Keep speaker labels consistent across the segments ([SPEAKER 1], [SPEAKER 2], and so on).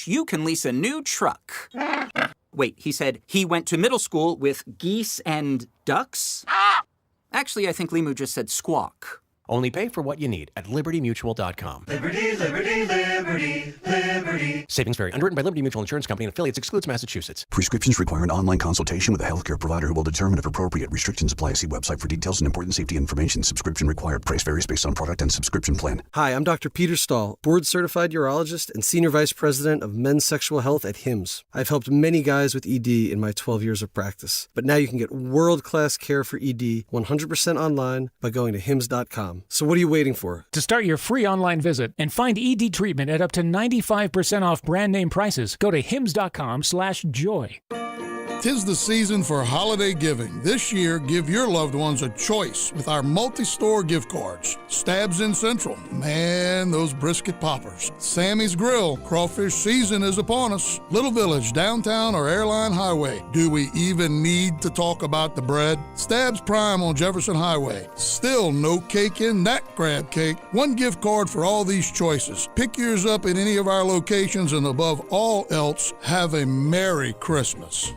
[SPEAKER 1] you can lease a new truck. Wait, he said he went to middle school with geese and ducks? Actually, I think Limu just said squawk.
[SPEAKER 2] Only pay for what you need at libertymutual.com.
[SPEAKER 3] Liberty, liberty, liberty, liberty.
[SPEAKER 2] Savings vary. Underwritten by Liberty Mutual Insurance Company and affiliates. Excludes Massachusetts.
[SPEAKER 4] Prescriptions require an online consultation with a healthcare provider who will determine if appropriate. Restrictions apply. See website for details and important safety information. Subscription required. Price varies based on product and subscription plan.
[SPEAKER 5] Hi, I'm Dr. Peter Stahl, board-certified urologist and Senior Vice President of Men's Sexual Health at HIMSS. I've helped many guys with ED in my 12 years of practice. But now you can get world-class care for ED 100% online by going to HIMSS.com. So what are you waiting for?
[SPEAKER 6] To start your free online visit and find ED treatment at up to 95% off brand name prices, go to hims.com/joy.
[SPEAKER 7] 'Tis the season for holiday giving. This year, give your loved ones a choice with our multi-store gift cards. Stabs in Central. Man, those brisket poppers. Sammy's Grill. Crawfish season is upon us. Little Village, downtown or Airline Highway. Do we even need to talk about the bread? Stabs Prime on Jefferson Highway. Still no cake in that crab cake. One gift card for all these choices. Pick yours up at any of our locations, and above all else, have a Merry Christmas.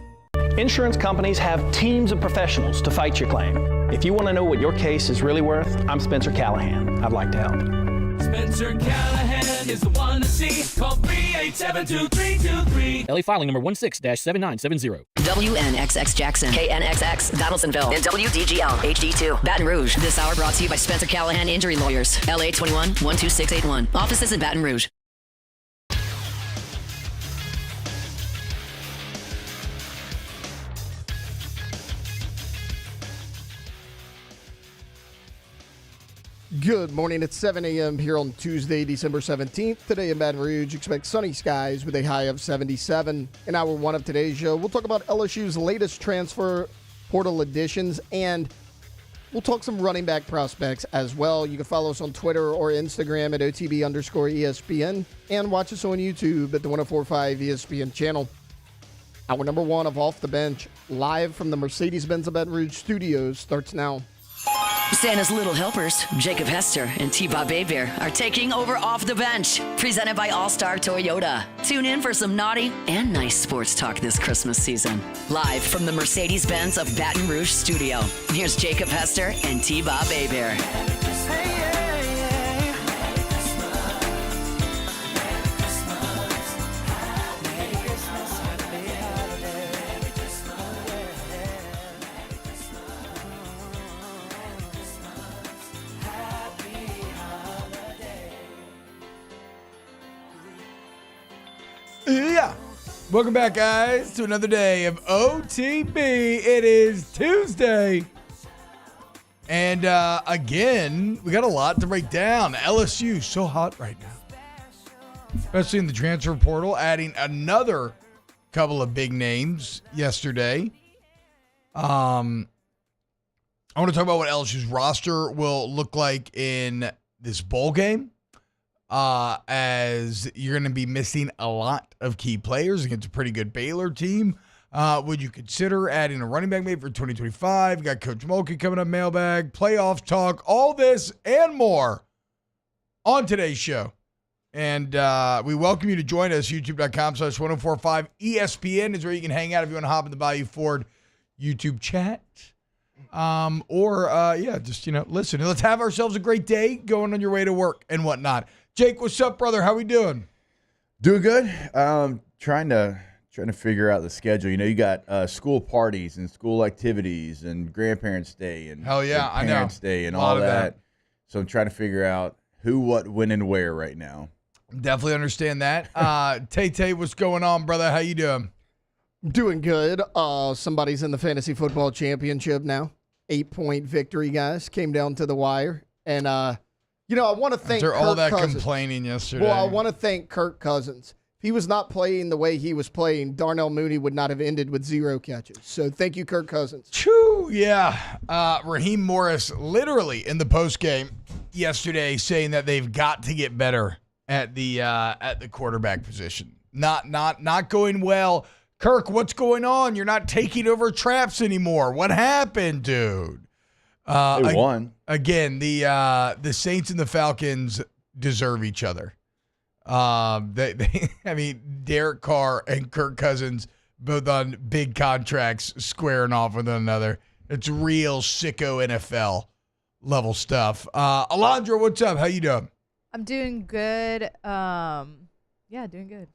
[SPEAKER 8] Insurance companies have teams of professionals to fight your claim. If you want to know what your case is really worth, I'm Spencer Callahan. I'd like to help.
[SPEAKER 3] Spencer Callahan is the one to see. Call 387-2323.
[SPEAKER 9] LA filing number 16-7970.
[SPEAKER 10] WNXX Jackson, KNXX Donaldsonville, and WDGL HD2 Baton Rouge. This hour brought to you by Spencer Callahan Injury Lawyers. LA 21-12681. Offices in Baton Rouge.
[SPEAKER 11] Good morning. It's 7 a.m. here on Tuesday, December 17th. Today in Baton Rouge, expect sunny skies with a high of 77. In hour one of today's show, we'll talk about LSU's latest transfer portal additions, and we'll talk some running back prospects as well. You can follow us on Twitter or Instagram at OTB_ESPN and watch us on YouTube at the 104.5 ESPN channel. Hour number one of Off the Bench, live from the Mercedes-Benz of Baton Rouge studios, starts now.
[SPEAKER 10] Santa's Little Helpers, Jacob Hester and T-Bob Bear are taking over Off the Bench, presented by All-Star Toyota. Tune in for some naughty and nice sports talk this Christmas season. Live from the Mercedes-Benz of Baton Rouge studio, here's Jacob Hester and T-Bob Bear.
[SPEAKER 12] Yeah. Welcome back, guys, to another day of OTB. It is Tuesday. And again, we got a lot to break down. LSU, so hot right now. Especially in the transfer portal, adding another couple of big names yesterday. I want to talk about what LSU's roster will look like in this bowl game. As you're going to be missing a lot of key players against a pretty good Baylor team. Would you consider adding a running back maybe for 2025? You got Coach Mulkey coming up, mailbag, playoff talk, all this and more on today's show. And we welcome you to join us. YouTube.com/1045 ESPN is where you can hang out if you want to hop in the Bayou Ford YouTube chat. Just, listen. Let's have ourselves a great day going on your way to work and whatnot. Jake, what's up, brother? How we doing?
[SPEAKER 13] Doing good. Trying to figure out the schedule. You got school parties and school activities and Grandparents' Day and
[SPEAKER 12] Hell yeah, I know.
[SPEAKER 13] Parents' Day and all that. So I'm trying to figure out who, what, when, and where right now.
[SPEAKER 12] Definitely understand that. Tay, what's going on, brother? How you doing?
[SPEAKER 11] Doing good. Somebody's in the fantasy football championship now. 8-point victory, guys. Came down to the wire. And, I want to thank
[SPEAKER 12] After all that
[SPEAKER 11] Cousins.
[SPEAKER 12] complaining yesterday.
[SPEAKER 11] Well, I want to thank Kirk Cousins. If he was not playing the way he was playing, Darnell Mooney would not have ended with 0 catches. So thank you, Kirk Cousins.
[SPEAKER 12] Choo, yeah. Raheem Morris literally in the postgame yesterday saying that they've got to get better at the quarterback position. Not going well. Kirk, what's going on? You're not taking over traps anymore. What happened, dude?
[SPEAKER 13] They won.
[SPEAKER 12] Again, the Saints and the Falcons deserve each other. I mean, Derek Carr and Kirk Cousins both on big contracts squaring off with one another. It's real sicko NFL level stuff. Alondra, what's up? How you doing?
[SPEAKER 14] I'm doing good. Yeah, doing good.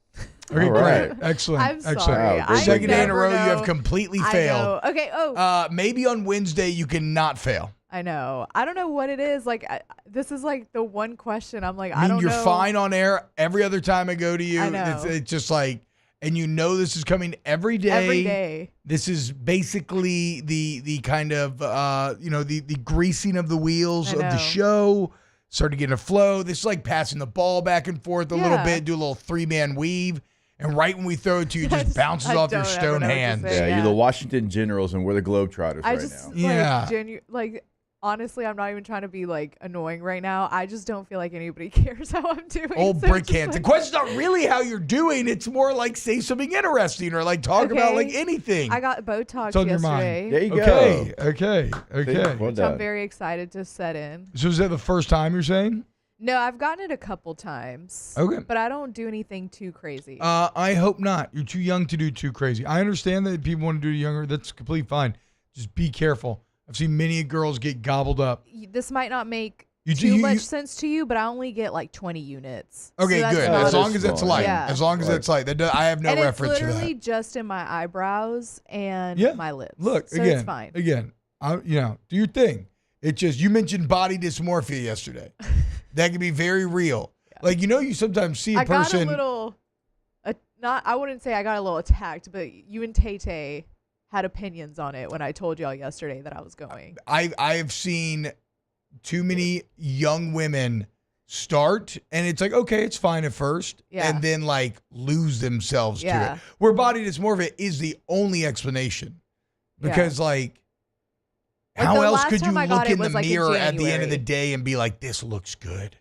[SPEAKER 12] Okay, great. Excellent.
[SPEAKER 14] I'm
[SPEAKER 12] Excellent.
[SPEAKER 14] sorry.
[SPEAKER 12] Wow, second day in a row,
[SPEAKER 14] know.
[SPEAKER 12] you have completely failed.
[SPEAKER 14] I know. Okay.
[SPEAKER 12] Maybe on Wednesday you cannot fail.
[SPEAKER 14] I know. I don't know what it is. Like, this is like the one question. I'm like, I
[SPEAKER 12] mean,
[SPEAKER 14] don't
[SPEAKER 12] you're
[SPEAKER 14] know.
[SPEAKER 12] fine on air every other time I go to you.
[SPEAKER 14] I know.
[SPEAKER 12] It's just like, and you know this is coming every day.
[SPEAKER 14] Every day.
[SPEAKER 12] This is basically the kind of the greasing of the wheels of the show. Start to get a flow. This is like passing the ball back and forth a little bit, do a little 3-man weave, and right when we throw it to you, it just bounces off your stone hands.
[SPEAKER 13] Yeah, you're the Washington Generals, and we're the Globetrotters
[SPEAKER 14] now. Honestly, I'm not even trying to be like annoying right now. I just don't feel like anybody cares how I'm doing.
[SPEAKER 12] Old brick hands. The question's not really how you're doing. It's more like say something interesting or like talk about like anything.
[SPEAKER 14] I got Botox
[SPEAKER 12] it's on
[SPEAKER 14] yesterday.
[SPEAKER 12] Your mind. There you go. Okay.
[SPEAKER 14] Which I'm very excited to set in.
[SPEAKER 12] So is that the first time you're saying?
[SPEAKER 14] No, I've gotten it a couple times.
[SPEAKER 12] Okay.
[SPEAKER 14] But I don't do anything too crazy.
[SPEAKER 12] I hope not. You're too young to do too crazy. I understand that people want to do it younger. That's completely fine. Just be careful. I've seen many girls get gobbled up.
[SPEAKER 14] This might not make too much sense to you, but I only get like 20 units.
[SPEAKER 12] Okay,
[SPEAKER 14] so
[SPEAKER 12] good. As long as it's light.
[SPEAKER 14] Yeah.
[SPEAKER 12] As long as it's light. I have no
[SPEAKER 14] and
[SPEAKER 12] reference to that.
[SPEAKER 14] it's literally just in my eyebrows and my lips.
[SPEAKER 12] Look,
[SPEAKER 14] so
[SPEAKER 12] again,
[SPEAKER 14] it's fine.
[SPEAKER 12] Again, do your thing. It's just, you mentioned body dysmorphia yesterday. That can be very real. Yeah. Like, you sometimes see a person.
[SPEAKER 14] I got a little, I wouldn't say I got a little attacked, but you and Tay had opinions on it when I told y'all yesterday that I was going.
[SPEAKER 12] I've seen too many young women start, and it's like, okay, it's fine at first, and then like lose themselves to it. Where body dysmorphia is the only explanation, because like how else could you look in the mirror at the end of the day and be like, this looks good,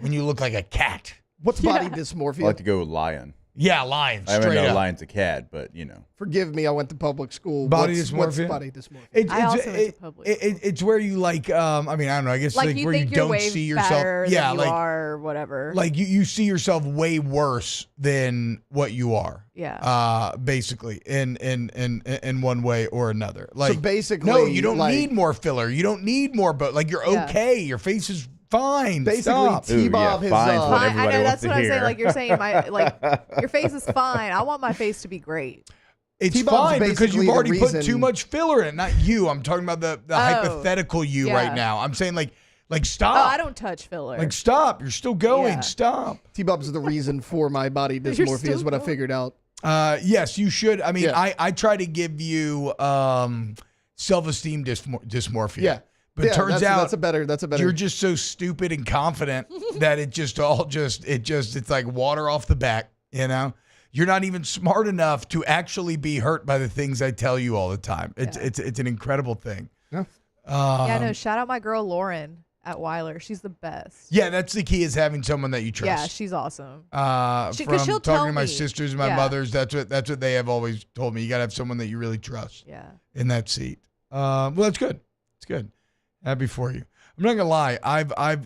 [SPEAKER 12] when you look like a cat?
[SPEAKER 11] What's body dysmorphia?
[SPEAKER 13] I like to go with lion.
[SPEAKER 12] Yeah, lion.
[SPEAKER 13] I haven't know lion's a cat, but
[SPEAKER 11] Forgive me, I went to public school.
[SPEAKER 12] Body
[SPEAKER 11] What's
[SPEAKER 12] dysmorphia?
[SPEAKER 11] body dysmorphia?
[SPEAKER 14] I also went to public school.
[SPEAKER 12] It's where you like, I mean, I don't know. I guess
[SPEAKER 14] like
[SPEAKER 12] where you
[SPEAKER 14] think you're
[SPEAKER 12] don't
[SPEAKER 14] way
[SPEAKER 12] see yourself.
[SPEAKER 14] better
[SPEAKER 12] Yeah,
[SPEAKER 14] than
[SPEAKER 12] like
[SPEAKER 14] you are, or whatever.
[SPEAKER 12] Like you see yourself way worse than what you are.
[SPEAKER 14] Yeah.
[SPEAKER 12] Basically, in one way or another. Like
[SPEAKER 11] so basically,
[SPEAKER 12] no, you don't need more filler. You don't need more, but like you're okay. Your face is fine.
[SPEAKER 11] Basically, T-Bob
[SPEAKER 13] his I know
[SPEAKER 14] that's what I'm saying. Like you're saying, your face is fine. I want my face to be great.
[SPEAKER 12] It's fine because you've already put too much filler in it. Not you. I'm talking about the hypothetical you right now. I'm saying like stop.
[SPEAKER 14] Oh, I don't touch filler.
[SPEAKER 12] Like stop. You're still going. Yeah. Stop.
[SPEAKER 11] T-Bob's the reason for my body dysmorphia is what I figured out.
[SPEAKER 12] Yes, you should. I mean, I try to give you self-esteem dysmorphia.
[SPEAKER 11] Yeah.
[SPEAKER 12] But it turns out
[SPEAKER 11] that's a better.
[SPEAKER 12] You're just so stupid and confident that it's like water off the back, You're not even smart enough to actually be hurt by the things I tell you all the time. It's an incredible thing.
[SPEAKER 11] Yeah.
[SPEAKER 14] No, shout out my girl Lauren at Weiler. She's the best.
[SPEAKER 12] Yeah, that's the key, is having someone that you trust.
[SPEAKER 14] Yeah, she's awesome.
[SPEAKER 12] From
[SPEAKER 14] she'll
[SPEAKER 12] talking to my sisters and my mothers, that's what they have always told me. You got to have someone that you really trust.
[SPEAKER 14] Yeah.
[SPEAKER 12] In that seat. Well, that's good. It's good. Happy for you. I'm not gonna lie.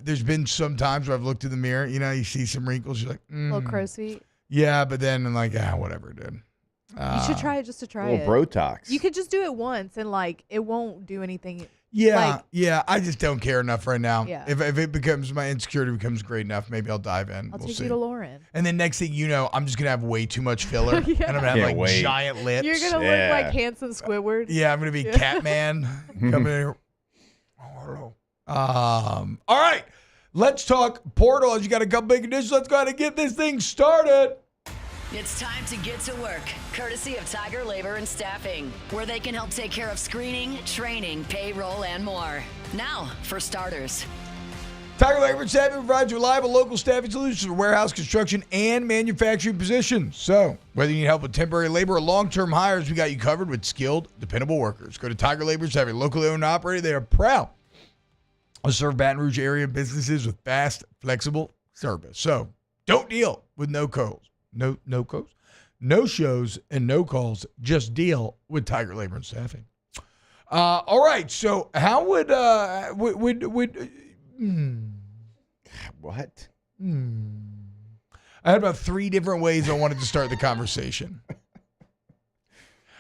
[SPEAKER 12] There's been some times where I've looked in the mirror. You see some wrinkles. You're like,
[SPEAKER 14] little crow's feet.
[SPEAKER 12] Yeah, but then I'm like, whatever, dude.
[SPEAKER 14] You should try it just to try it.
[SPEAKER 13] Botox.
[SPEAKER 14] You could just do it once and like it won't do anything.
[SPEAKER 12] Yeah, I just don't care enough right now.
[SPEAKER 14] Yeah.
[SPEAKER 12] If it becomes, my insecurity becomes great enough, maybe I'll dive in.
[SPEAKER 14] I'll take you to Lauren.
[SPEAKER 12] And then next thing you know, I'm just gonna have way too much filler, and I'm gonna have like giant lips.
[SPEAKER 14] You're gonna look like handsome Squidward.
[SPEAKER 12] Yeah, I'm gonna be Catman coming in here. Oh, hello. All right, let's talk portal. You got a couple big additions. Let's go ahead and get this thing started.
[SPEAKER 10] It's time to get to work, courtesy of Tiger Labor and Staffing, where they can help take care of screening, training, payroll, and more. Now, for starters.
[SPEAKER 12] Tiger Labor and Staffing provides reliable local staffing solutions for warehouse, construction, and manufacturing positions. So, whether you need help with temporary labor or long-term hires, we got you covered with skilled, dependable workers. Go to Tiger Labor and Staffing, locally owned and operated. They are proud to serve Baton Rouge area businesses with fast, flexible service. So, don't deal with no calls. No shows, and no calls. Just deal with Tiger Labor and Staffing. All right. So how would
[SPEAKER 13] what?
[SPEAKER 12] I had about 3 different ways I wanted to start the conversation.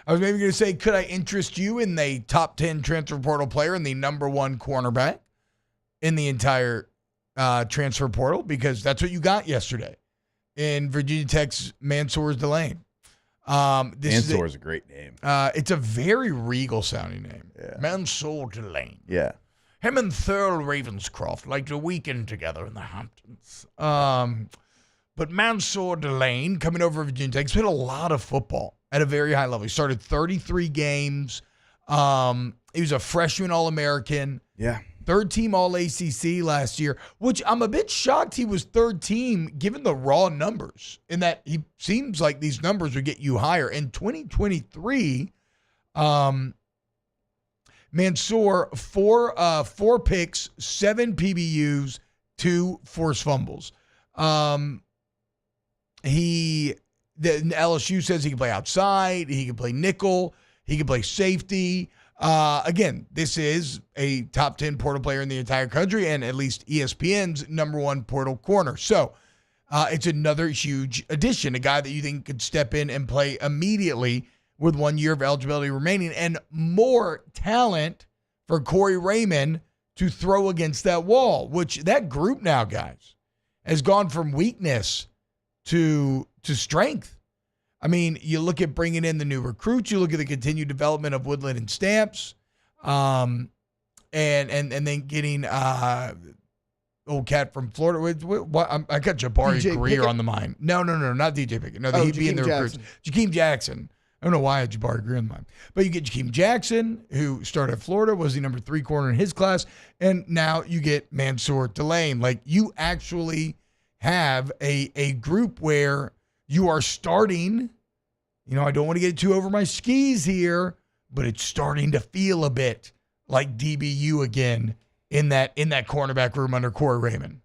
[SPEAKER 12] I was maybe going to say, could I interest you in the top 10 transfer portal player and the number 1 cornerback in the entire transfer portal? Because that's what you got yesterday in Virginia Tech's Mansour Delane.
[SPEAKER 13] Mansour is a great name.
[SPEAKER 12] It's a very regal sounding name.
[SPEAKER 13] Yeah.
[SPEAKER 12] Mansour Delane.
[SPEAKER 13] Yeah.
[SPEAKER 12] Him and Thurl Ravenscroft like to weekend together in the Hamptons. But Mansour Delane, coming over Virginia Tech, he's played a lot of football at a very high level. He started 33 games. He was a freshman All-American.
[SPEAKER 13] Yeah.
[SPEAKER 12] 3rd team All-ACC last year, which I'm a bit shocked he was 3rd team given the raw numbers, in that he seems like these numbers would get you higher. In 2023, Mansour, 4 picks, 7 PBUs, 2 forced fumbles. LSU says he can play outside, he can play nickel, he can play safety. Again, this is a top 10 portal player in the entire country and at least ESPN's number 1 portal corner. So it's another huge addition, a guy that you think could step in and play immediately with 1 year of eligibility remaining, and more talent for Corey Raymond to throw against that wall, which that group now, guys, has gone from weakness to strength. I mean, you look at bringing in the new recruits, you look at the continued development of Woodland and Stamps, and then getting old cat from Florida. I got Jabari
[SPEAKER 11] DJ
[SPEAKER 12] Greer
[SPEAKER 11] Pickett?
[SPEAKER 12] on the mind. No, not DJ Pickett. No, he'd be in the recruits. Jakeem Jackson. I don't know why I had Jabari Greer on the mind. But you get Jakeem Jackson, who started at Florida, was the number 3 corner in his class, and now you get Mansour Delane. Like, you actually have a group where you are starting, I don't want to get too over my skis here, but it's starting to feel a bit like DBU again in that cornerback room under Corey Raymond.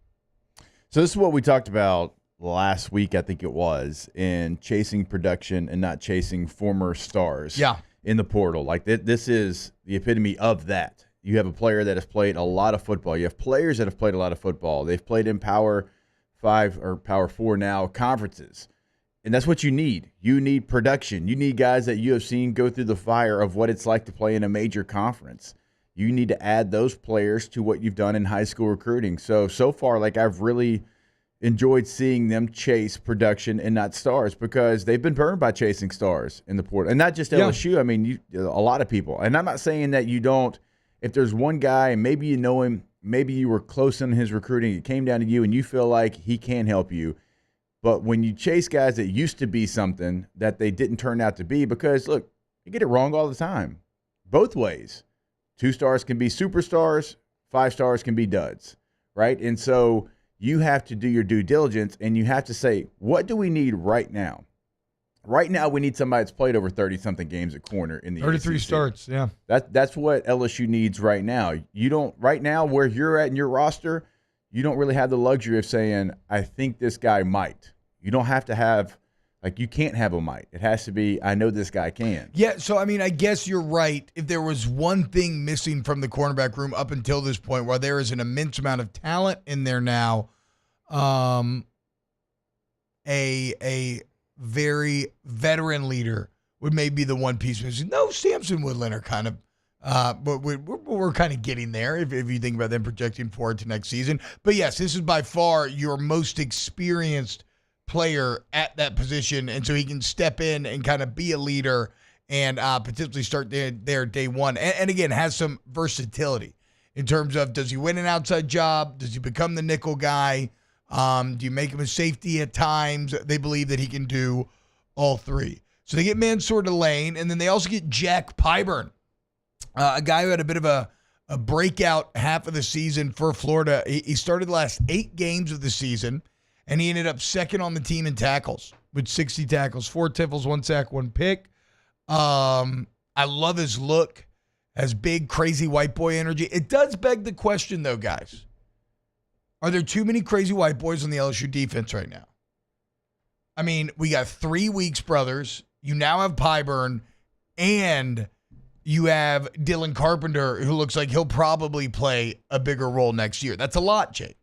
[SPEAKER 13] So this is what we talked about last week, I think it was, in chasing production and not chasing former stars in the portal. Like, this is the epitome of that. You have a player that has played a lot of football. You have players that have played a lot of football. They've played in Power 5 or Power 4 now conferences. And that's what you need. You need production. You need guys that you have seen go through the fire of what it's like to play in a major conference. You need to add those players to what you've done in high school recruiting. So far, like, I've really enjoyed seeing them chase production and not stars, because they've been burned by chasing stars in the portal. And not just LSU. Yeah. I mean, a lot of people. And I'm not saying that you don't. If there's one guy and maybe you know him, maybe you were close in his recruiting, it came down to you and you feel like he can help you. But when you chase guys that used to be something that they didn't turn out to be, because, look, you get it wrong all the time. Both ways. 2 stars can be superstars. 5 stars can be duds, right? And so you have to do your due diligence, and you have to say, what do we need right now? Right now, we need somebody that's played over 30-something games at corner in the
[SPEAKER 12] 33
[SPEAKER 13] ACC.
[SPEAKER 12] starts, yeah.
[SPEAKER 13] That's what LSU needs right now. You don't, right now, where you're at in your roster, you don't really have the luxury of saying, I think this guy might. You don't have to have, like, you can't have a might. It has to be, I know this guy can.
[SPEAKER 12] Yeah, so, I mean, I guess you're right. If there was one thing missing from the cornerback room up until this point, while there is an immense amount of talent in there now, a very veteran leader would maybe be the one piece missing. No, Stamps and Woodland are kind of, but we're kind of getting there if you think about them projecting forward to next season. But yes, this is by far your most experienced player at that position, and so he can step in and kind of be a leader and potentially start there day one. And again, has some versatility in terms of, does he win an outside job? Does he become the nickel guy? Do you make him a safety at times? They believe that he can do all 3. So they get Mansour Delane, and then they also get Jack Pyburn, a guy who had a bit of a breakout half of the season for Florida. He started the last 8 games of the season, and he ended up second on the team in tackles with 60 tackles, 4 tiffles, 1 sack, 1 pick. I love his look, has big, crazy white boy energy. It does beg the question, though, guys. Are there too many crazy white boys on the LSU defense right now? I mean, we got 3 Weeks brothers. You now have Pyburn, and you have Dylan Carpenter, who looks like he'll probably play a bigger role next year. That's a lot, Jake.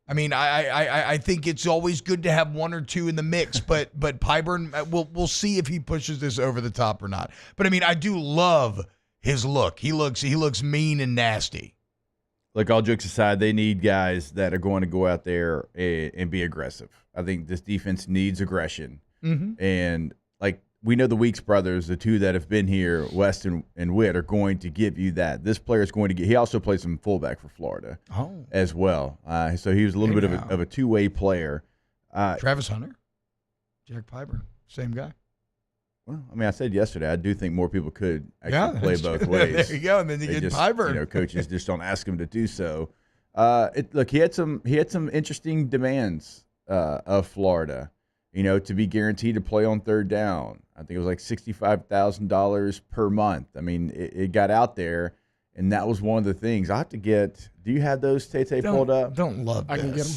[SPEAKER 12] I mean, I think it's always good to have one or two in the mix, but Pyburn, we'll see if he pushes this over the top or not. But I mean, I do love his look. He looks mean and nasty.
[SPEAKER 13] Look, all jokes aside, they need guys that are going to go out there and be aggressive. I think this defense needs aggression.
[SPEAKER 12] Mm-hmm.
[SPEAKER 13] And, like, we know the Weeks brothers, the two that have been here, West and Witt, are going to give you that. This player is going to get – he also played some fullback for Florida as well. So he was a little bit of a two-way player.
[SPEAKER 12] Travis Hunter, Jack Pyburn, same guy.
[SPEAKER 13] Well, I mean, I said yesterday, I do think more people could actually play both ways.
[SPEAKER 12] There you go, and then you get Pyburn.
[SPEAKER 13] Coaches just don't ask them to do so. Look, he had some interesting demands of Florida. To be guaranteed to play on third down. I think it was like $65,000 per month. I mean, it got out there, and that was one of the things. I have to get – do you have those, Tay pulled up?
[SPEAKER 12] Don't love this.
[SPEAKER 11] I can get them.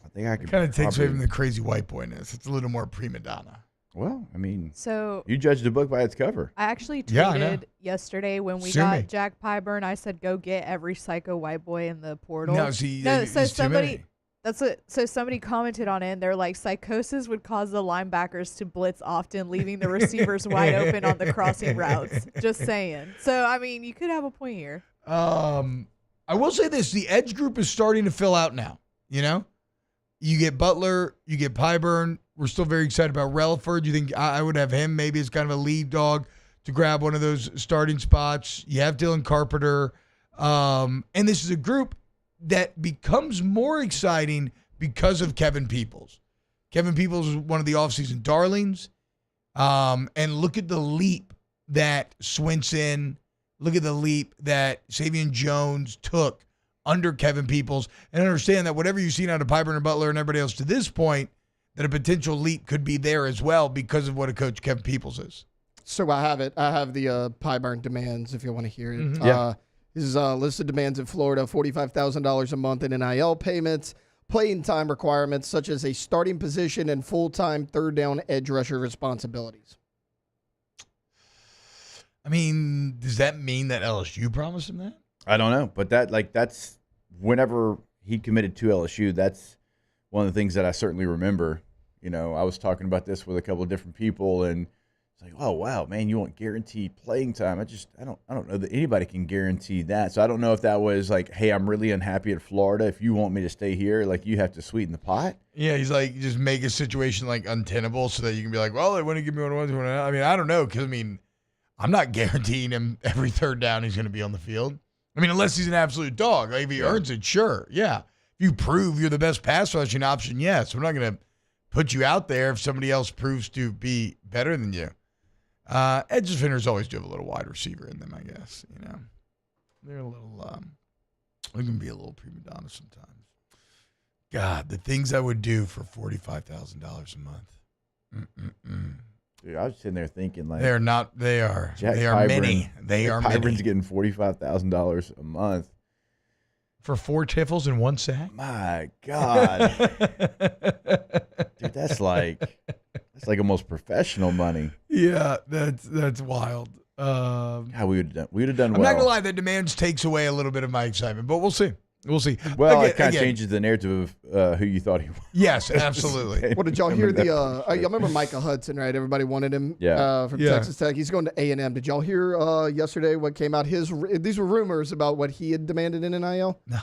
[SPEAKER 13] I think I could.
[SPEAKER 12] It kind of takes away from the crazy white boyness. It's a little more prima donna.
[SPEAKER 13] Well, I mean,
[SPEAKER 14] so
[SPEAKER 13] you judge the book by its cover.
[SPEAKER 14] I actually tweeted yesterday when we got Jack Pyburn, I said, go get every psycho white boy in the portal. So somebody commented on it, and they're like, psychosis would cause the linebackers to blitz often, leaving the receivers wide open on the crossing routes. Just saying. So, I mean, you could have a point here.
[SPEAKER 12] I will say this. The edge group is starting to fill out now. You get Butler, you get Pyburn. We're still very excited about Relaford. You think I would have him maybe as kind of a lead dog to grab one of those starting spots. You have Dylan Carpenter. And this is a group that becomes more exciting because of Kevin Peoples. Kevin Peoples is one of the offseason darlings. And look at the leap that Swinson, look at the leap that Savion Jones took under Kevin Peoples. And understand that whatever you've seen out of Pyburn and Butler and everybody else to this point, that a potential leap could be there as well because of what a coach Kevin Peoples is.
[SPEAKER 11] So I have it. I have the Pyburn demands if you want to hear it.
[SPEAKER 12] Mm-hmm.
[SPEAKER 13] Yeah.
[SPEAKER 11] His list of demands in Florida: $45,000 a month in NIL payments, playing time requirements such as a starting position and full-time third down edge rusher responsibilities.
[SPEAKER 12] I mean, does that mean that LSU promised him that?
[SPEAKER 13] I don't know, but that's whenever he committed to LSU, that's one of the things that I certainly remember. I was talking about this with a couple of different people, and it's like, oh wow, man, you want guaranteed playing time? I don't know that anybody can guarantee that. So I don't know if that was like, hey, I'm really unhappy at Florida. If you want me to stay here, like you have to sweeten the pot.
[SPEAKER 12] Yeah, he's like, just make a situation like untenable so that you can be like, well, they want to give me what I want. I mean, I don't know, because I'm not guaranteeing him every third down he's going to be on the field. I mean, unless he's an absolute dog. Like if he earns it, sure, yeah. If you prove you're the best pass rushing option, yes. We're not going to put you out there if somebody else proves to be better than you. Edge defenders always do have a little wide receiver in them, I guess. They're a little, they can be a little prima donna sometimes. God, the things I would do for $45,000 a month.
[SPEAKER 13] Dude, I was sitting there thinking like
[SPEAKER 12] they are
[SPEAKER 13] Jack
[SPEAKER 12] they are
[SPEAKER 13] Pyburn,
[SPEAKER 12] many. They are many.
[SPEAKER 13] Pyburn's getting $45,000 a month.
[SPEAKER 12] For 4 tiffles and 1 sack?
[SPEAKER 13] My God. Dude, that's like almost professional money.
[SPEAKER 12] Yeah, that's wild.
[SPEAKER 13] God, we would have done well.
[SPEAKER 12] I'm not gonna lie, that demands takes away a little bit of my excitement, but we'll see. We'll see.
[SPEAKER 13] Well, it kind of changes the narrative of who you thought he was.
[SPEAKER 12] Yes, absolutely.
[SPEAKER 11] Well, did y'all hear y'all remember Micah Hudson, right? Everybody wanted him from Texas Tech. He's going to A&M. Did y'all hear yesterday what came out? These were rumors about what he had demanded in NIL.
[SPEAKER 12] No.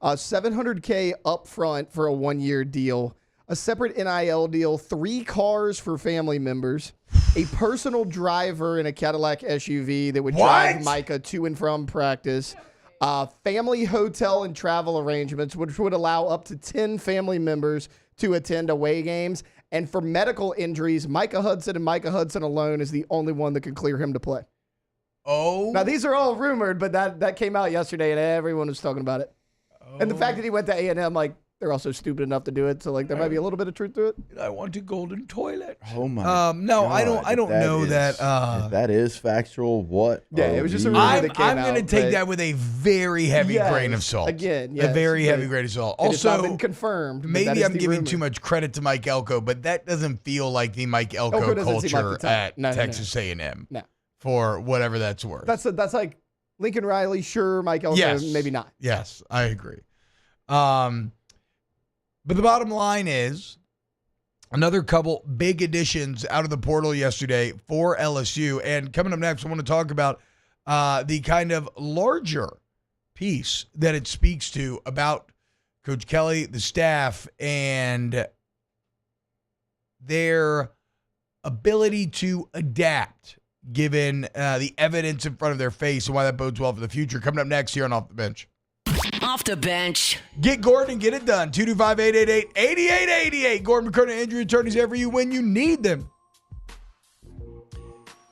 [SPEAKER 11] $700K up front for a 1-year deal, a separate NIL deal, 3 cars for family members, a personal driver in a Cadillac SUV that would drive Micah to and from practice, family hotel and travel arrangements, which would allow up to 10 family members to attend away games. And for medical injuries, Micah Hudson and Micah Hudson alone is the only one that can clear him to play.
[SPEAKER 12] Oh.
[SPEAKER 11] Now, these are all rumored, but that came out yesterday, and everyone was talking about it. Oh. And the fact that he went to A&M, like, they're also stupid enough to do it, so like there might be a little bit of truth to it.
[SPEAKER 12] I want a golden toilet.
[SPEAKER 13] Oh my!
[SPEAKER 12] No,
[SPEAKER 13] God.
[SPEAKER 12] I don't know that.
[SPEAKER 13] If that is factual, what?
[SPEAKER 11] Yeah, it was just a rumor that came out.
[SPEAKER 12] I'm going to take that with a very heavy grain of salt.
[SPEAKER 11] Again,
[SPEAKER 12] a very heavy grain of salt. Also,
[SPEAKER 11] it's not been confirmed.
[SPEAKER 12] Maybe I'm giving too much credit to Mike Elko, but that doesn't feel like the Mike Elko culture at Texas A&M.
[SPEAKER 11] No,
[SPEAKER 12] for whatever that's worth.
[SPEAKER 11] That's like Lincoln Riley, sure. Mike Elko, maybe not.
[SPEAKER 12] Yes, I agree. But the bottom line is another couple big additions out of the portal yesterday for LSU. And coming up next, I want to talk about the kind of larger piece that it speaks to about Coach Kelly, the staff, and their ability to adapt given the evidence in front of their face and why that bodes well for the future. Coming up next here on Off the Bench.
[SPEAKER 10] Off the bench.
[SPEAKER 12] Get Gordon and get it done. 225-888-8888. Gordon McKernan Injury Attorneys there for you when you need them.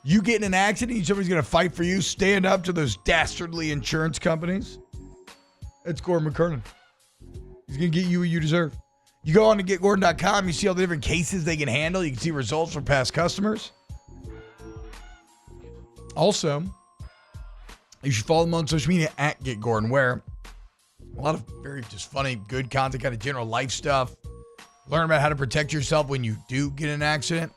[SPEAKER 12] You get in an accident, somebody's going to fight for you. Stand up to those dastardly insurance companies. That's Gordon McKernan. He's going to get you what you deserve. You go on to getgordon.com. You see all the different cases they can handle. You can see results from past customers. Also, you should follow them on social media at Get Gordon, where a lot of very just funny, good content, kind of general life stuff. Learn about how to protect yourself when you do get in an accident.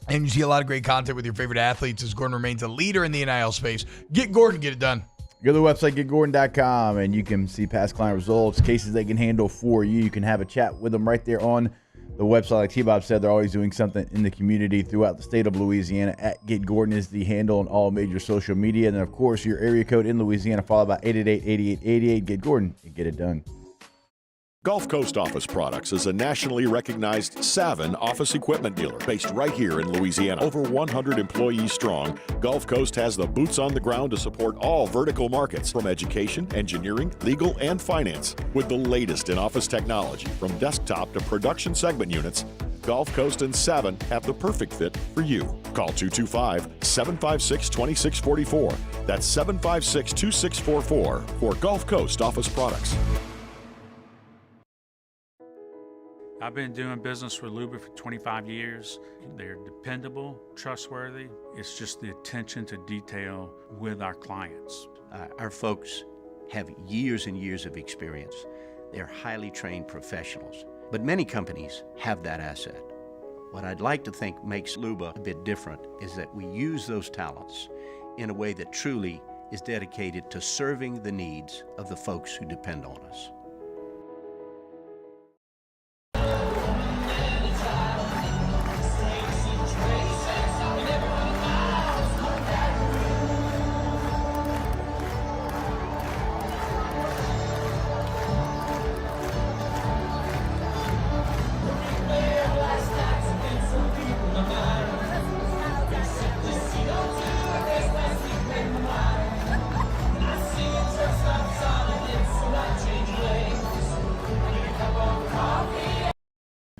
[SPEAKER 12] And you see a lot of great content with your favorite athletes as Gordon remains a leader in the NIL space. Get Gordon, get it done.
[SPEAKER 13] Go to the website, getgordon.com, and you can see past client results, cases they can handle for you. You can have a chat with them right there on the website. Like T-Bob said, they're always doing something in the community throughout the state of Louisiana. At Get Gordon is the handle on all major social media. And then, of course, your area code in Louisiana, followed by 888-8888. Get Gordon and get it done.
[SPEAKER 15] Gulf Coast Office Products is a nationally recognized Savin office equipment dealer based right here in Louisiana. Over 100 employees strong, Gulf Coast has the boots on the ground to support all vertical markets, from education, engineering, legal, and finance. With the latest in office technology, from desktop to production segment units, Gulf Coast and Savin have the perfect fit for you. Call 225-756-2644. That's 756-2644 for Gulf Coast Office Products.
[SPEAKER 16] I've been doing business with Luba for 25 years. They're dependable, trustworthy. It's just the attention to detail with our clients.
[SPEAKER 17] Our folks have years and years of experience. They're highly trained professionals, but many companies have that asset. What I'd like to think makes Luba a bit different is that we use those talents in a way that truly is dedicated to serving the needs of the folks who depend on us.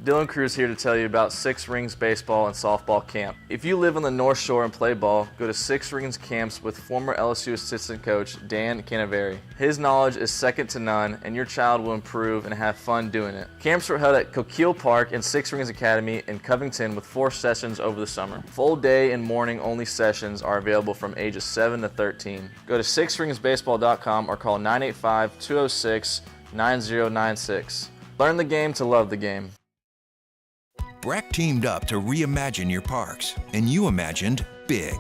[SPEAKER 18] Dylan Cruz here to tell you about Six Rings Baseball and Softball Camp. If you live on the North Shore and play ball, go to Six Rings Camps with former LSU assistant coach Dan Canaveri. His knowledge is second to none, and your child will improve and have fun doing it. Camps were held at Coquille Park and Six Rings Academy in Covington with 4 sessions over the summer. Full day and morning only sessions are available from ages 7 to 13. Go to sixringsbaseball.com or call 985-206-9096. Learn the game to love the game.
[SPEAKER 19] BRAC teamed up to reimagine your parks, and you imagined big.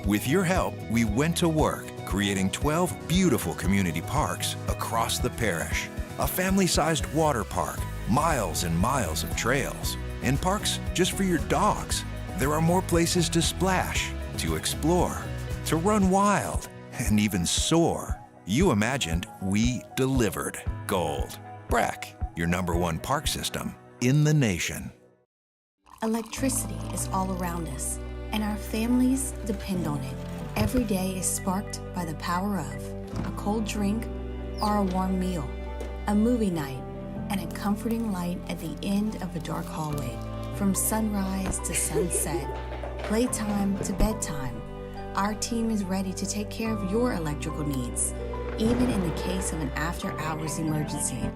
[SPEAKER 19] With your help, we went to work, creating 12 beautiful community parks across the parish. A family-sized water park, miles and miles of trails, and parks just for your dogs. There are more places to splash, to explore, to run wild, and even soar. You imagined, we delivered. Gold. BRAC, your #1 park system in the nation.
[SPEAKER 20] Electricity is all around us, and our families depend on it. Every day is sparked by the power of a cold drink or a warm meal, a movie night, and a comforting light at the end of a dark hallway. From sunrise to sunset, playtime to bedtime, our team is ready to take care of your electrical needs, even in the case of an after-hours emergency.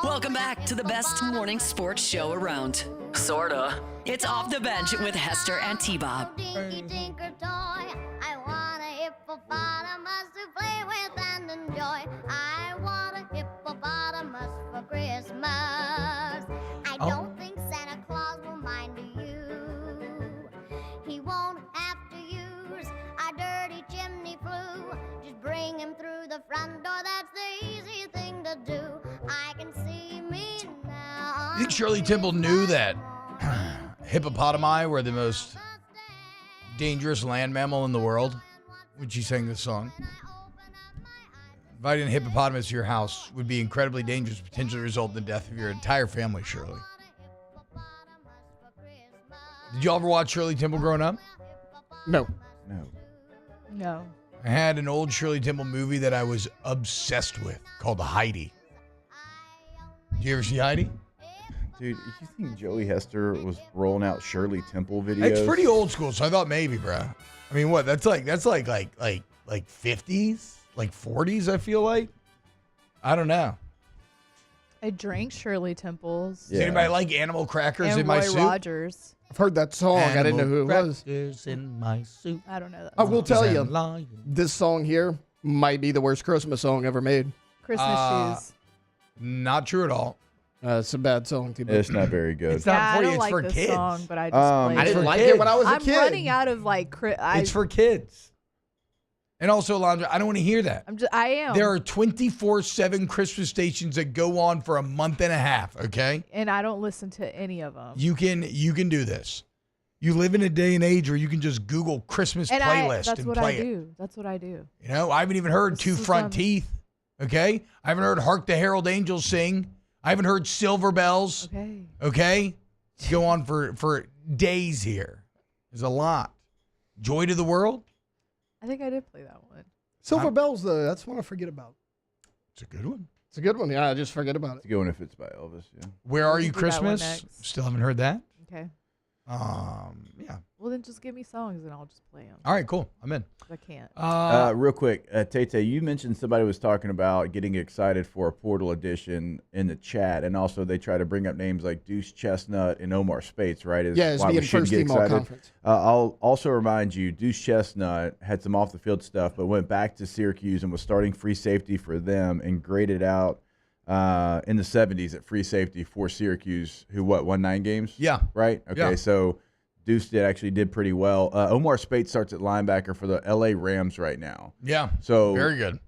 [SPEAKER 10] Welcome back to the best morning sports show around. Sorta. It's Off the Bench with Hester and T-Bob.
[SPEAKER 21] I want a hippopotamus to play with and enjoy. I want a hippopotamus for Christmas. I don't think Santa Claus
[SPEAKER 12] think Shirley Temple knew that hippopotami were the most dangerous land mammal in the world when she sang this song? Inviting a hippopotamus to your house would be incredibly dangerous, potentially result in the death of your entire family, Shirley. Did you ever watch Shirley Temple growing up?
[SPEAKER 11] No.
[SPEAKER 14] No.
[SPEAKER 12] I had an old Shirley Temple movie that I was obsessed with called Heidi. Did you ever see Heidi?
[SPEAKER 13] Dude, you think Joey Hester was rolling out Shirley Temple videos?
[SPEAKER 12] It's pretty old school, so I thought maybe, bro. I mean, what? That's like 50s, like 40s. I feel like. I don't know.
[SPEAKER 14] I drank Shirley Temples.
[SPEAKER 12] Does anybody like Animal Crackers
[SPEAKER 14] and
[SPEAKER 12] in my
[SPEAKER 14] Roy
[SPEAKER 12] soup?
[SPEAKER 14] Rogers.
[SPEAKER 11] I've heard that song. I didn't know who it was.
[SPEAKER 12] Crackers in my soup.
[SPEAKER 14] I don't know that.
[SPEAKER 11] I will tell you,
[SPEAKER 12] lying.
[SPEAKER 11] this song here might be the worst Christmas song ever made.
[SPEAKER 14] Christmas shoes.
[SPEAKER 12] Not true at all.
[SPEAKER 11] It's a bad song, too.
[SPEAKER 13] It's not very good.
[SPEAKER 12] It's not
[SPEAKER 14] I
[SPEAKER 12] for you.
[SPEAKER 14] don't
[SPEAKER 12] It's
[SPEAKER 14] like
[SPEAKER 12] for
[SPEAKER 14] this
[SPEAKER 12] kids.
[SPEAKER 14] song, but I just played
[SPEAKER 11] I didn't
[SPEAKER 14] it.
[SPEAKER 11] like it when I was a
[SPEAKER 14] I'm
[SPEAKER 11] kid.
[SPEAKER 14] running out of
[SPEAKER 12] It's for kids. And also, Alondra, I don't want to hear that.
[SPEAKER 14] I am.
[SPEAKER 12] There are 24/7 Christmas stations that go on for a month and a half, okay?
[SPEAKER 14] And I don't listen to any of them.
[SPEAKER 12] You can do this. You live in a day and age where you can just Google Christmas playlist
[SPEAKER 14] that's
[SPEAKER 12] and
[SPEAKER 14] what
[SPEAKER 12] play
[SPEAKER 14] I
[SPEAKER 12] it.
[SPEAKER 14] do. That's what I do.
[SPEAKER 12] You know, I haven't even heard Two Front Teeth, okay? I haven't heard Hark the Herald Angels Sing. I haven't heard Silver Bells. Okay? Go on for days here. There's a lot. Joy to the World.
[SPEAKER 14] I think I did play that one.
[SPEAKER 11] Silver Bells, though, that's one I forget about.
[SPEAKER 12] It's a good one.
[SPEAKER 11] It's a good one. Yeah, I just forget about
[SPEAKER 13] It's a good one if it's by Elvis, yeah.
[SPEAKER 12] Where Are You
[SPEAKER 14] do that one
[SPEAKER 12] Christmas?
[SPEAKER 14] next.
[SPEAKER 12] Still haven't heard that.
[SPEAKER 14] Okay.
[SPEAKER 12] Yeah.
[SPEAKER 14] Well, then just give me songs and I'll just play them.
[SPEAKER 12] All right, cool. I'm in.
[SPEAKER 14] I can't.
[SPEAKER 13] Real quick, Tay, you mentioned somebody was talking about getting excited for a Portal edition in the chat, and also they try to bring up names like Deuce Chestnut and Omar Spates, right?
[SPEAKER 11] as
[SPEAKER 13] why we
[SPEAKER 11] being
[SPEAKER 13] should
[SPEAKER 11] first
[SPEAKER 13] get
[SPEAKER 11] team all
[SPEAKER 13] excited.
[SPEAKER 11] conference.
[SPEAKER 13] I'll also remind you, Deuce Chestnut had some off the field stuff, but went back to Syracuse and was starting free safety for them and graded out in the 70s at free safety for Syracuse, who won 9 games?
[SPEAKER 12] Yeah.
[SPEAKER 13] Right? Okay,
[SPEAKER 12] Yeah.
[SPEAKER 13] so Deuce did pretty well. Omar Spates starts at linebacker for the LA Rams right now.
[SPEAKER 12] Yeah.
[SPEAKER 13] So
[SPEAKER 12] Very good.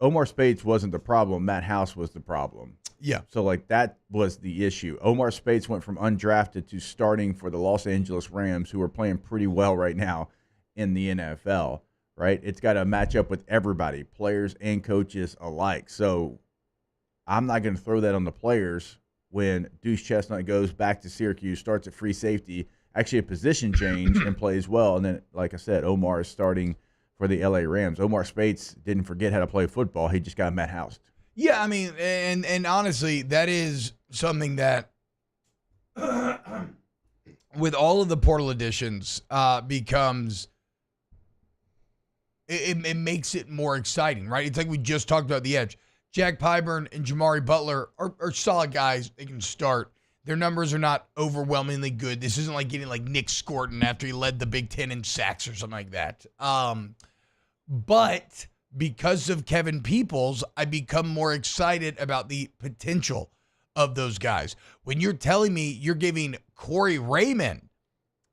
[SPEAKER 13] Omar Spates wasn't the problem. Matt House was the problem.
[SPEAKER 12] Yeah.
[SPEAKER 13] So, that was the issue. Omar Spates went from undrafted to starting for the Los Angeles Rams, who are playing pretty well right now in the NFL, right? It's got to match up with everybody, players and coaches alike. So, I'm not going to throw that on the players when Deuce Chestnut goes back to Syracuse, starts at free safety, actually a position change, and plays well. And then, like I said, Omar is starting for the LA Rams. Omar Spates didn't forget how to play football. He just got Matt Housed.
[SPEAKER 12] Yeah, I mean, and honestly, that is something that with all of the portal additions becomes it makes it more exciting, right? It's like we just talked about the edge. Jack Pyburn and Jamari Butler are solid guys. They can start. Their numbers are not overwhelmingly good. This isn't like getting like Nick Scorton after he led the Big Ten in sacks or something like that. But because of Kevin Peoples, I become more excited about the potential of those guys. When you're telling me you're giving Corey Raymond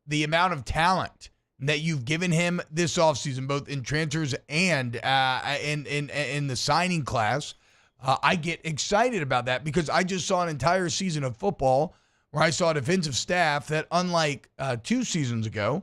[SPEAKER 12] the amount of talent that you've given him this offseason, both in transfers and in the signing class, I get excited about that because I just saw an entire season of football where I saw a defensive staff that, unlike 2 seasons ago,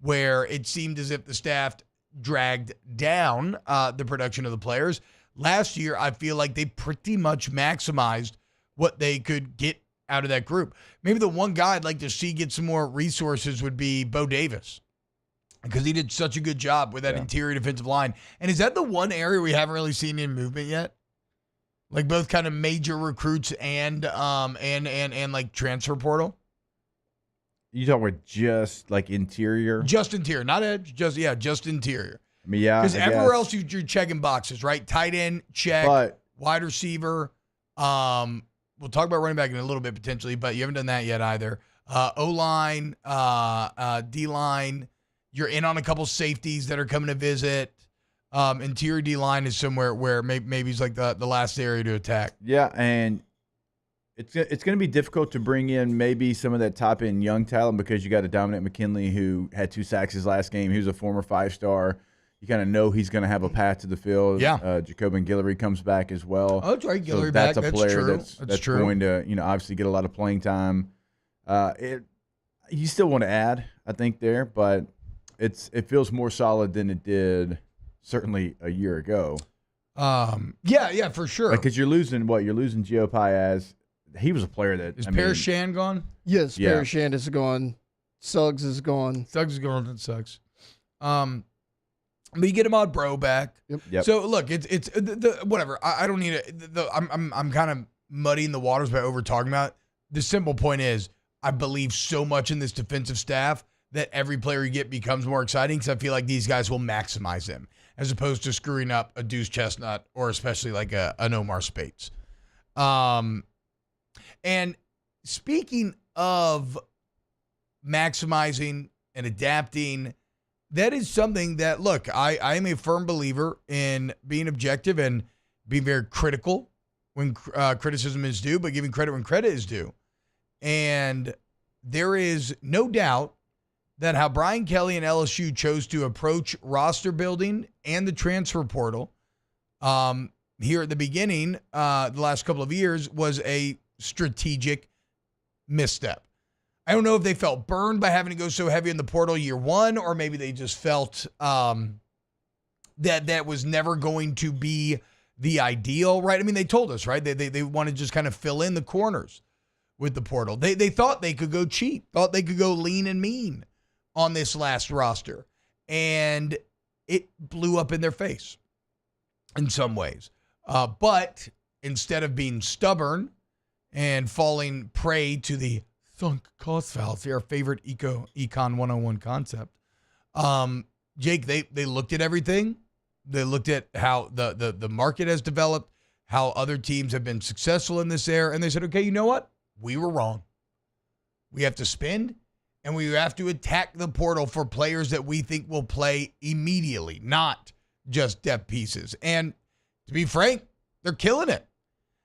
[SPEAKER 12] where it seemed as if the staff dragged down the production of the players, last year I feel like they pretty much maximized what they could get out of that group. Maybe the one guy I'd like to see get some more resources would be Bo Davis, because he did such a good job with that interior defensive line. And is that the one area we haven't really seen in movement yet? Like both kind of major recruits and like transfer portal?
[SPEAKER 13] You talking about just like interior?
[SPEAKER 12] Just interior, not edge. Just interior.
[SPEAKER 13] I mean, yeah.
[SPEAKER 12] Because
[SPEAKER 13] I
[SPEAKER 12] everywhere
[SPEAKER 13] guess.
[SPEAKER 12] else you're checking boxes, right? Tight end, check.
[SPEAKER 13] But-
[SPEAKER 12] wide receiver. We'll talk about running back in a little bit potentially, but you haven't done that yet either. O-line, D-line. You're in on a couple safeties that are coming to visit. Interior D-line is somewhere where maybe it's like the last area to attack.
[SPEAKER 13] Yeah, and it's going to be difficult to bring in maybe some of that top-end young talent because you got a Dominic McKinley who had 2 sacks his last game. He was a former 5-star. You kind of know he's going to have a path to the field.
[SPEAKER 12] Yeah.
[SPEAKER 13] Jacobin Guillory comes back as well.
[SPEAKER 12] Oh, that's right. Guillory
[SPEAKER 13] so
[SPEAKER 12] back.
[SPEAKER 13] That's a player that's
[SPEAKER 12] true.
[SPEAKER 13] going to, obviously get a lot of playing time. You still want to add, I think, there, but it feels more solid than it did certainly a year ago.
[SPEAKER 12] Yeah, for sure.
[SPEAKER 13] Because you're losing Gio Paez. He was a player that
[SPEAKER 12] Is Parashand gone?
[SPEAKER 11] Yes, Parashand is gone. Suggs is gone.
[SPEAKER 12] Suggs is gone. That sucks. But you get Ahmad Bro back.
[SPEAKER 11] Yep.
[SPEAKER 12] So look, it's whatever. I don't need it. I'm kind of muddying the waters by over talking about it. The simple point is, I believe so much in this defensive staff that every player you get becomes more exciting because I feel like these guys will maximize them as opposed to screwing up a Deuce Chestnut or especially like an Omar Spates. And speaking of maximizing and adapting, that is something that, look, I am a firm believer in being objective and being very critical when criticism is due, but giving credit when credit is due. And there is no doubt that how Brian Kelly and LSU chose to approach roster building and the transfer portal here at the beginning, the last couple of years, was a strategic misstep. I don't know if they felt burned by having to go so heavy in the portal year one, or maybe they just felt that was never going to be the ideal, right? I mean, they told us, right? They want to just kind of fill in the corners with the portal. They thought they could go cheap, thought they could go lean and mean on this last roster. And it blew up in their face in some ways. But instead of being stubborn and falling prey to the sunk cost fallacy, our favorite Econ 101 concept, Jake, they looked at everything. They looked at how the market has developed, how other teams have been successful in this era, and they said, okay, you know what? We were wrong. We have to spend, and we have to attack the portal for players that we think will play immediately, not just depth pieces. And to be frank, they're killing it.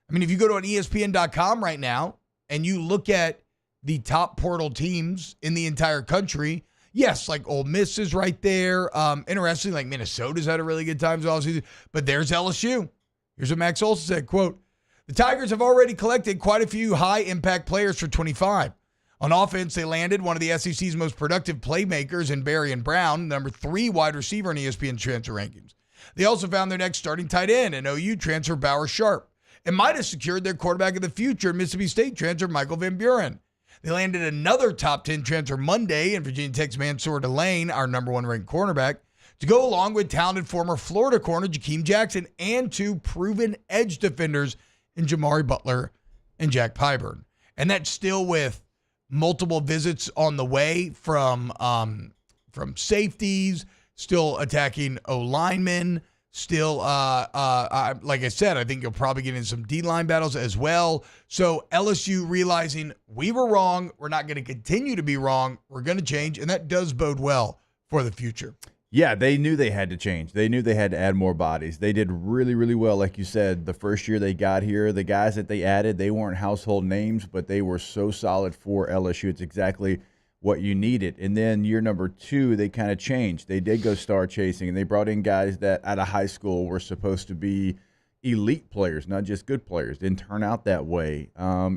[SPEAKER 12] I mean, if you go to an ESPN.com right now and you look at the top portal teams in the entire country, yes, like Ole Miss is right there. Interestingly, like Minnesota's had a really good time all season, but there's LSU. Here's what Max Olson said, quote, "The Tigers have already collected quite a few high-impact players for 25. On offense, they landed one of the SEC's most productive playmakers in Barry and Brown, number 3 wide receiver in ESPN transfer rankings. They also found their next starting tight end in OU transfer Bauer Sharp, and might have secured their quarterback of the future, Mississippi State transfer Michael Van Buren. They landed another top 10 transfer Monday in Virginia Tech's Mansour Delane, our number 1 ranked cornerback, to go along with talented former Florida corner Jakeem Jackson and 2 proven edge defenders in Jamari Butler and Jack Pyburn. And that's still with multiple visits on the way from safeties, still attacking O-linemen, still, like I said, I think you'll probably get in some D-line battles as well. So LSU realizing we were wrong, we're not going to continue to be wrong, we're going to change, and that does bode well for the future.
[SPEAKER 13] Yeah, they knew they had to change. They knew they had to add more bodies. They did really, really well, like you said, the first year they got here. The guys that they added, they weren't household names, but they were so solid for LSU. It's exactly what you needed. And then year number 2, they kind of changed. They did go star chasing, and they brought in guys that out of high school were supposed to be elite players, not just good players. Didn't turn out that way.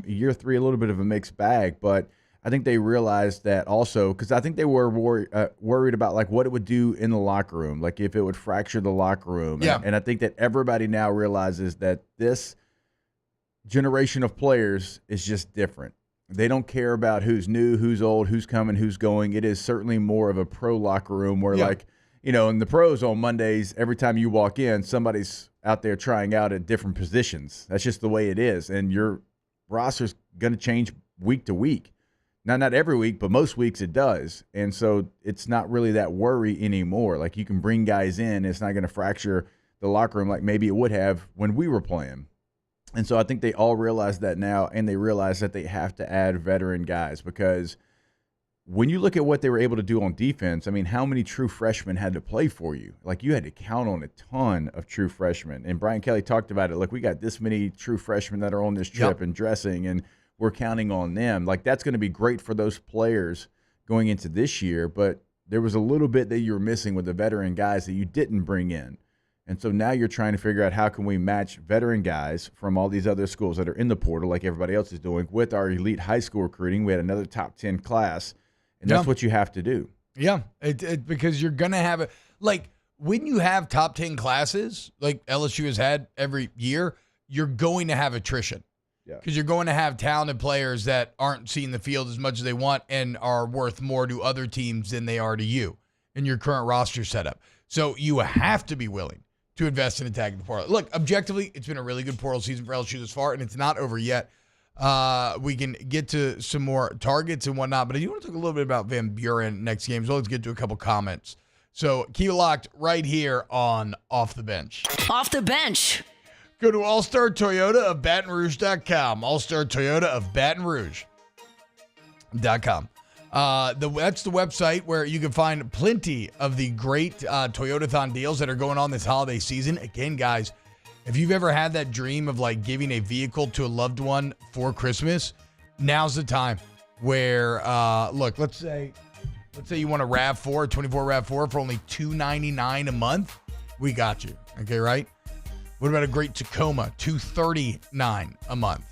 [SPEAKER 13] Year 3, a little bit of a mixed bag, but I think they realized that also, because I think they were worried about like what it would do in the locker room, like if it would fracture the locker room.
[SPEAKER 12] Yeah.
[SPEAKER 13] And I think that everybody now realizes that this generation of players is just different. They don't care about who's new, who's old, who's coming, who's going. It is certainly more of a pro locker room where in the pros on Mondays, every time you walk in, somebody's out there trying out at different positions. That's just the way it is. And your roster's going to change week to week. Now, not every week, but most weeks it does. And so it's not really that worry anymore. Like you can bring guys in. It's not going to fracture the locker room like maybe it would have when we were playing. And so I think they all realize that now, and they realize that they have to add veteran guys because when you look at what they were able to do on defense, I mean, how many true freshmen had to play for you? Like you had to count on a ton of true freshmen. And Brian Kelly talked about it. Look, we got this many true freshmen that are on this trip and dressing, and we're counting on them. Like that's going to be great for those players going into this year. But there was a little bit that you were missing with the veteran guys that you didn't bring in. And so now you're trying to figure out how can we match veteran guys from all these other schools that are in the portal like everybody else is doing with our elite high school recruiting. We had another top 10 class, and that's what you have to do.
[SPEAKER 12] Yeah, because you're going to have it. Like, when you have top 10 classes, like LSU has had every year, you're going to have attrition.
[SPEAKER 13] Yeah.
[SPEAKER 12] Because you're going to have talented players that aren't seeing the field as much as they want and are worth more to other teams than they are to you in your current roster setup. So you have to be willing to invest in attacking the portal. Look, objectively, it's been a really good portal season for LSU this far, and it's not over yet. We can get to some more targets and whatnot, but I do want to talk a little bit about Van Buren next game, so let's get to a couple comments. So keep it locked right here on Off the Bench.
[SPEAKER 10] Off the Bench.
[SPEAKER 12] Go to All-Star Toyota of Baton Rouge.com. All-Star Toyota of Baton Rouge.com. That's the website where you can find plenty of the great Toyotathon deals that are going on this holiday season. Again, guys, if you've ever had that dream of like giving a vehicle to a loved one for Christmas, now's the time where, look, let's say you want a RAV4, a 24 RAV4 for only $299 a month. We got you. Okay, right? What about a great Tacoma, $239 a month?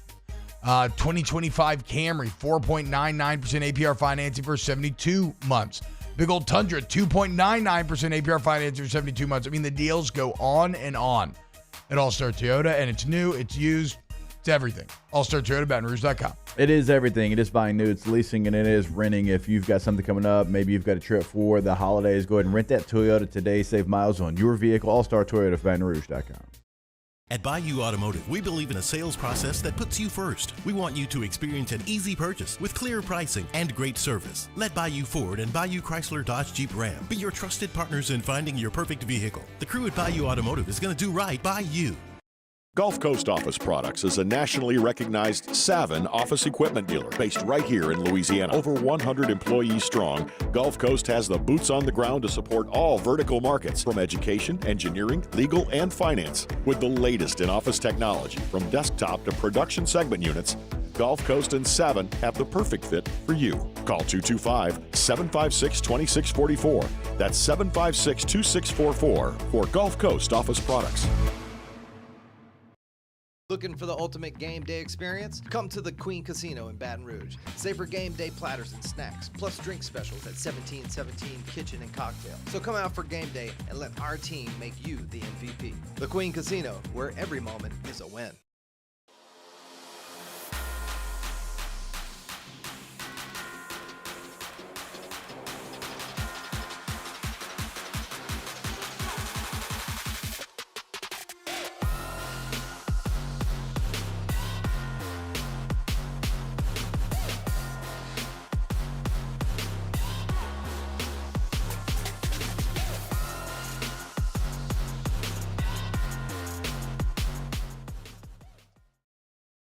[SPEAKER 12] 2025 Camry, 4.99% APR financing for 72 months. Big old Tundra, 2.99% APR financing for 72 months. I mean, the deals go on and on at All-Star Toyota, and it's new, it's used, it's everything. All-Star Toyota, BatonRouge.com.
[SPEAKER 13] It is everything. It is buying new, it's leasing, and it is renting. If you've got something coming up, maybe you've got a trip for the holidays, go ahead and rent that Toyota today. Save miles on your vehicle. All-Star Toyota, BatonRouge.com.
[SPEAKER 1] At Bayou Automotive, we believe in a sales process that puts you first. We want you to experience an easy purchase with clear pricing and great service. Let Bayou Ford and Bayou Chrysler Dodge Jeep Ram be your trusted partners in finding your perfect vehicle. The crew at Bayou Automotive is going to do right by you.
[SPEAKER 15] Gulf Coast Office Products is a nationally recognized Savin office equipment dealer based right here in Louisiana. Over 100 employees strong, Gulf Coast has the boots on the ground to support all vertical markets, from education, engineering, legal, and finance. With the latest in office technology, from desktop to production segment units, Gulf Coast and Savin have the perfect fit for you. Call 225-756-2644. That's 756-2644 for Gulf Coast Office Products.
[SPEAKER 22] Looking for the ultimate game day experience? Come to the Queen Casino in Baton Rouge. Savor game day platters and snacks, plus drink specials at 1717 Kitchen and Cocktail. So come out for game day and let our team make you the MVP. The Queen Casino, where every moment is a win.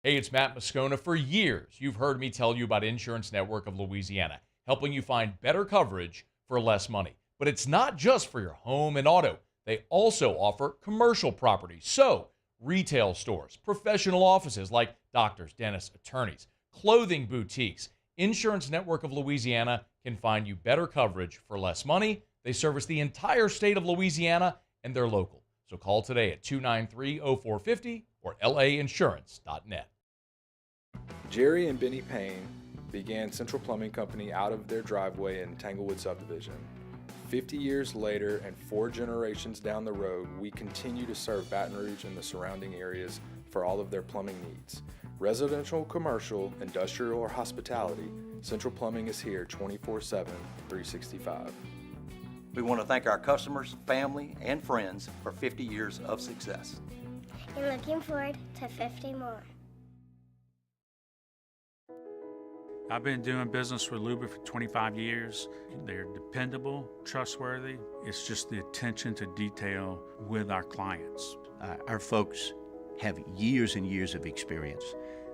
[SPEAKER 23] Hey, it's Matt Moscona. For years, you've heard me tell you about Insurance Network of Louisiana, helping you find better coverage for less money. But it's not just for your home and auto. They also offer commercial property. So, retail stores, professional offices like doctors, dentists, attorneys, clothing boutiques. Insurance Network of Louisiana can find you better coverage for less money. They service the entire state of Louisiana, and they're local. So call today at 293-0450 or lainsurance.net.
[SPEAKER 24] Jerry and Benny Payne began Central Plumbing Company out of their driveway in Tanglewood Subdivision. 50 years later and 4 generations down the road, we continue to serve Baton Rouge and the surrounding areas for all of their plumbing needs. Residential, commercial, industrial, or hospitality, Central Plumbing is here 24/7, 365.
[SPEAKER 25] We want to thank our customers, family, and friends for 50 years of success.
[SPEAKER 21] And looking forward to 50 more.
[SPEAKER 16] I've been doing business with Luba for 25 years. They're dependable, trustworthy. It's just the attention to detail with our clients.
[SPEAKER 17] Our folks have years and years of experience.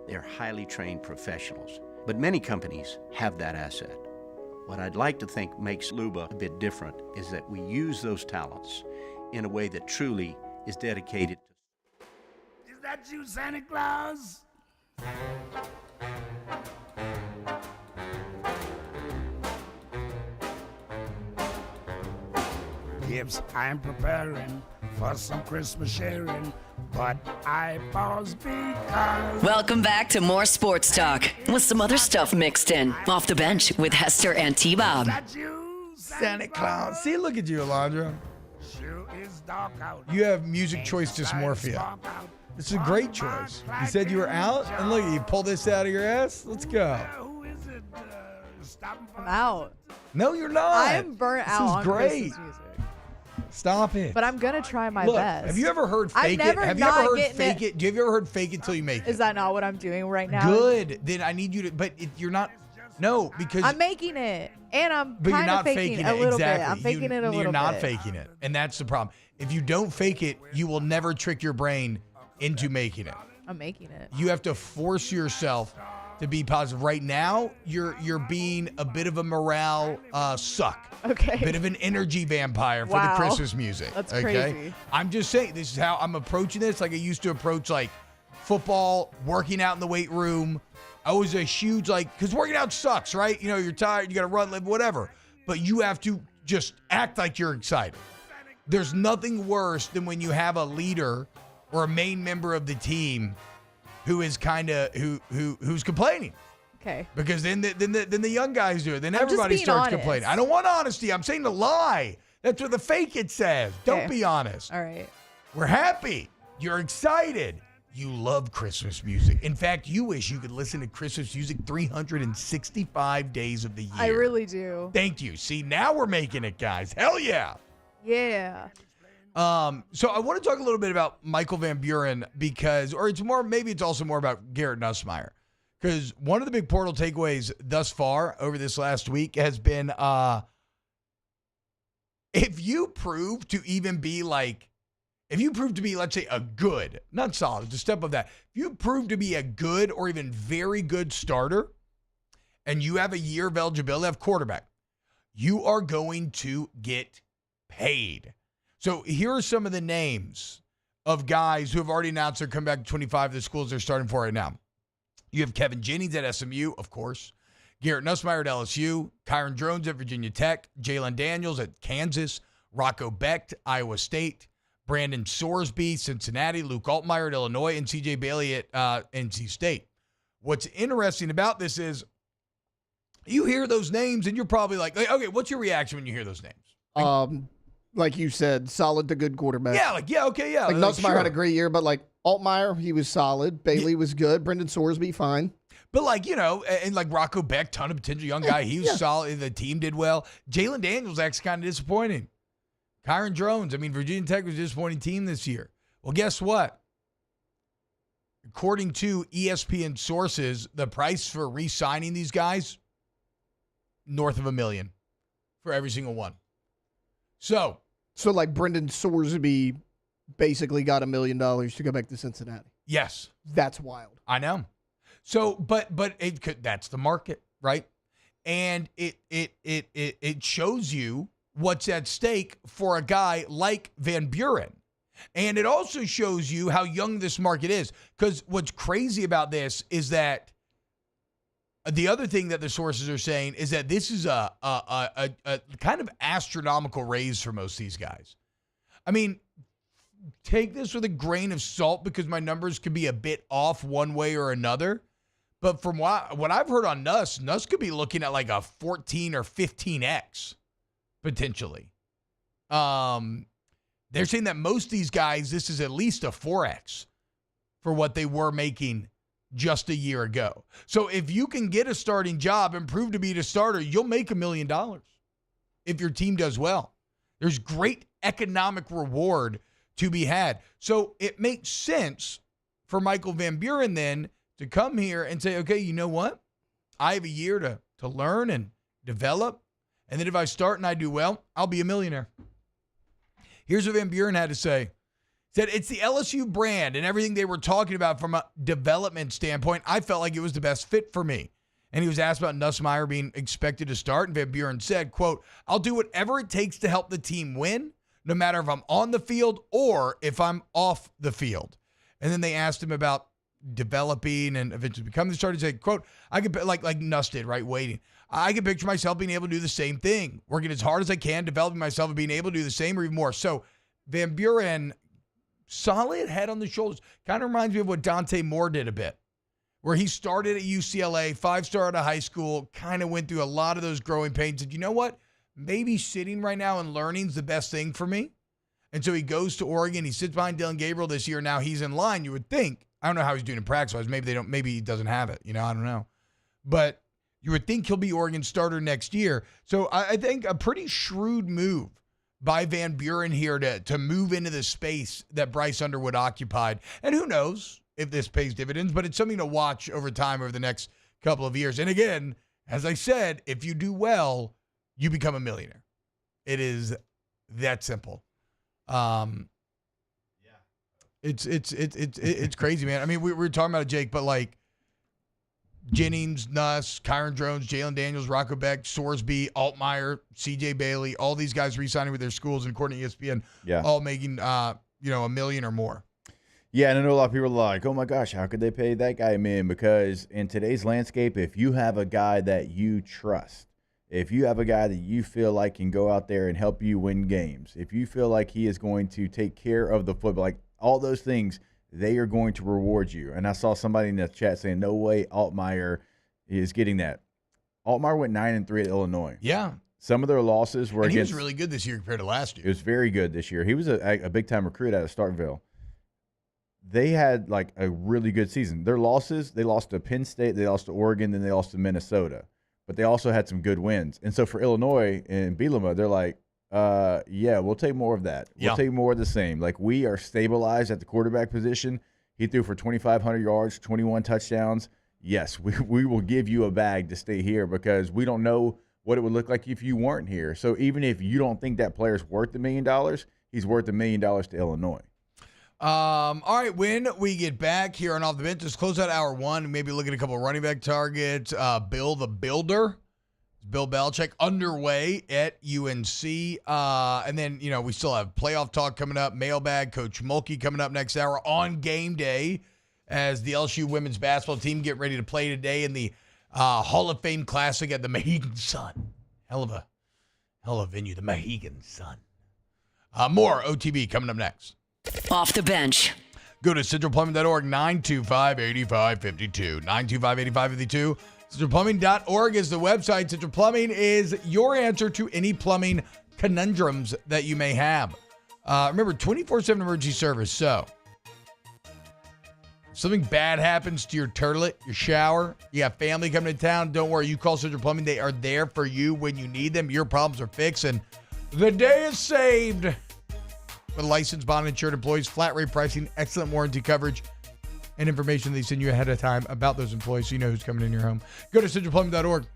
[SPEAKER 17] They're highly trained professionals, but many companies have that asset. What I'd like to think makes Luba a bit different is that we use those talents in a way that truly is dedicated.
[SPEAKER 26] Is that you, Santa Claus? gifts I'm preparing for some Christmas sharing, but I pause because...
[SPEAKER 10] Welcome back to more sports talk with some other stuff mixed in. Off the bench with Hester and T-Bob.
[SPEAKER 12] Santa Claus. See, look at you, Alondra.
[SPEAKER 26] Sure is dark out.
[SPEAKER 12] You have music choice dysmorphia. This is a great choice. You said you were out, and look, you pull this out of your ass. Let's go.
[SPEAKER 14] I'm out.
[SPEAKER 12] No, you're not.
[SPEAKER 14] I am burnt out on
[SPEAKER 12] great.
[SPEAKER 14] Christmas music.
[SPEAKER 12] Stop it.
[SPEAKER 14] But I'm gonna try my
[SPEAKER 12] Look,
[SPEAKER 14] best.
[SPEAKER 12] have you ever heard
[SPEAKER 14] I'm
[SPEAKER 12] fake it?
[SPEAKER 14] never
[SPEAKER 12] Have you ever
[SPEAKER 14] not
[SPEAKER 12] heard
[SPEAKER 14] getting
[SPEAKER 12] fake it? Do you ever heard fake it till you make it?
[SPEAKER 14] Is that not what I'm doing right now?
[SPEAKER 12] Good. Then I need you to. But you're not. No, because
[SPEAKER 14] I'm making it, and I'm
[SPEAKER 12] but you're
[SPEAKER 14] kind of
[SPEAKER 12] not
[SPEAKER 14] faking
[SPEAKER 12] faking
[SPEAKER 14] it a little
[SPEAKER 12] exactly.
[SPEAKER 14] bit. I'm faking it a little bit.
[SPEAKER 12] You're not faking it, and that's the problem. If you don't fake it, you will never trick your brain into making it.
[SPEAKER 14] I'm making it.
[SPEAKER 12] You have to force yourself to be positive. Right now, you're being a bit of a morale suck.
[SPEAKER 14] Okay.
[SPEAKER 12] A bit of an energy vampire for the Christmas music.
[SPEAKER 14] That's
[SPEAKER 12] okay?
[SPEAKER 14] crazy.
[SPEAKER 12] I'm just saying, this is how I'm approaching this. Like I used to approach like football, working out in the weight room. I was a huge because working out sucks, right? You know, you're tired, you got to run, live, whatever. But you have to just act like you're excited. There's nothing worse than when you have a leader or a main member of the team who is kind of who's complaining.
[SPEAKER 14] Okay.
[SPEAKER 12] Because then the young guys do it. Then
[SPEAKER 14] I'm just
[SPEAKER 12] everybody
[SPEAKER 14] being
[SPEAKER 12] starts
[SPEAKER 14] honest.
[SPEAKER 12] complaining. I don't want honesty. I'm saying the lie. That's what the fake it says. Don't
[SPEAKER 14] Okay.
[SPEAKER 12] be honest.
[SPEAKER 14] All right.
[SPEAKER 12] We're happy. You're excited. You love Christmas music. In fact, you wish you could listen to Christmas music 365 days of the year.
[SPEAKER 14] I really do.
[SPEAKER 12] Thank you. See, now we're making it, guys. Hell yeah.
[SPEAKER 14] Yeah.
[SPEAKER 12] So I want to talk a little bit about Michael Van Buren maybe it's also more about Garrett Nussmeier. Because one of the big portal takeaways thus far over this last week has been if you prove to be, let's say, a good, not solid, it's a step of that. If you prove to be a good or even very good starter and you have a year of eligibility, have quarterback, you are going to get paid. So here are some of the names of guys who have already announced they're coming back to 25 of the schools they're starting for right now. You have Kevin Jennings at SMU, of course. Garrett Nussmeier at LSU. Kyron Drones at Virginia Tech. Jalen Daniels at Kansas. Rocco Becht, Iowa State. Brandon Sorsby, Cincinnati. Luke Altmaier at Illinois. And CJ Bailey at NC State. What's interesting about this is you hear those names and you're probably like, okay, what's your reaction when you hear those names?
[SPEAKER 11] Like you said, solid to good quarterback.
[SPEAKER 12] Yeah, okay.
[SPEAKER 11] Like Nussmeier had a great year, but Altmaier, he was solid. Bailey was good. Brendan Sorsby, fine.
[SPEAKER 12] But and Rocco Becht, ton of potential young guy. He was solid. The team did well. Jalen Daniels actually kind of disappointing. Kyron Drones, Virginia Tech was a disappointing team this year. Well, guess what? According to ESPN sources, the price for re-signing these guys, north of $1 million for every single one. So
[SPEAKER 11] Brendan Sorsby basically got $1 million to go back to Cincinnati.
[SPEAKER 12] Yes.
[SPEAKER 11] That's wild.
[SPEAKER 12] I know. So, but it could, that's the market, right? And it shows you what's at stake for a guy like Van Buren. And it also shows you how young this market is. Because what's crazy about this is that the other thing that the sources are saying is that this is a kind of astronomical raise for most of these guys. Take this with a grain of salt because my numbers could be a bit off one way or another. But from what I've heard on Nuss could be looking at like a 14 or 15x potentially. They're saying that most of these guys, this is at least a 4x for what they were making just a year ago. So if you can get a starting job and prove to be the starter, you'll make $1 million if your team does well. There's great economic reward to be had. So it makes sense for Michael Van Buren then to come here and say, okay, you know what? I have a year to learn and develop. And then if I start and I do well, I'll be a millionaire. Here's what Van Buren had to say. Said, it's the LSU brand and everything they were talking about from a development standpoint. I felt like it was the best fit for me. And he was asked about Nussmeier being expected to start. And Van Buren said, quote, I'll do whatever it takes to help the team win, no matter if I'm on the field or if I'm off the field. And then they asked him about developing and eventually becoming the starter. Say, quote, I could, like Nuss did, right, waiting. I can picture myself being able to do the same thing, working as hard as I can, developing myself and being able to do the same or even more. So Van Buren, solid head on the shoulders. Kind of reminds me of what Dante Moore did a bit, where he started at UCLA, 5-star out of high school, kind of went through a lot of those growing pains. Said, you know what? Maybe sitting right now and learning is the best thing for me. And so he goes to Oregon. He sits behind Dylan Gabriel this year. Now he's in line. You would think. I don't know how he's doing in practice-wise. Maybe he doesn't have it. I don't know. But you would think he'll be Oregon's starter next year. So I think a pretty shrewd move by Van Buren here to move into the space that Bryce Underwood occupied. And who knows if this pays dividends, but it's something to watch over time over the next couple of years. And again, as I said, if you do well, you become a millionaire. It is that simple. It's crazy, man. I mean, we were talking about it, Jake, but like Jennings, Nuss, Kyron Drones, Jalen Daniels, Rocco Beck, Sorsby, Altmaier, CJ Bailey, all these guys re-signing with their schools and according to ESPN, all making $1 million or more.
[SPEAKER 13] Yeah, and I know a lot of people are like, oh my gosh, how could they pay that guy a million? Because in today's landscape, if you have a guy that you trust, if you have a guy that you feel like can go out there and help you win games, if you feel like he is going to take care of the football, like all those things, they are going to reward you. And I saw somebody in the chat saying, no way Altmaier is getting that. Altmaier went 9-3 at Illinois.
[SPEAKER 12] Yeah.
[SPEAKER 13] Some of their losses were
[SPEAKER 12] and
[SPEAKER 13] against.
[SPEAKER 12] He was really good this year compared to last year.
[SPEAKER 13] It was very good this year. He was a big-time recruit out of Starkville. They had like a really good season. Their losses, they lost to Penn State, they lost to Oregon, then they lost to Minnesota. But they also had some good wins. And so for Illinois and Bielema, they're like, yeah, we'll take more of that. We'll take more of the same. Like, we are stabilized at the quarterback position. He threw for 2,500 yards, 21 touchdowns. Yes, we will give you a bag to stay here because we don't know what it would look like if you weren't here. So even if you don't think that player's worth $1 million, he's worth $1 million to Illinois.
[SPEAKER 12] All right, when we get back here on Off the Bench, let's close out hour one, maybe look at a couple of running back targets. Bill the Builder, Bill Belichick, underway at UNC. And then, we still have playoff talk coming up, mailbag, Coach Mulkey coming up next hour on game day as the LSU women's basketball team get ready to play today in the Hall of Fame Classic at the Mohegan Sun. Hell of a venue, the Mohegan Sun. More OTB coming up next.
[SPEAKER 10] Off the Bench.
[SPEAKER 12] Go to centralplumbing.org, 925-8552. 925-8552. Centralplumbing.org is the website. Central Plumbing is your answer to any plumbing conundrums that you may have. Remember, 24/7 emergency service. So, if something bad happens to your toilet, your shower, you have family coming to town, don't worry. You call Central Plumbing. They are there for you when you need them. Your problems are fixed, and the day is saved. With licensed, bond insured employees, flat rate pricing, excellent warranty coverage, and information they send you ahead of time about those employees so you know who's coming in your home. Go to centralplumbing.org.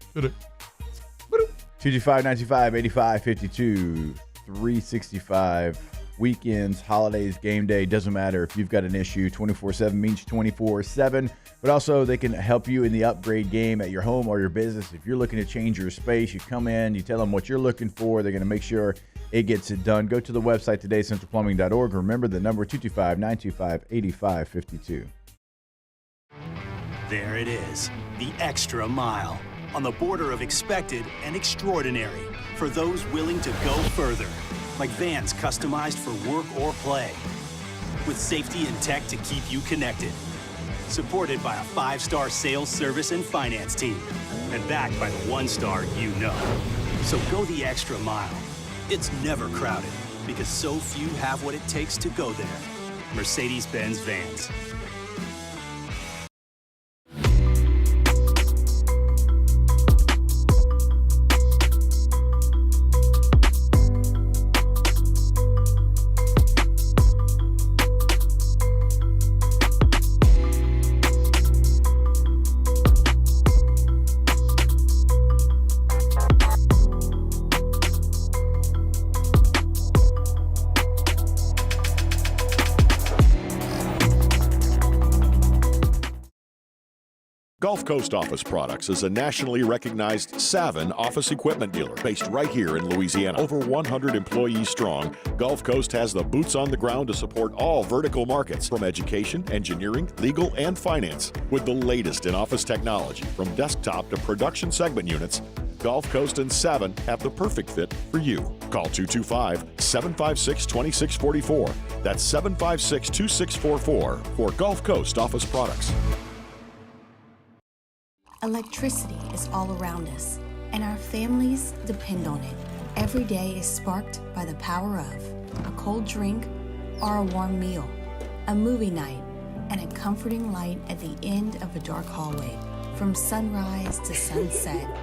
[SPEAKER 13] 225-95-8552, 365 weekends, holidays, game day, doesn't matter. If you've got an issue, 24/7 means 24/7. But also, they can help you in the upgrade game at your home or your business. If you're looking to change your space, you come in, you tell them what you're looking for. They're going to make sure it gets it done. Go to the website today, centralplumbing.org. Remember the number 225-925-8552.
[SPEAKER 2] There it is, the extra mile, on the border of expected and extraordinary for those willing to go further, like vans customized for work or play, with safety and tech to keep you connected, supported by a 5-star sales, service, and finance team, and backed by the 1-star you know. So go the extra mile. It's never crowded because so few have what it takes to go there. Mercedes-Benz Vans.
[SPEAKER 15] Gulf Coast Office Products is a nationally recognized Savin office equipment dealer based right here in Louisiana. Over 100 employees strong, Gulf Coast has the boots on the ground to support all vertical markets from education, engineering, legal, and finance. With the latest in office technology from desktop to production segment units, Gulf Coast and Savin have the perfect fit for you. Call 225-756-2644. That's 756-2644 for Gulf Coast Office Products.
[SPEAKER 20] Electricity is all around us, and our families depend on it. Every day is sparked by the power of a cold drink or a warm meal, a movie night, and a comforting light at the end of a dark hallway. From sunrise to sunset,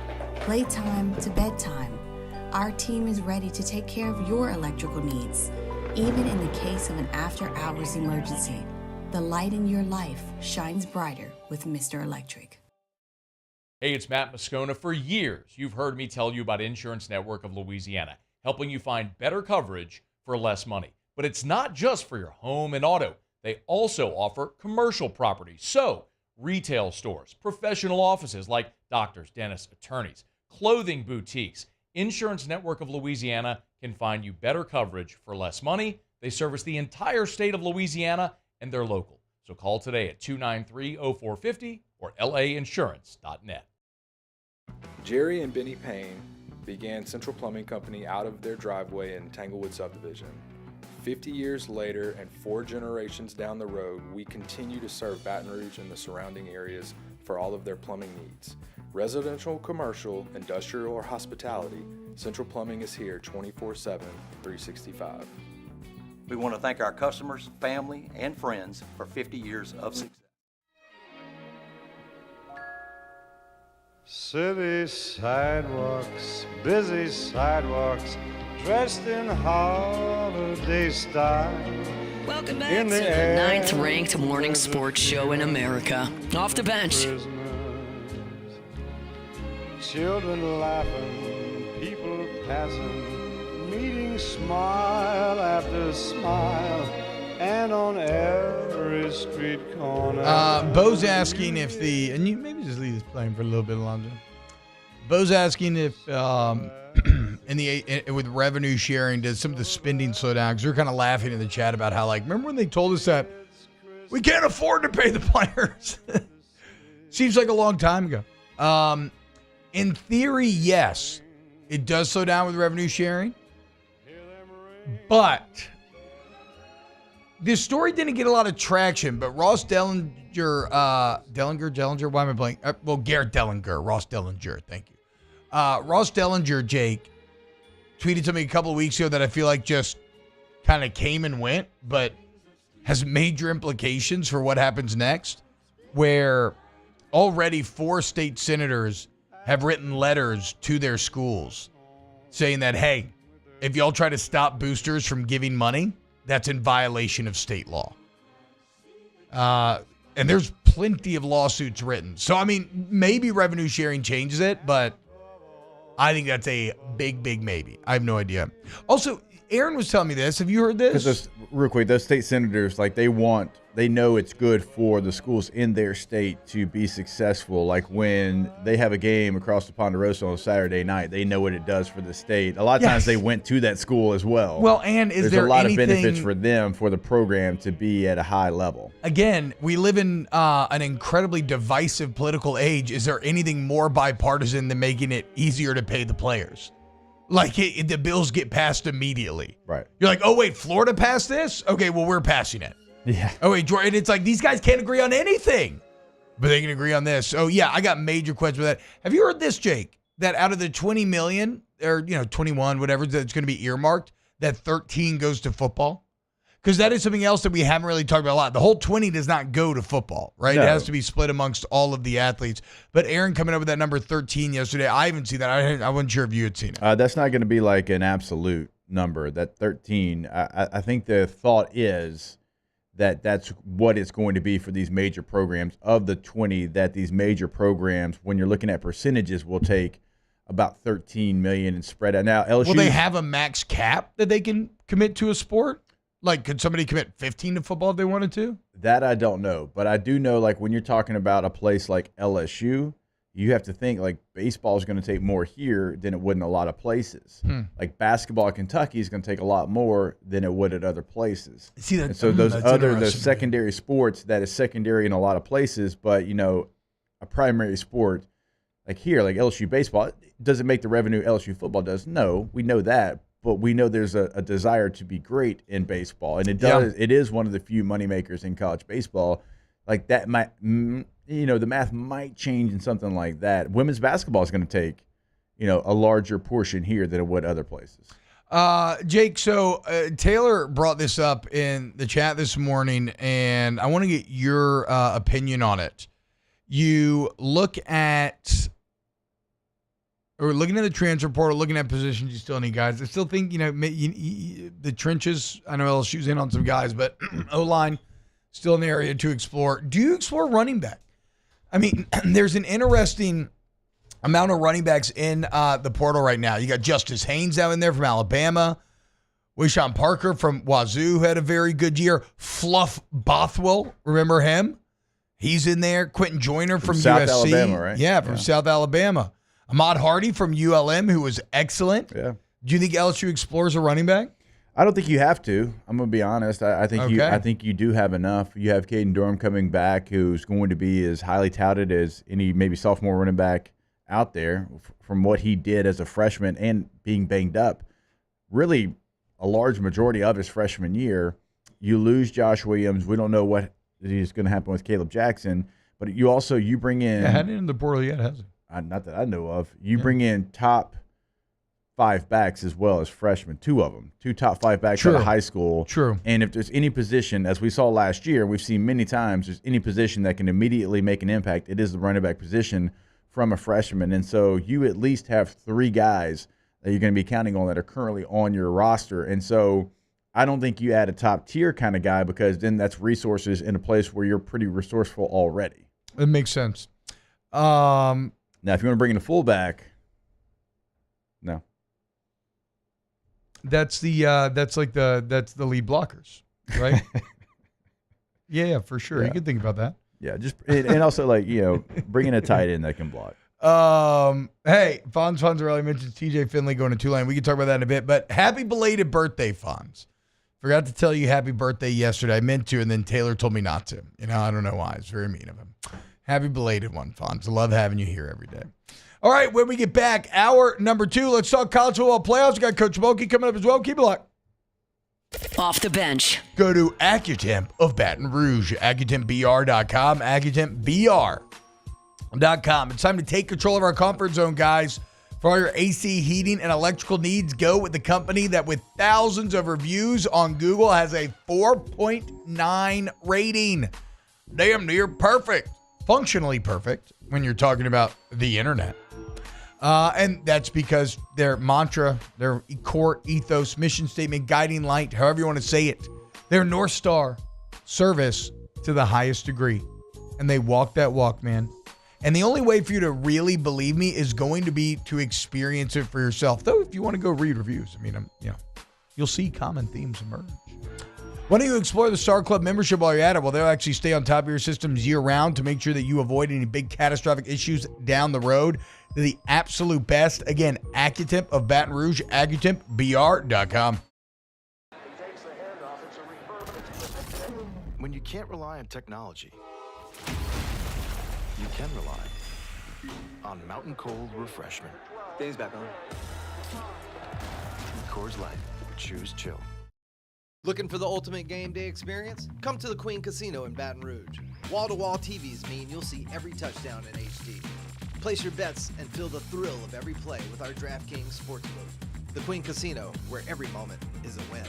[SPEAKER 20] playtime to bedtime, our team is ready to take care of your electrical needs. Even in the case of an after-hours emergency, the light in your life shines brighter with Mr. Electric.
[SPEAKER 23] Hey, it's Matt Moscona. For years, you've heard me tell you about Insurance Network of Louisiana, helping you find better coverage for less money. But it's not just for your home and auto. They also offer commercial property. So, retail stores, professional offices like doctors, dentists, attorneys, clothing boutiques. Insurance Network of Louisiana can find you better coverage for less money. They service the entire state of Louisiana, and they're local. So call today at 293-0450 or lainsurance.net.
[SPEAKER 24] Jerry and Benny Payne began Central Plumbing Company out of their driveway in Tanglewood subdivision. 50 years later and 4 generations down the road, we continue to serve Baton Rouge and the surrounding areas for all of their plumbing needs. Residential, commercial, industrial, or hospitality, Central Plumbing is here 24/7, 365.
[SPEAKER 25] We want to thank our customers, family, and friends for 50 years of success.
[SPEAKER 3] City sidewalks, busy sidewalks, dressed in holiday style.
[SPEAKER 10] Welcome back to the 9th-ranked morning sports show in America. Off the bench.
[SPEAKER 3] Children laughing, people passing, meeting smile after smile, and on every street corner.
[SPEAKER 12] Bo's asking if and you maybe just leave this playing for a little bit longer. Bo's asking if with revenue sharing, does some of the spending slow down? Because we're kind of laughing in the chat about how, like, remember when they told us that we can't afford to pay the players? Seems like a long time ago. In theory, yes, it does slow down with revenue sharing, but this story didn't get a lot of traction. But Ross Dellinger, why am I blanking? Garrett Dellinger, Ross Dellinger, thank you. Ross Dellinger, Jake, tweeted something a couple of weeks ago that I feel like just kind of came and went, but has major implications for what happens next, where already 4 state senators have written letters to their schools saying that, hey, if y'all try to stop boosters from giving money, that's in violation of state law. And there's plenty of lawsuits written. So, I mean, maybe revenue sharing changes it, but I think that's a big, big maybe. I have no idea. Also, Aaron was telling me this. Have you heard this?
[SPEAKER 13] Because real quick, those state senators, like, they know it's good for the schools in their state to be successful. Like when they have a game across the Ponderosa on a Saturday night, they know what it does for the state. A lot of times they went to that school as well.
[SPEAKER 12] Well, and
[SPEAKER 13] there's a lot of benefits for them, for the program to be at a high level.
[SPEAKER 12] Again, we live in an incredibly divisive political age. Is there anything more bipartisan than making it easier to pay the players? Like, the bills get passed immediately.
[SPEAKER 13] Right.
[SPEAKER 12] You're like, oh, wait, Florida passed this? Okay, well, we're passing it.
[SPEAKER 13] Yeah.
[SPEAKER 12] Oh, wait, Jordan, it's like these guys can't agree on anything, but they can agree on this. So, yeah, I got major questions with that. Have you heard this, Jake, that out of the $20 million, or, 21, whatever, that's going to be earmarked, that 13 goes to football? Because that is something else that we haven't really talked about a lot. The whole 20 does not go to football, right?
[SPEAKER 13] No.
[SPEAKER 12] It has to be split amongst all of the athletes. But Aaron coming up with that number 13 yesterday, I haven't seen that. I wasn't sure if you had seen it.
[SPEAKER 13] That's not going to be like an absolute number, that 13. I think the thought is that that's what it's going to be for these major programs. Of the 20, that these major programs, when you're looking at percentages, will take about $13 million and spread out. Now, LSU.
[SPEAKER 12] Will they have a max cap that they can commit to a sport? Like, could somebody commit 15 to football if they wanted to?
[SPEAKER 13] That I don't know. But I do know, like, when you're talking about a place like LSU, you have to think, like, baseball is going to take more here than it would in a lot of places. Like, basketball at Kentucky is going to take a lot more than it would at other places.
[SPEAKER 12] See, that,
[SPEAKER 13] and so those
[SPEAKER 12] interesting.
[SPEAKER 13] secondary sports, that is secondary in a lot of places, but, you know, a primary sport, like here, like LSU baseball, does it make the revenue LSU football does? No, we know that. But we know there's a desire to be great in baseball, and it does. Yeah. It is one of the few moneymakers in college baseball. Like that might, the math might change in something like that. Women's basketball is going to take, a larger portion here than it would other places.
[SPEAKER 12] Jake, so Taylor brought this up in the chat this morning, and I want to get your opinion on it. You look at. Or looking at the transfer portal, looking at positions you still need guys. I still think, the trenches, I know LSU's in on some guys, but O-line, still an area to explore. Do you explore running back? I mean, there's an interesting amount of running backs in the portal right now. You got Justice Haynes out in there from Alabama. Wayshawn Parker from Wazoo had a very good year. Fluff Bothwell, remember him? He's in there. Quentin Joyner from
[SPEAKER 13] South
[SPEAKER 12] USC.
[SPEAKER 13] Alabama, right?
[SPEAKER 12] Yeah, from South Alabama. Ahmad Hardy from ULM, who was excellent.
[SPEAKER 13] Yeah.
[SPEAKER 12] Do you think LSU explores a running back?
[SPEAKER 13] I don't think you have to. I'm going to be honest. I think you do have enough. You have Caden Durham coming back, who's going to be as highly touted as any maybe sophomore running back out there from what he did as a freshman and being banged up. Really, a large majority of his freshman year. You lose Josh Williams. We don't know what is going to happen with Caleb Jackson, but you bring in.
[SPEAKER 12] Yeah, hadn't in the portal yet, has it?
[SPEAKER 13] Not that I know of. You bring in top 5 backs as well as freshmen, 2 of them, 2 top 5 backs out of high school.
[SPEAKER 12] True.
[SPEAKER 13] And if there's any position, as we saw last year, we've seen many times, there's any position that can immediately make an impact, it is the running back position from a freshman. And so you at least have 3 guys that you're going to be counting on that are currently on your roster. And so I don't think you add a top tier kind of guy, because then that's resources in a place where you're pretty resourceful already.
[SPEAKER 12] It makes sense.
[SPEAKER 13] Now, if you want to bring in a fullback, no.
[SPEAKER 12] That's the lead blockers, right? yeah, for sure.
[SPEAKER 13] Yeah.
[SPEAKER 12] You can think about that.
[SPEAKER 13] Yeah, and also bringing a tight end that can block.
[SPEAKER 12] Hey, Fonz Fonzarelli mentioned TJ Finley going to Tulane. We can talk about that in a bit. But happy belated birthday, Fonz. Forgot to tell you happy birthday yesterday. I meant to, and then Taylor told me not to. I don't know why. It's very mean of him. Happy belated one, Fonz. I love having you here every day. All right, when we get back, hour number 2, let's talk college football playoffs. We got Coach Mulkey coming up as well. Keep it locked.
[SPEAKER 10] Off the bench.
[SPEAKER 12] Go to AccuTemp of Baton Rouge, AccuTempBR.com, AccuTempBR.com. It's time to take control of our comfort zone, guys. For all your AC, heating, and electrical needs, go with the company that, with thousands of reviews on Google, has a 4.9 rating. Damn near perfect. Functionally perfect when you're talking about the internet. And that's because their mantra, their core ethos, mission statement, guiding light, however you want to say it, their North Star, service to the highest degree. And they walk that walk, man. And the only way for you to really believe me is going to be to experience it for yourself. Though, if you want to go read reviews, you'll see common themes emerge. Why don't you explore the Star Club membership while you're at it? Well, they'll actually stay on top of your systems year-round to make sure that you avoid any big catastrophic issues down the road. They're the absolute best. Again, AccuTemp of Baton Rouge, AccuTempBR.com.
[SPEAKER 4] When you can't rely on technology, you can rely on Mountain Cold Refreshment.
[SPEAKER 22] Dave's back on.
[SPEAKER 4] Coors Light. Choose chill.
[SPEAKER 22] Looking for the ultimate game day experience? Come to the Queen Casino in Baton Rouge. Wall-to-wall TVs mean you'll see every touchdown in HD. Place your bets and feel the thrill of every play with our DraftKings Sportsbook. The Queen Casino, where every moment is a win.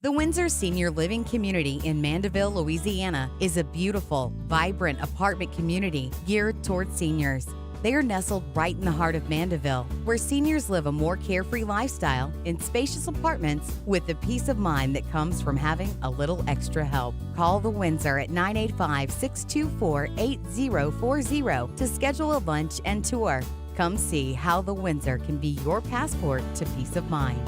[SPEAKER 5] The Windsor Senior Living Community in Mandeville, Louisiana is a beautiful, vibrant apartment community geared towards seniors. They are nestled right in the heart of Mandeville, where seniors live a more carefree lifestyle in spacious apartments with the peace of mind that comes from having a little extra help. Call the Windsor at 985-624-8040 to schedule a lunch and tour. Come see how the Windsor can be your passport to peace of mind.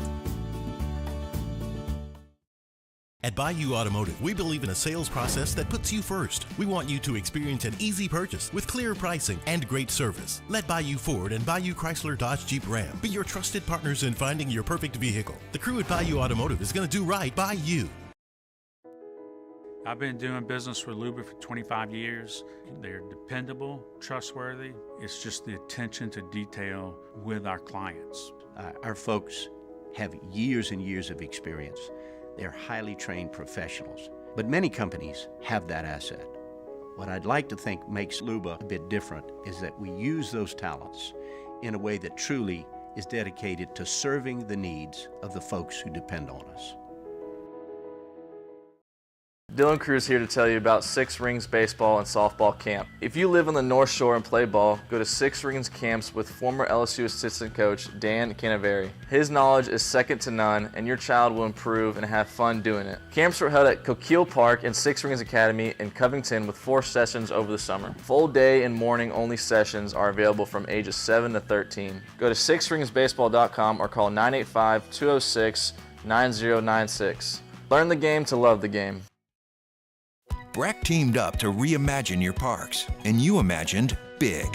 [SPEAKER 1] At Bayou Automotive, we believe in a sales process that puts you first. We want you to experience an easy purchase with clear pricing and great service. Let Bayou Ford and Bayou Chrysler Dodge Jeep Ram be your trusted partners in finding your perfect vehicle. The crew at Bayou Automotive is going to do right by you.
[SPEAKER 16] I've been doing business with Luba for 25 years. They're dependable, trustworthy. It's just the attention to detail with our clients.
[SPEAKER 17] Our folks have years and years of experience. They're highly trained professionals, but many companies have that asset. What I'd like to think makes Luba a bit different is that we use those talents in a way that truly is dedicated to serving the needs of the folks who depend on us.
[SPEAKER 6] Dylan Cruz here to tell you about Six Rings Baseball and Softball Camp. If you live on the North Shore and play ball, go to Six Rings Camps with former LSU assistant coach Dan Canaveri. His knowledge is second to none, and your child will improve and have fun doing it. Camps are held at Coquille Park and Six Rings Academy in Covington with 4 sessions over the summer. Full day and morning only sessions are available from ages 7 to 13. Go to sixringsbaseball.com or call 985-206-9096. Learn the game to love the game.
[SPEAKER 7] BRAC teamed up to reimagine your parks, and you imagined big.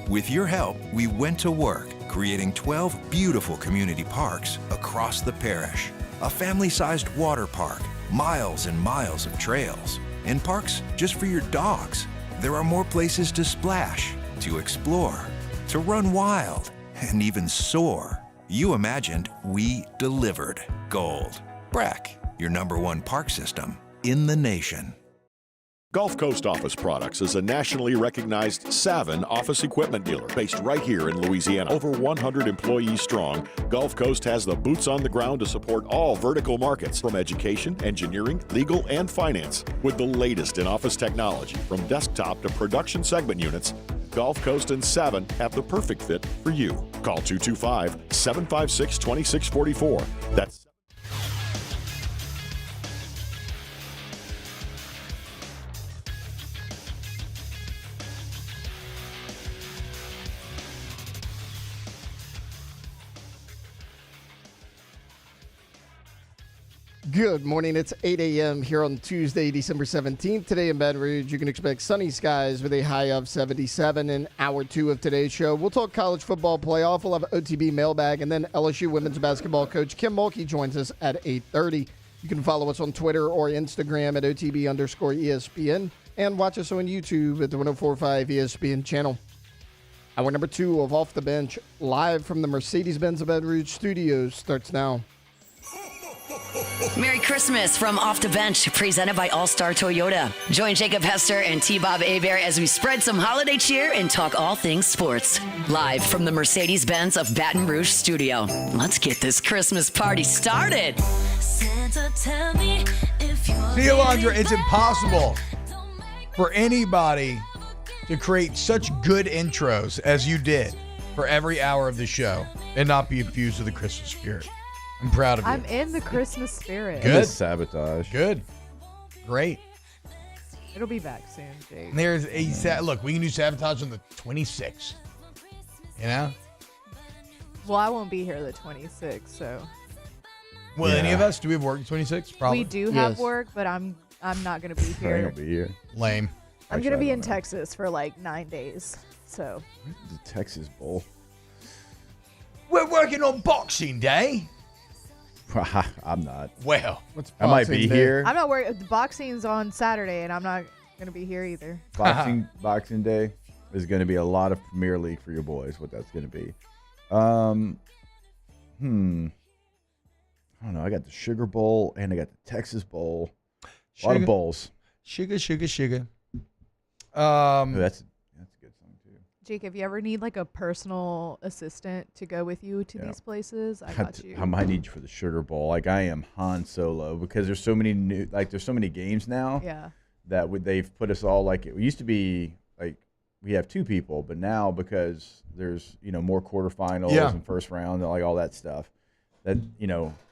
[SPEAKER 7] With your help, we went to work, creating 12 beautiful community parks across the parish. A family-sized water park, miles and miles of trails, and parks just for your dogs. There are more places to splash, to explore, to run wild, and even soar. You imagined, we delivered. Gold. BRAC, your #1 park system in the nation.
[SPEAKER 15] Gulf Coast Office Products is a nationally recognized Savin office equipment dealer based right here in Louisiana. Over 100 employees strong, Gulf Coast has the boots on the ground to support all vertical markets from education, engineering, legal, and finance. With the latest in office technology from desktop to production segment units, Gulf Coast and Savin have the perfect fit for you. Call 225-756-2644. That's
[SPEAKER 11] Good morning. It's 8 a.m. here on Tuesday, December 17th. Today in Baton Rouge, you can expect sunny skies with a high of 77 in hour 2 of today's show. We'll talk college football playoff. We'll have OTB mailbag, and then LSU women's basketball coach Kim Mulkey joins us at 8:30. You can follow us on Twitter or Instagram at OTB_ESPN and watch us on YouTube at the 104.5 ESPN channel. Hour number 2 of Off the Bench, live from the Mercedes-Benz of Baton Rouge studios, starts now.
[SPEAKER 10] Merry Christmas from Off the Bench, presented by All-Star Toyota. Join Jacob Hester and T-Bob Hebert as we spread some holiday cheer and talk all things sports. Live from the Mercedes-Benz of Baton Rouge studio. Let's get this Christmas party started.
[SPEAKER 12] See, Alondra, it's impossible for anybody to create such good intros as you did for every hour of the show and not be infused with the Christmas spirit. I'm proud of you.
[SPEAKER 14] I'm in the Christmas spirit.
[SPEAKER 13] Good sabotage.
[SPEAKER 12] Good. Great.
[SPEAKER 14] It'll be back soon, Jake.
[SPEAKER 12] And there's a look, we can do sabotage on the 26th. You know?
[SPEAKER 14] Well, I won't be here the 26th, so.
[SPEAKER 12] Will any of us? Do we have work the 26th? Probably.
[SPEAKER 14] We do have work, but I'm not going to be here.
[SPEAKER 13] I ain't gonna be here.
[SPEAKER 12] Lame.
[SPEAKER 14] I'm going to be in Texas for like 9 days, so.
[SPEAKER 13] The Texas Bowl.
[SPEAKER 12] We're working on Boxing Day.
[SPEAKER 13] I'm not.
[SPEAKER 12] Well,
[SPEAKER 13] I might be here.
[SPEAKER 14] I'm not worried. The boxing's on Saturday, and I'm not going to be here either.
[SPEAKER 13] Boxing Day is going to be a lot of Premier League for your boys. What that's going to be. I don't know. I got the Sugar Bowl and I got the Texas Bowl. A lot of bowls.
[SPEAKER 12] Sugar.
[SPEAKER 13] That's a good song too.
[SPEAKER 14] Jake, if you ever need like a personal assistant to go with you to these places, I got you.
[SPEAKER 13] I might need you for the Sugar Bowl. Like I am Han Solo because there's so many there's so many games now.
[SPEAKER 14] Yeah.
[SPEAKER 13] That they've put us all like it used to be like we have 2 people, but now because there's more quarterfinals and first round and like all that stuff, that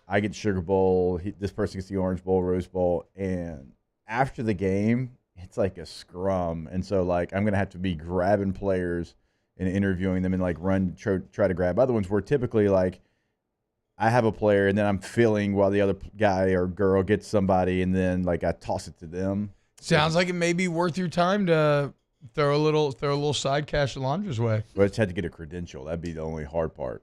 [SPEAKER 13] I get the Sugar Bowl, this person gets the Orange Bowl, Rose Bowl, and after the game it's like a scrum, and so like I'm gonna have to be grabbing players and interviewing them and like try to grab other ones where typically like I have a player, and then I'm filling while the other guy or girl gets somebody, and then like I toss it to them.
[SPEAKER 12] Sounds like it may be worth your time to throw a little side cash Alondra's way.
[SPEAKER 13] But I just had to get a credential. That'd be the only hard part.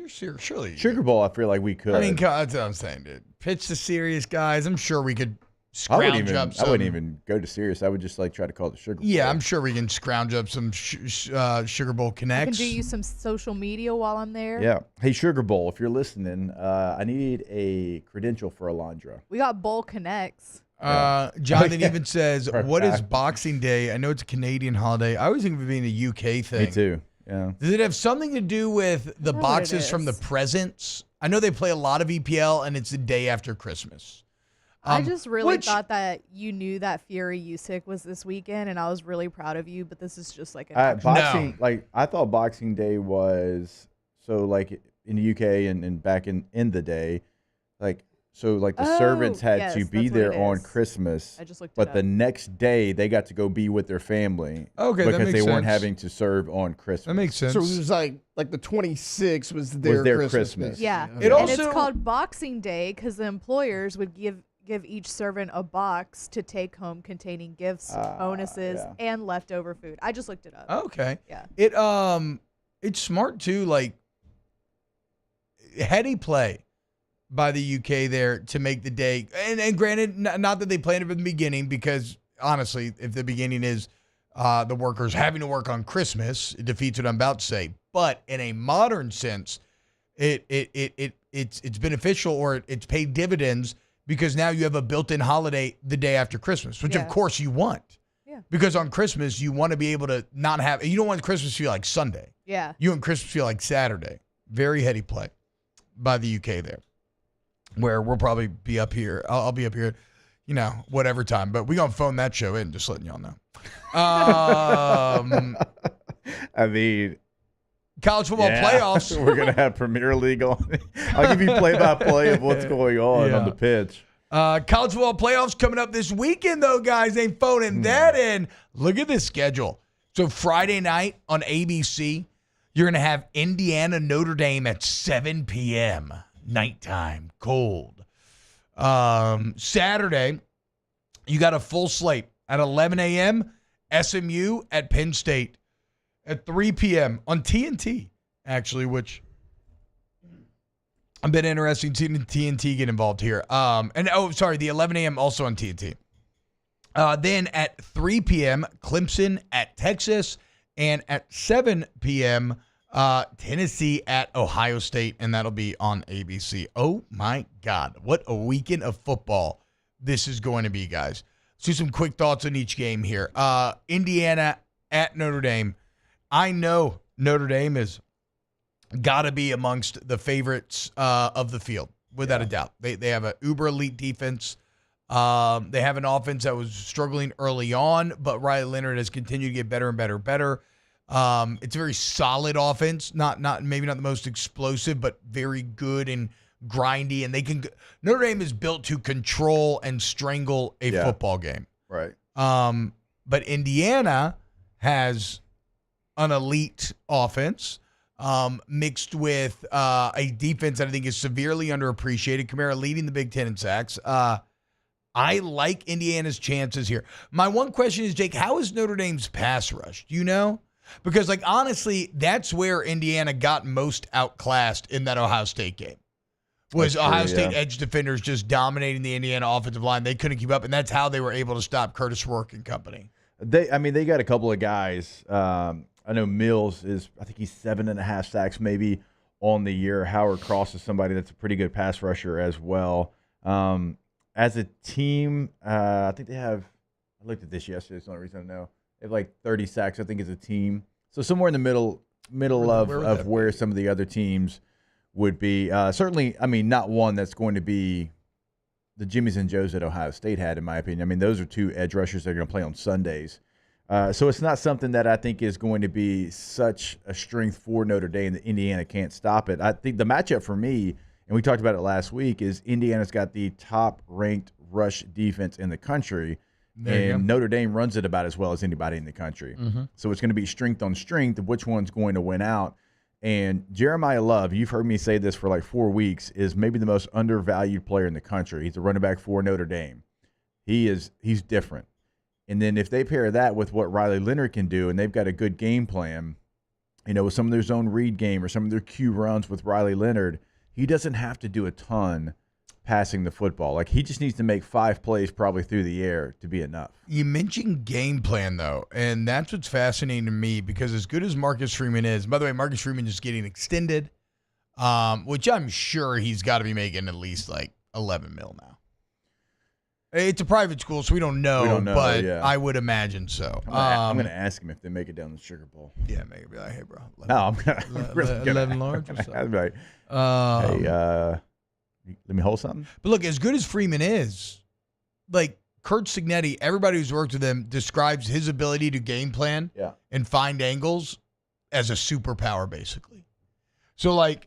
[SPEAKER 12] Surely.
[SPEAKER 13] Sugar Bowl, I feel like we could.
[SPEAKER 12] I mean, that's what I'm saying, dude. Pitch the serious guys. I'm sure we could scrounge up some.
[SPEAKER 13] I wouldn't even go to serious. I would just like try to call it the Sugar Bowl.
[SPEAKER 12] Yeah, I'm sure we can scrounge up some Sugar Bowl
[SPEAKER 14] I can
[SPEAKER 12] connects.
[SPEAKER 14] do you some social media while I'm there.
[SPEAKER 13] Yeah. Hey, Sugar Bowl, if you're listening, I need a credential for Alondra.
[SPEAKER 14] We got Bowl Connects.
[SPEAKER 12] Jonathan even says, what is Boxing Day? I know it's a Canadian holiday. I always think of it being a UK thing.
[SPEAKER 13] Me too. Yeah.
[SPEAKER 12] Does it have something to do with the boxes from the presents? I know they play a lot of EPL, and it's the day after Christmas.
[SPEAKER 14] I just really thought that you knew that Fury Usyk was this weekend, and I was really proud of you. But this is just like
[SPEAKER 13] boxing. Like I thought Boxing Day was like in the UK and back in the day, like. So, like, the servants had to be there on Christmas,
[SPEAKER 14] I just looked it
[SPEAKER 13] but
[SPEAKER 14] up.
[SPEAKER 13] the next day they got to go be with their family.
[SPEAKER 12] Okay,
[SPEAKER 13] because
[SPEAKER 12] that makes
[SPEAKER 13] they weren't
[SPEAKER 12] sense.
[SPEAKER 13] having to serve on Christmas.
[SPEAKER 12] That makes sense.
[SPEAKER 11] So it was like the 26th was their Christmas.
[SPEAKER 14] Yeah,
[SPEAKER 11] Okay.
[SPEAKER 14] and it's called Boxing Day because the employers would give each servant a box to take home containing gifts, bonuses, and leftover food. I just looked it up.
[SPEAKER 12] Okay.
[SPEAKER 14] Yeah.
[SPEAKER 12] It's smart too. Like heady play by the UK there to make the day. And granted, not that they planned it from the beginning, because honestly, if the beginning is the workers having to work on Christmas, it defeats what I'm about to say. But in a modern sense, it's beneficial, or it's paid dividends, because now you have a built-in holiday the day after Christmas, which of course you want.
[SPEAKER 14] Yeah.
[SPEAKER 12] Because on Christmas, you want to be able to not have, you don't want Christmas to feel like Sunday.
[SPEAKER 14] Yeah.
[SPEAKER 12] You want Christmas to feel like Saturday. Very heady play by the UK there, where we'll probably be up here. I'll be up here, whatever time. But we're going to phone that show in, just letting y'all know.
[SPEAKER 13] I mean,
[SPEAKER 12] college football playoffs.
[SPEAKER 13] We're going to have Premier League on. I'll give you play-by-play of what's going on the pitch.
[SPEAKER 12] College football playoffs coming up this weekend, though, guys. Ain't phoning that in. Look at this schedule. So Friday night on ABC, you're going to have Indiana Notre Dame at 7 p.m. nighttime, cold. Saturday, you got a full slate at 11 a.m. SMU at Penn State at 3 p.m. on TNT, actually, which I've been interested in seeing TNT get involved here. The 11 a.m. also on TNT. Then at 3 p.m., Clemson at Texas, and at 7 p.m., Tennessee at Ohio State, and that'll be on ABC. Oh, my God. What a weekend of football this is going to be, guys. Let's do some quick thoughts on each game here. Indiana at Notre Dame. I know Notre Dame has got to be amongst the favorites of the field, without a doubt. They have an uber elite defense. They have an offense that was struggling early on, but Riley Leonard has continued to get better and better and better. It's a very solid offense, maybe not the most explosive, but very good and grindy. And Notre Dame is built to control and strangle a football game.
[SPEAKER 13] Right.
[SPEAKER 12] But Indiana has an elite offense, mixed with a defense that I think is severely underappreciated. Kamara leading the Big Ten in sacks. I like Indiana's chances here. My one question is, Jake, how is Notre Dame's pass rush? Do you know? Because, honestly, that's where Indiana got most outclassed in that Ohio State game. Was Ohio State edge defenders just dominating the Indiana offensive line. They couldn't keep up, and that's how they were able to stop Curtis Rourke and company.
[SPEAKER 13] They got a couple of guys. I know Mills I think he's 7.5 sacks maybe on the year. Howard Cross is somebody that's a pretty good pass rusher as well. As a team, I think they have, I looked at this yesterday, it's the only reason I know. They have like 30 sacks, I think, as a team. So somewhere in the middle of where some of the other teams would be. Certainly, not one that's going to be the Jimmies and Joes that Ohio State had, in my opinion. Those are two edge rushers that are going to play on Sundays. So it's not something that I think is going to be such a strength for Notre Dame that Indiana can't stop it. I think the matchup for me, and we talked about it last week, is Indiana's got the top-ranked rush defense in the country, and Notre Dame runs it about as well as anybody in the country.
[SPEAKER 12] Mm-hmm.
[SPEAKER 13] So it's going to be strength on strength of which one's going to win out. And Jeremiah Love, you've heard me say this for like 4 weeks, is maybe the most undervalued player in the country. He's a running back for Notre Dame. He's different. And then if they pair that with what Riley Leonard can do, and they've got a good game plan, with some of their zone read game or some of their Q runs with Riley Leonard, he doesn't have to do a ton passing the football. Like, he just needs to make 5 plays probably through the air to be enough.
[SPEAKER 12] You mentioned game plan, though, and that's what's fascinating to me, because as good as Marcus Freeman is, by the way, Marcus Freeman is getting extended, which I'm sure he's got to be making at least like $11 million now. It's a private school, so we don't know, but yeah. I would imagine so.
[SPEAKER 13] I'm going to ask him if they make it down the Sugar Bowl.
[SPEAKER 12] Yeah, maybe be like, hey, bro.
[SPEAKER 13] I'm really
[SPEAKER 12] 11 large? What's up?
[SPEAKER 13] I'd be like, hey, let me hold something.
[SPEAKER 12] But look, as good as Freeman is, like Kurt Signetti, everybody who's worked with him describes his ability to game plan and find angles as a superpower, basically. So, like,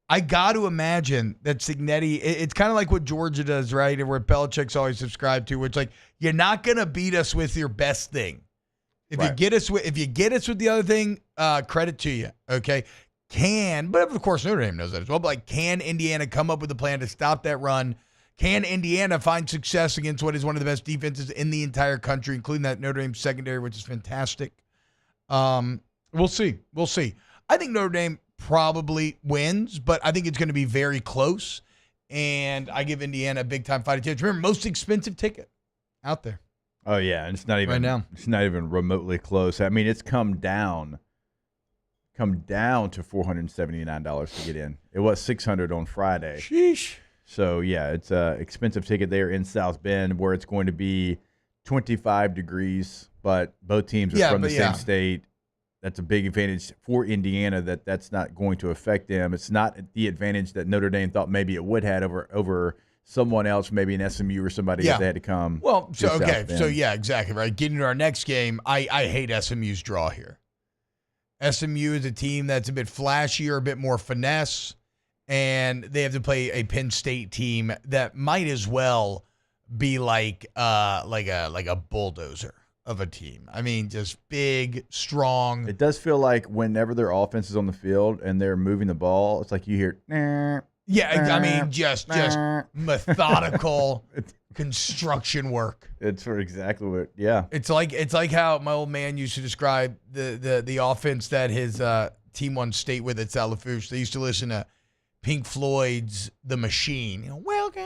[SPEAKER 12] I got to imagine that Signetti, it's kind of like what Georgia does, right? And where Belichick's always subscribed to, which, like, you're not going to beat us with your best thing. If you get us with the other thing, credit to you, okay? But of course Notre Dame knows that as well, but like, can Indiana come up with a plan to stop that run? Can Indiana find success against what is one of the best defenses in the entire country, including that Notre Dame secondary, which is fantastic? We'll see. I think Notre Dame probably wins, but I think it's going to be very close, and I give Indiana a big-time fighting chance. Remember, most expensive ticket out there.
[SPEAKER 13] Oh, yeah, and it's not even right now. It's not even remotely close. I mean, it's come down to $479 to get in. It was $600 on Friday.
[SPEAKER 12] Sheesh.
[SPEAKER 13] So, yeah, it's an expensive ticket there in South Bend, where it's going to be 25 degrees, but both teams are from the same state. That's a big advantage for Indiana that's not going to affect them. It's not the advantage that Notre Dame thought maybe it would have over someone else, maybe an SMU or somebody if they had to come.
[SPEAKER 12] Well, exactly, right. Getting to our next game, I hate SMU's draw here. SMU is a team that's a bit flashier, a bit more finesse, and they have to play a Penn State team that might as well be like a bulldozer of a team. I mean, just big, strong.
[SPEAKER 13] It does feel like whenever their offense is on the field and they're moving the ball, it's like you hear.
[SPEAKER 12] I mean, just methodical construction work.
[SPEAKER 13] It's for exactly what. Yeah.
[SPEAKER 12] It's like how my old man used to describe the offense that his team won state with at Salafouche. They used to listen to Pink Floyd's "The Machine." Welcome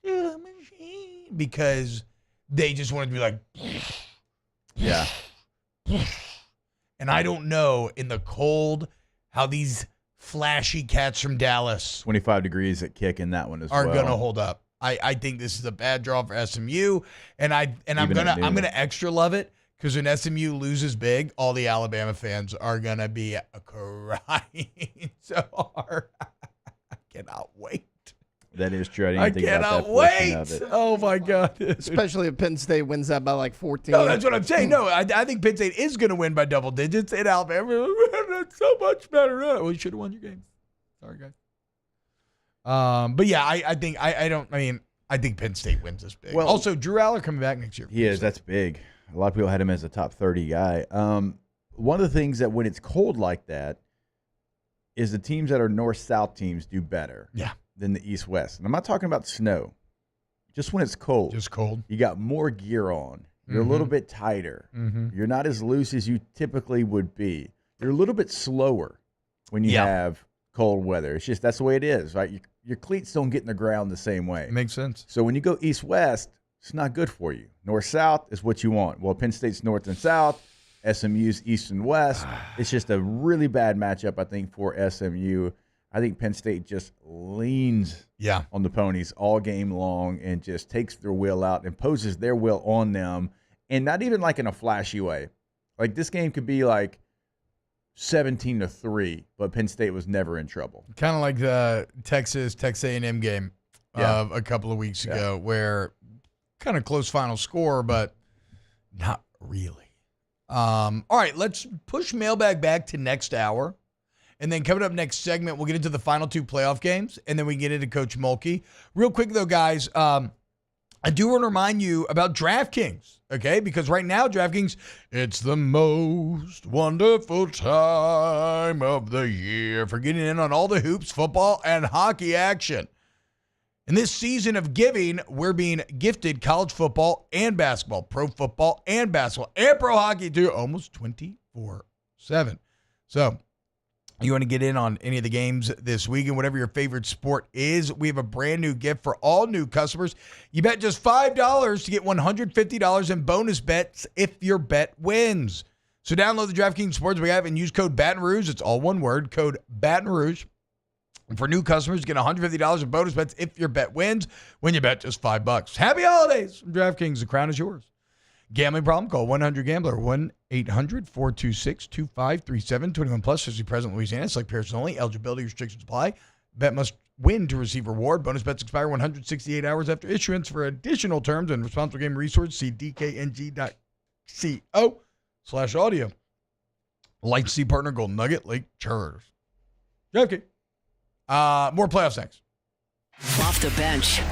[SPEAKER 12] to the machine, because they just wanted to be like.
[SPEAKER 13] Yeah.
[SPEAKER 12] And I don't know in the cold how these flashy cats from Dallas
[SPEAKER 13] 25 degrees at kick in that one as well
[SPEAKER 12] are gonna hold up. I think this is a bad draw for SMU, and I'm gonna extra love it, because when SMU loses big, all the Alabama fans are gonna be crying so hard. I cannot wait.
[SPEAKER 13] That is true.
[SPEAKER 12] I cannot wait. Oh, my God.
[SPEAKER 11] Especially if Penn State wins that by like 14.
[SPEAKER 12] No, that's what I'm saying. No, I think Penn State is going to win by double digits in Alabama. That's so much better. Well, you should have won your game. Sorry, guys. But, yeah, I think Penn State wins this big. Well, also, Drew Aller coming back next year.
[SPEAKER 13] He is. That's big. A lot of people had him as a top 30 guy. One of the things that when it's cold like that is the teams that are north-south teams do better.
[SPEAKER 12] Yeah.
[SPEAKER 13] Than the east-west. And I'm not talking about snow. Just when it's cold.
[SPEAKER 12] Just cold.
[SPEAKER 13] You got more gear on. You're a little bit tighter.
[SPEAKER 12] Mm-hmm.
[SPEAKER 13] You're not as loose as you typically would be. You're a little bit slower when you have cold weather. It's just that's the way it is, right? Your cleats don't get in the ground the same way.
[SPEAKER 12] It makes sense.
[SPEAKER 13] So when you go east-west, it's not good for you. North-south is what you want. Well, Penn State's north and south. SMU's east and west. It's just a really bad matchup, I think, for SMU. I think Penn State just leans on the ponies all game long and just takes their will out, imposes their will on them, and not even like in a flashy way. Like this game could be like 17-3, but Penn State was never in trouble.
[SPEAKER 12] Kind of like the Texas A&M game of a couple of weeks ago, where kind of close final score, but not really. All right, let's push mailbag back to next hour. And then coming up next segment, we'll get into the final 2 playoff games, and then we get into Coach Mulkey. Real quick, though, guys, I do want to remind you about DraftKings, okay? Because right now, DraftKings, it's the most wonderful time of the year for getting in on all the hoops, football, and hockey action. In this season of giving, we're being gifted college football and basketball, pro football and basketball, and pro hockey too, almost 24/7. So you want to get in on any of the games this week and whatever your favorite sport is, we have a brand new gift for all new customers. You bet just $5 to get $150 in bonus bets if your bet wins. So download the DraftKings Sportsbook app and use code Baton Rouge. It's all one word, code Baton Rouge. And for new customers, get $150 in bonus bets if your bet wins when you bet just $5. Happy holidays from DraftKings. The crown is yours. Gambling problem? Call 1-800-GAMBLER, 1-800-426-2537. 21 plus, especially present in Louisiana. Select pairs only. Eligibility restrictions apply. Bet must win to receive reward. Bonus bets expire 168 hours after issuance. For additional terms and responsible game resources, see dkng.co/audio. Licensee partner Golden Nugget Lake Charters. DraftKings. More playoffs next.
[SPEAKER 10] Off the bench.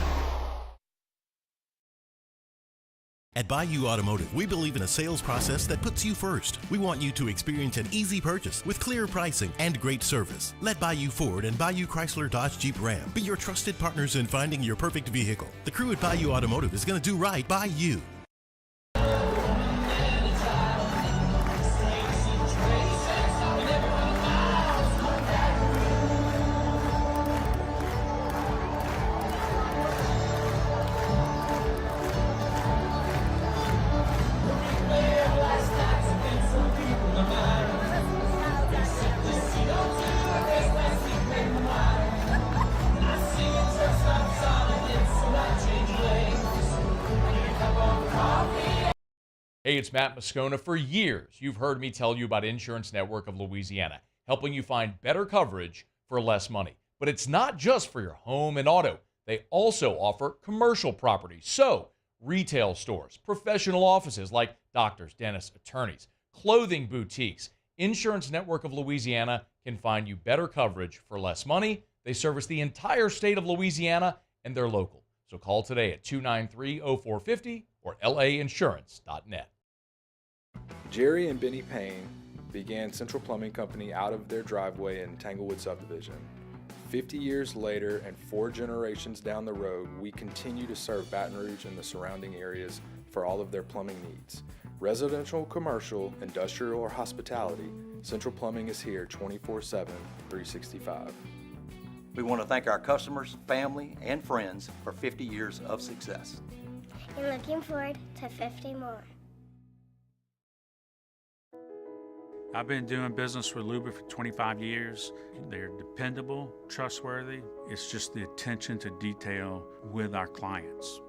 [SPEAKER 1] At Bayou Automotive, we believe in a sales process that puts you first. We want you to experience an easy purchase with clear pricing and great service. Let Bayou Ford and Bayou Chrysler Dodge Jeep Ram be your trusted partners in finding your perfect vehicle. The crew at Bayou Automotive is going to do right by you.
[SPEAKER 23] Hey, it's Matt Moscona. For years, you've heard me tell you about Insurance Network of Louisiana, helping you find better coverage for less money. But it's not just for your home and auto. They also offer commercial property. So, retail stores, professional offices like doctors, dentists, attorneys, clothing boutiques. Insurance Network of Louisiana can find you better coverage for less money. They service the entire state of Louisiana, and they're local. So call today at 293-0450 or lainsurance.net.
[SPEAKER 24] Jerry and Benny Payne began Central Plumbing Company out of their driveway in Tanglewood subdivision. 50 years later and 4 generations down the road, we continue to serve Baton Rouge and the surrounding areas for all of their plumbing needs. Residential, commercial, industrial, or hospitality, Central Plumbing is here 24/7, 365.
[SPEAKER 25] We want to thank our customers, family, and friends for 50 years of success.
[SPEAKER 8] And looking forward to 50 more.
[SPEAKER 16] I've been doing business with Luba for 25 years. They're dependable, trustworthy. It's just the attention to detail with our clients.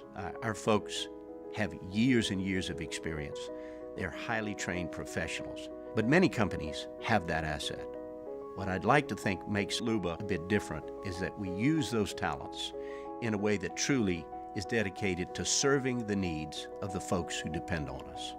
[SPEAKER 17] Our folks have years and years of experience. They're highly trained professionals. But many companies have that asset. What I'd like to think makes Luba a bit different is that we use those talents in a way that truly is dedicated to serving the needs of the folks who depend on us.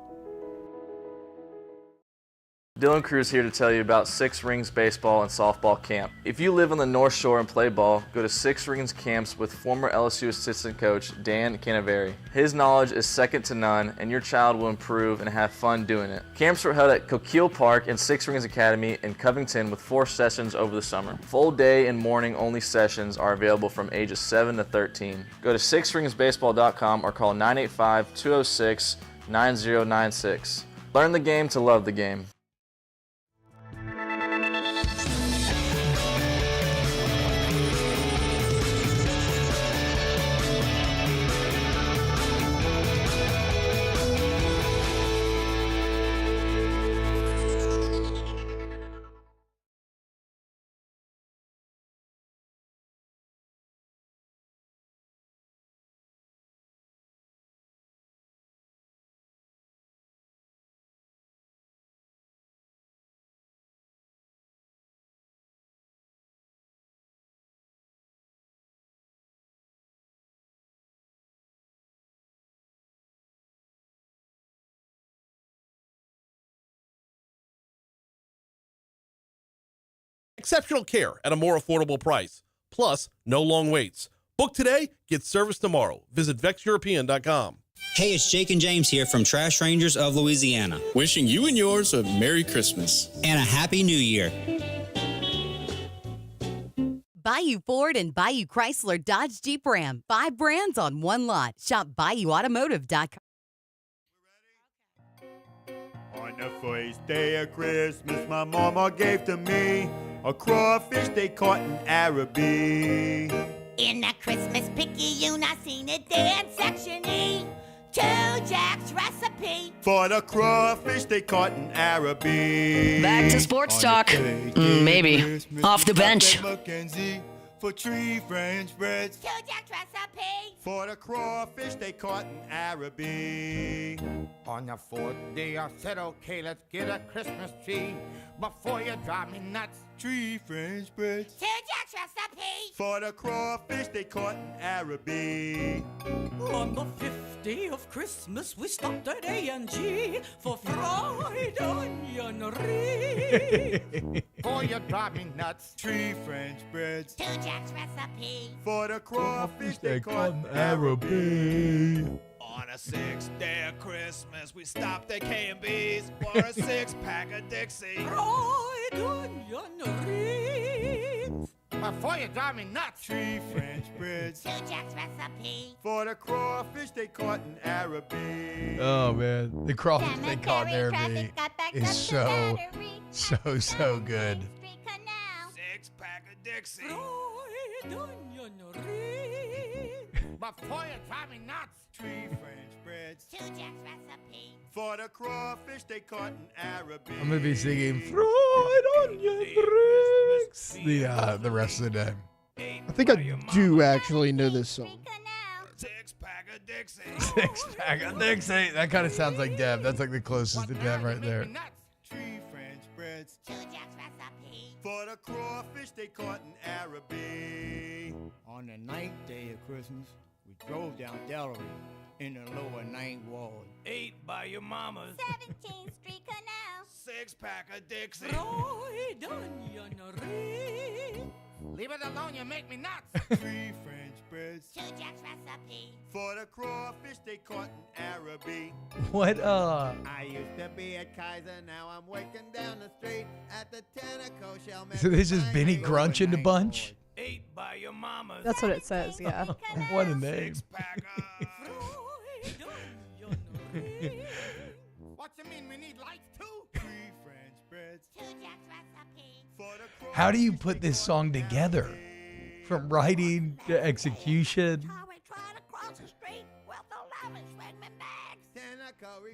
[SPEAKER 6] Dylan Cruz here to tell you about Six Rings Baseball and Softball Camp. If you live on the North Shore and play ball, go to Six Rings Camps with former LSU assistant coach Dan Canaveri. His knowledge is second to none, and your child will improve and have fun doing it. Camps were held at Coquille Park and Six Rings Academy in Covington with 4 sessions over the summer. Full day and morning only sessions are available from ages 7 to 13. Go to sixringsbaseball.com or call 985-206-9096. Learn the game to love the game.
[SPEAKER 9] Exceptional care at a more affordable price. Plus, no long waits.
[SPEAKER 2] Book today, get service tomorrow. Visit VexEuropean.com.
[SPEAKER 9] Hey, it's Jake and James here from Trash Rangers of Louisiana.
[SPEAKER 18] Wishing you and yours a Merry Christmas.
[SPEAKER 9] And a Happy New Year.
[SPEAKER 5] Bayou Ford and Bayou Chrysler Dodge Jeep Ram. 5 brands on one lot. Shop BayouAutomotive.com.
[SPEAKER 19] On the first day of Christmas, my mama gave to me a crawfish they caught in Araby.
[SPEAKER 21] In the Christmas Picayune, I seen it there in Section E. 2 Jack's recipe.
[SPEAKER 19] For the crawfish they caught in Araby.
[SPEAKER 10] Back to sports talk. Maybe. Off the bench.
[SPEAKER 19] For 3 French breads.
[SPEAKER 21] 2 Jack's recipe.
[SPEAKER 19] For the crawfish they caught in Araby.
[SPEAKER 26] On the 4th day, I said, okay, let's get a Christmas tree. Before you drive me nuts.
[SPEAKER 19] 3 French breads.
[SPEAKER 21] 2 Jack's recipe.
[SPEAKER 19] For the crawfish they caught in Araby.
[SPEAKER 27] On the 5th day of Christmas, we stopped at A&G for fried onion rings.
[SPEAKER 26] Before you drive me nuts.
[SPEAKER 19] 3 French breads.
[SPEAKER 21] 2 Jack's recipe.
[SPEAKER 19] For the crawfish they caught in
[SPEAKER 12] Araby.
[SPEAKER 19] On a 6th day of Christmas, we stopped at K&B's for a 6-pack of Dixie.
[SPEAKER 27] Fried onion rings.
[SPEAKER 26] Before you drive me nuts.
[SPEAKER 19] 3 French breads.
[SPEAKER 21] 2 Jack's recipe.
[SPEAKER 19] For the crawfish they caught in Araby.
[SPEAKER 12] Oh, man. The crawfish they caught in Araby is so good.
[SPEAKER 19] 6-pack of Dixie.
[SPEAKER 27] Fried onion rings.
[SPEAKER 26] Before you drive me nuts.
[SPEAKER 19] 3 French breads.
[SPEAKER 21] 2 Jack's recipe.
[SPEAKER 19] For the crawfish they caught in Araby.
[SPEAKER 12] I'm going to be singing fried onion rings the rest of the day.
[SPEAKER 11] I think I do actually know this song.
[SPEAKER 19] 6-pack of Dixie.
[SPEAKER 12] 6-pack of Dixie. That kind of sounds like Deb. That's like the closest to Deb right there.
[SPEAKER 19] 3 French breads.
[SPEAKER 21] 2 Jack's recipe.
[SPEAKER 19] For the crawfish they caught in Araby.
[SPEAKER 26] On the 9th day of Christmas, we drove down Delaware in the lower 9th ward.
[SPEAKER 19] 8 by your mama's.
[SPEAKER 21] 17th Street Canal.
[SPEAKER 19] 6-pack of Dixie.
[SPEAKER 27] Fried onion rings.
[SPEAKER 26] Leave it alone, you make me nuts.
[SPEAKER 19] 3 French breads.
[SPEAKER 21] 2 Jack's recipe.
[SPEAKER 19] For the crawfish they caught in Araby.
[SPEAKER 12] What,
[SPEAKER 26] I used to be at Kaiser, now I'm working down the street at the Tentacle Shell.
[SPEAKER 12] So this is Benny Grunch in the bunch?
[SPEAKER 19] 8 by your mama's.
[SPEAKER 14] That's what it says, yeah.
[SPEAKER 12] What a name.
[SPEAKER 19] 6-pack
[SPEAKER 26] What you mean, we need lights too?
[SPEAKER 19] 3 French breads.
[SPEAKER 21] 2 Jack's recipe.
[SPEAKER 12] How do you put this song together? From writing to execution.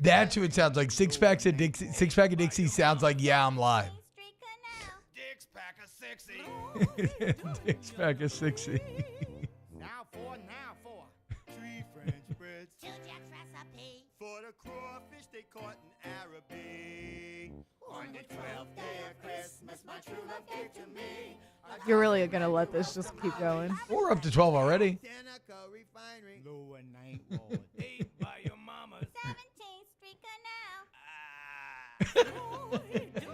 [SPEAKER 12] That's who it sounds like. 6-pack of Dixie. 6-pack of Dixie sounds like Yeah, I'm Live.
[SPEAKER 19] Dick's pack of 60.
[SPEAKER 12] Dick's pack of 60.
[SPEAKER 26] Now for.
[SPEAKER 19] 3 French breads.
[SPEAKER 21] 2 Jack's recipe.
[SPEAKER 19] For the crawfish they caught in Araby.
[SPEAKER 26] On the 12th day of Christmas, my true love gave to me.
[SPEAKER 14] You're really going to let this just keep going?
[SPEAKER 12] We're up to 12 already.
[SPEAKER 26] Lower 9th ward.
[SPEAKER 19] 8 by your mama's.
[SPEAKER 21] 17th Street Canal.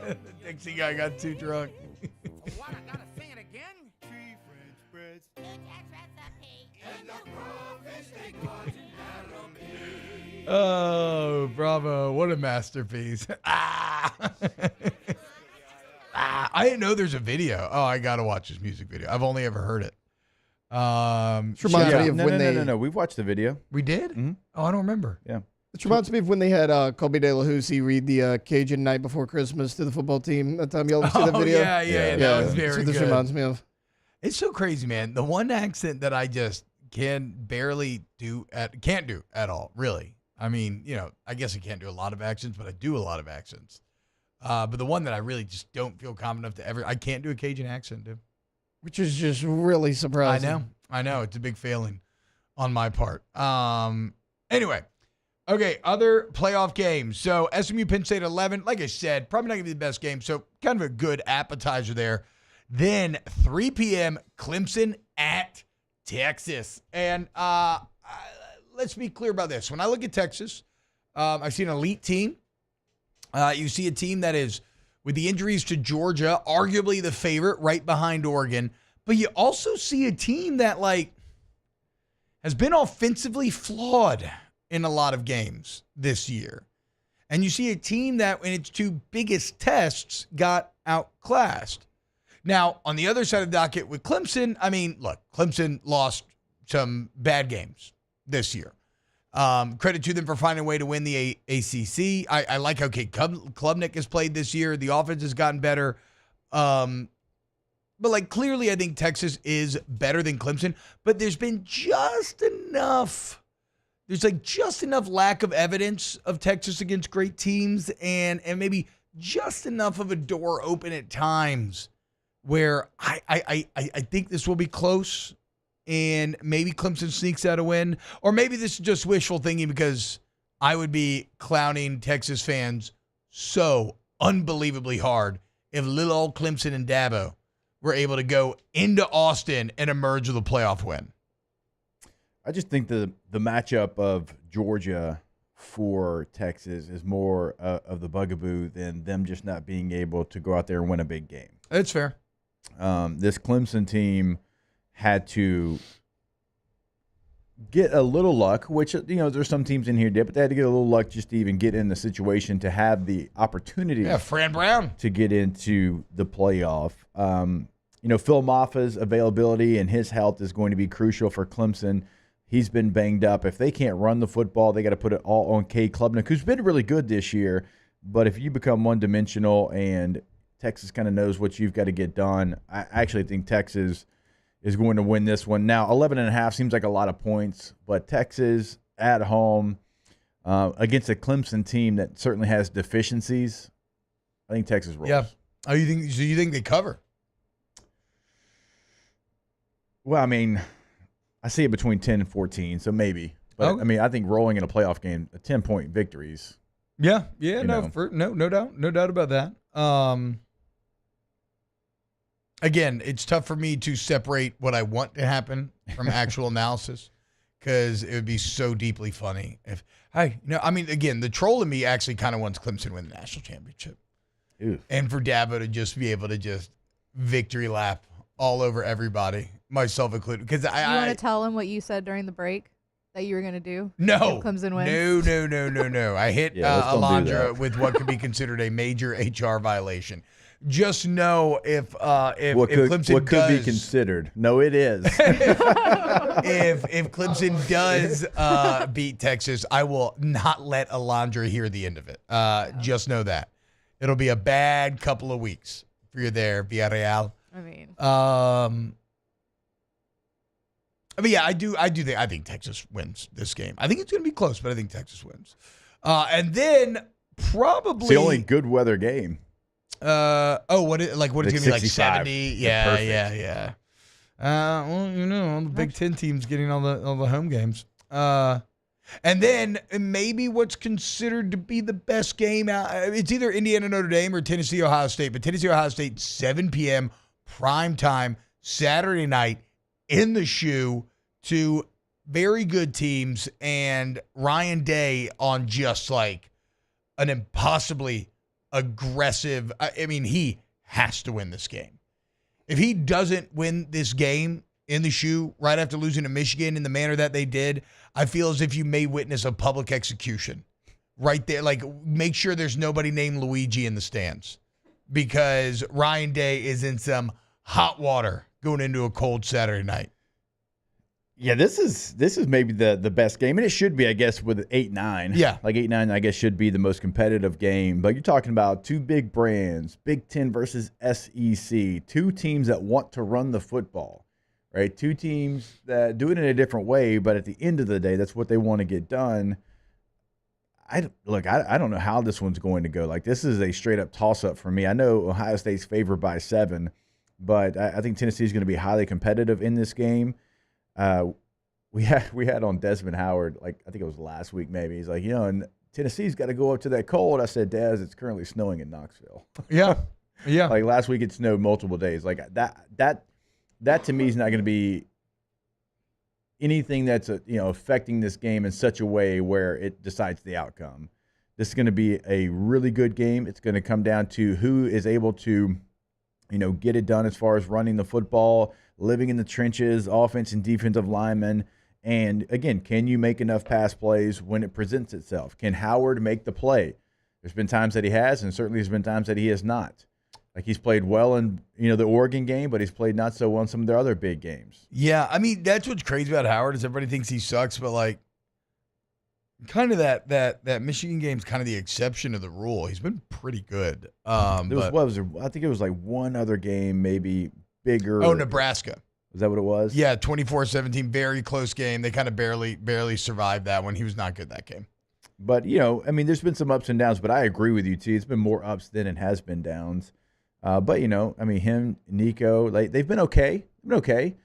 [SPEAKER 12] The Dixie guy got too drunk.
[SPEAKER 26] What, I gotta sing it again?
[SPEAKER 19] 3 French breads.
[SPEAKER 21] 2 Jack's recipe.
[SPEAKER 26] And the crawfish they caught in Araby.
[SPEAKER 12] Oh, bravo. What a masterpiece. I didn't know there's a video. Oh, I got to watch this music video. I've only ever heard it.
[SPEAKER 11] Reminds me of when they...
[SPEAKER 13] No. We've watched the video.
[SPEAKER 12] We did?
[SPEAKER 13] Mm-hmm.
[SPEAKER 12] Oh, I don't remember.
[SPEAKER 13] Yeah.
[SPEAKER 11] It reminds me of when they had Colby De La Houssie read the Cajun Night Before Christmas to the football team. That time y'all see the video?
[SPEAKER 12] Yeah. That was very
[SPEAKER 11] That's what
[SPEAKER 12] good.
[SPEAKER 11] this reminds me of.
[SPEAKER 12] It's so crazy, man. The one accent that I just can't do at all, really. I mean, I guess I can't do a lot of accents, but I do a lot of accents. But the one that I really just don't feel confident enough to I can't do a Cajun accent, dude.
[SPEAKER 11] Which is just really surprising.
[SPEAKER 12] I know. It's a big failing on my part. Anyway. Okay, other playoff games. So SMU Penn State 11, like I said, probably not going to be the best game. So kind of a good appetizer there. Then 3 p.m., Clemson at Texas. And let's be clear about this. When I look at Texas, I see an elite team. You see a team that is, with the injuries to Georgia, arguably the favorite right behind Oregon. But you also see a team that, has been offensively flawed in a lot of games this year. And you see a team that in its two biggest tests got outclassed. Now, on the other side of the docket with Clemson, I mean, look, Clemson lost some bad games this year. Credit to them for finding a way to win the ACC. I like how Klubnik has played this year. The offense has gotten better. But like clearly I think Texas is better than Clemson, but there's been just enough lack of evidence of Texas against great teams and maybe just enough of a door open at times where I think this will be close and maybe Clemson sneaks out a win, or maybe this is just wishful thinking because I would be clowning Texas fans so unbelievably hard if little old Clemson and Dabo were able to go into Austin and emerge with a playoff win.
[SPEAKER 13] I just think the matchup of Georgia for Texas is more of the bugaboo than them just not being able to go out there and win a big game.
[SPEAKER 12] That's fair.
[SPEAKER 13] This Clemson team had to get a little luck, which, there's some teams in here did, but they had to get a little luck just to even get in the situation to have the opportunity.
[SPEAKER 12] Yeah, Fran Brown.
[SPEAKER 13] To get into the playoff. Phil Maffa's availability and his health is going to be crucial for Clemson. He's been banged up. If they can't run the football, they got to put it all on Cade Klubnik, who's been really good this year. But if you become one-dimensional and Texas kind of knows what you've got to get done, I actually think Texas is going to win this one. Now, 11.5 seems like a lot of points, but Texas at home against a Clemson team that certainly has deficiencies, I think Texas rolls.
[SPEAKER 12] Yeah. Oh, you think they cover?
[SPEAKER 13] Well, I mean, I see it between 10 and 14, so maybe. But,
[SPEAKER 12] Okay.
[SPEAKER 13] I mean, I think rolling in a playoff game, a 10-point victories.
[SPEAKER 12] Yeah, no doubt about that. Again, it's tough for me to separate what I want to happen from actual analysis because it would be so deeply funny if again, the troll in me actually kind of wants Clemson to win the national championship.
[SPEAKER 13] Ew.
[SPEAKER 12] And for Dabo to just be able to just victory lap all over everybody, myself included. Because
[SPEAKER 14] You want to tell him what you said during the break that you were going to do?
[SPEAKER 12] No.
[SPEAKER 14] If Clemson wins?
[SPEAKER 12] No. I hit Alondra with what could be considered a major HR violation. Just know if Clemson
[SPEAKER 13] could be considered. No, it is.
[SPEAKER 12] if Clemson does beat Texas, I will not let Alondra hear the end of it. Just know that. It'll be a bad couple of weeks for you there, Villarreal. I think Texas wins this game. I think it's going to be close, but I think Texas wins. And then probably
[SPEAKER 13] It's the only good weather game.
[SPEAKER 12] What it's going to be like 70? Yeah. All the Big Ten teams getting all the home games. And then maybe what's considered to be the best game it's either Indiana Notre Dame or Tennessee Ohio State, but Tennessee Ohio State 7 p.m. prime time Saturday night in the shoe, to very good teams, and Ryan Day on just like an impossibly aggressive. I mean, he has to win this game. If he doesn't win this game in the shoe right after losing to Michigan in the manner that they did, I feel as if you may witness a public execution right there. Like, make sure there's nobody named Luigi in the stands, because Ryan Day is in some hot water going into a cold Saturday night.
[SPEAKER 13] Yeah, this is maybe the best game, and it should be, I guess, with 8-9.
[SPEAKER 12] Yeah.
[SPEAKER 13] Like 8-9, I guess, should be the most competitive game. But you're talking about two big brands, Big Ten versus SEC, two teams that want to run the football, right? Two teams that do it in a different way, but at the end of the day, that's what they want to get done. I don't know how this one's going to go. Like, this is a straight-up toss-up for me. I know Ohio State's favored by 7, but I think Tennessee's going to be highly competitive in this game. We had on Desmond Howard, like, I think it was last week maybe. He's like, and Tennessee's got to go up to that cold. I said, Des, it's currently snowing in Knoxville.
[SPEAKER 12] Yeah.
[SPEAKER 13] Like, last week it snowed multiple days. Like, that to me is not going to be anything that's affecting this game in such a way where it decides the outcome. This is going to be a really good game. It's going to come down to who is able to get it done as far as running the football, living in the trenches, offense and defensive linemen, And again, can you make enough pass plays when it presents itself? Can Howard make the play? There's been times that he has, and certainly there's been times that he has not. Like he's played well in the Oregon game, but he's played not so well in some of their other big games.
[SPEAKER 12] Yeah, I mean that's what's crazy about Howard is everybody thinks he sucks, but like kind of that Michigan game's kind of the exception to the rule. He's been pretty good.
[SPEAKER 13] I think it was like one other game, maybe bigger.
[SPEAKER 12] Oh, Nebraska.
[SPEAKER 13] Is that what it was?
[SPEAKER 12] Yeah, 24-17, very close game. They kind of barely survived that one. He was not good that game.
[SPEAKER 13] But, there's been some ups and downs, but I agree with you, T. It's been more ups than it has been downs. But, him, Nico, they've been okay.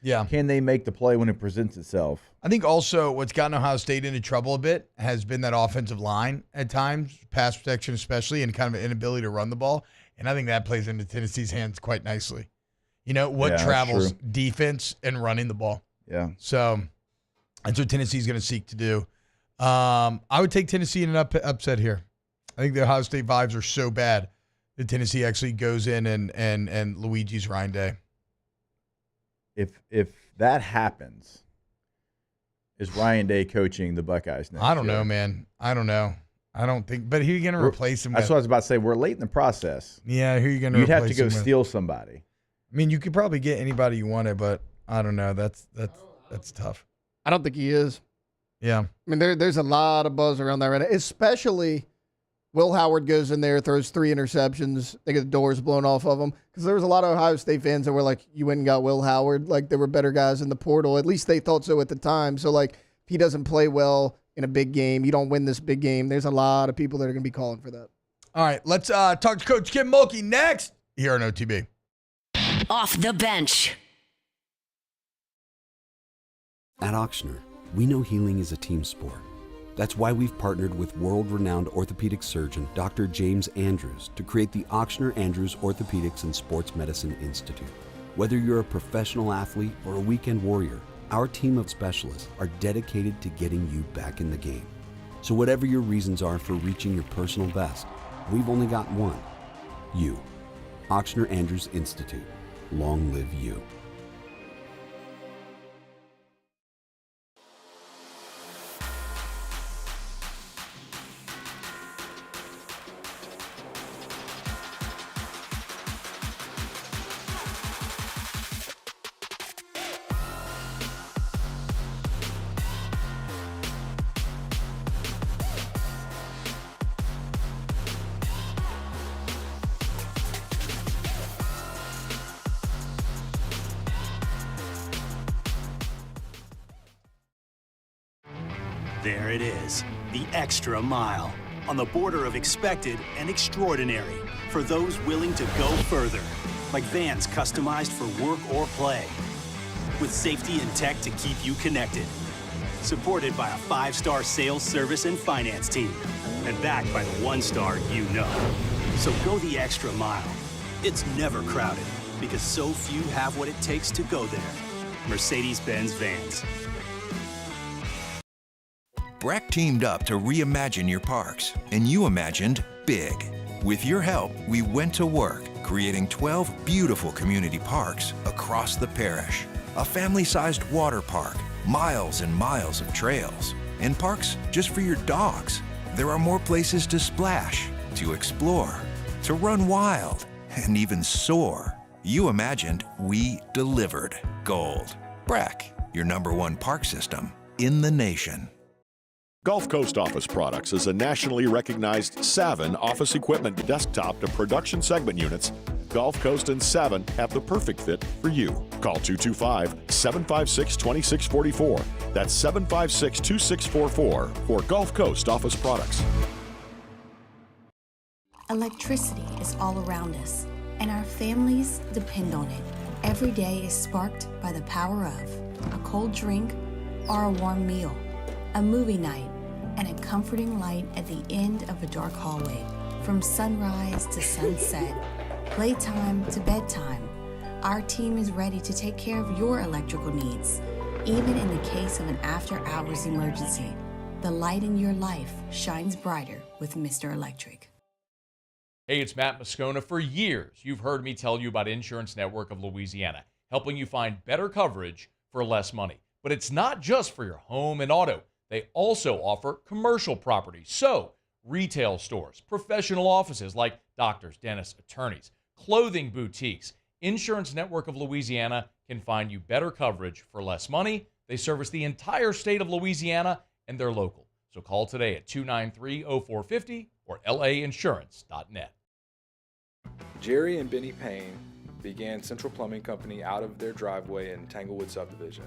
[SPEAKER 12] Yeah.
[SPEAKER 13] Can they make the play when it presents itself?
[SPEAKER 12] I think also what's gotten Ohio State into trouble a bit has been that offensive line at times, pass protection especially, and kind of an inability to run the ball. And I think that plays into Tennessee's hands quite nicely. Travels defense and running the ball.
[SPEAKER 13] Yeah.
[SPEAKER 12] So that's what Tennessee's going to seek to do. I would take Tennessee in an upset here. I think the Ohio State vibes are so bad that Tennessee actually goes in and Luigi's Ryan Day.
[SPEAKER 13] If that happens, is Ryan Day coaching the Buckeyes next
[SPEAKER 12] I don't
[SPEAKER 13] year?
[SPEAKER 12] know, man. I don't know. I don't think. But who are you going to replace him with?
[SPEAKER 13] That's what I was about to say. We're late in the process.
[SPEAKER 12] Yeah, who are you going to
[SPEAKER 13] You'd
[SPEAKER 12] replace
[SPEAKER 13] have to go
[SPEAKER 12] him with?
[SPEAKER 13] steal somebody.
[SPEAKER 12] I mean, you could probably get anybody you wanted, but I don't know. That's tough.
[SPEAKER 11] I don't think he is.
[SPEAKER 12] Yeah.
[SPEAKER 11] I mean, there's a lot of buzz around that right now, especially Will Howard goes in there, throws 3 interceptions. They get the doors blown off of him. Because there was a lot of Ohio State fans that were like, you went and got Will Howard. Like, there were better guys in the portal. At least they thought so at the time. So, like, if he doesn't play well in a big game, you don't win this big game, there's a lot of people that are going to be calling for that.
[SPEAKER 12] All right, let's talk to Coach Kim Mulkey next here on OTB.
[SPEAKER 10] Off the bench.
[SPEAKER 1] At Ochsner, we know healing is a team sport. That's why we've partnered with world-renowned orthopedic surgeon Dr. James Andrews to create the Ochsner Andrews Orthopedics and Sports Medicine Institute. Whether you're a professional athlete or a weekend warrior, our team of specialists are dedicated to getting you back in the game. So whatever your reasons are for reaching your personal best, we've only got one: you. Ochsner Andrews Institute. Long live you.
[SPEAKER 3] There it is, the extra mile, on the border of expected and extraordinary for those willing to go further, like vans customized for work or play, with safety and tech to keep you connected, supported by a 5-star sales, service, and finance team, and backed by the 1-star you know. So go the extra mile. It's never crowded, because so few have what it takes to go there. Mercedes-Benz Vans.
[SPEAKER 4] Breck teamed up to reimagine your parks, and you imagined big. With your help, we went to work, creating 12 beautiful community parks across the parish. A family-sized water park, miles and miles of trails, and parks just for your dogs. There are more places to splash, to explore, to run wild, and even soar. You imagined, we delivered. Gold. Breck, your #1 park system in the nation.
[SPEAKER 7] Gulf Coast Office Products is a nationally recognized Savin office equipment desktop to production segment units. Gulf Coast and Savin have the perfect fit for you. Call 225-756-2644. That's 756-2644 for Gulf Coast Office Products.
[SPEAKER 15] Electricity is all around us, and our families depend on it. Every day is sparked by the power of a cold drink or a warm meal, a movie night, and a comforting light at the end of a dark hallway. From sunrise to sunset, playtime to bedtime, our team is ready to take care of your electrical needs. Even in the case of an after-hours emergency, the light in your life shines brighter with Mr. Electric.
[SPEAKER 23] Hey, it's Matt Moscona. For years, you've heard me tell you about Insurance Network of Louisiana, helping you find better coverage for less money. But it's not just for your home and auto. They also offer commercial properties. So, retail stores, professional offices like doctors, dentists, attorneys, clothing boutiques. Insurance Network of Louisiana can find you better coverage for less money. They service the entire state of Louisiana, and they're local. So call today at 293-0450 or lainsurance.net.
[SPEAKER 8] Jerry and Benny Payne began Central Plumbing Company out of their driveway in Tanglewood Subdivision.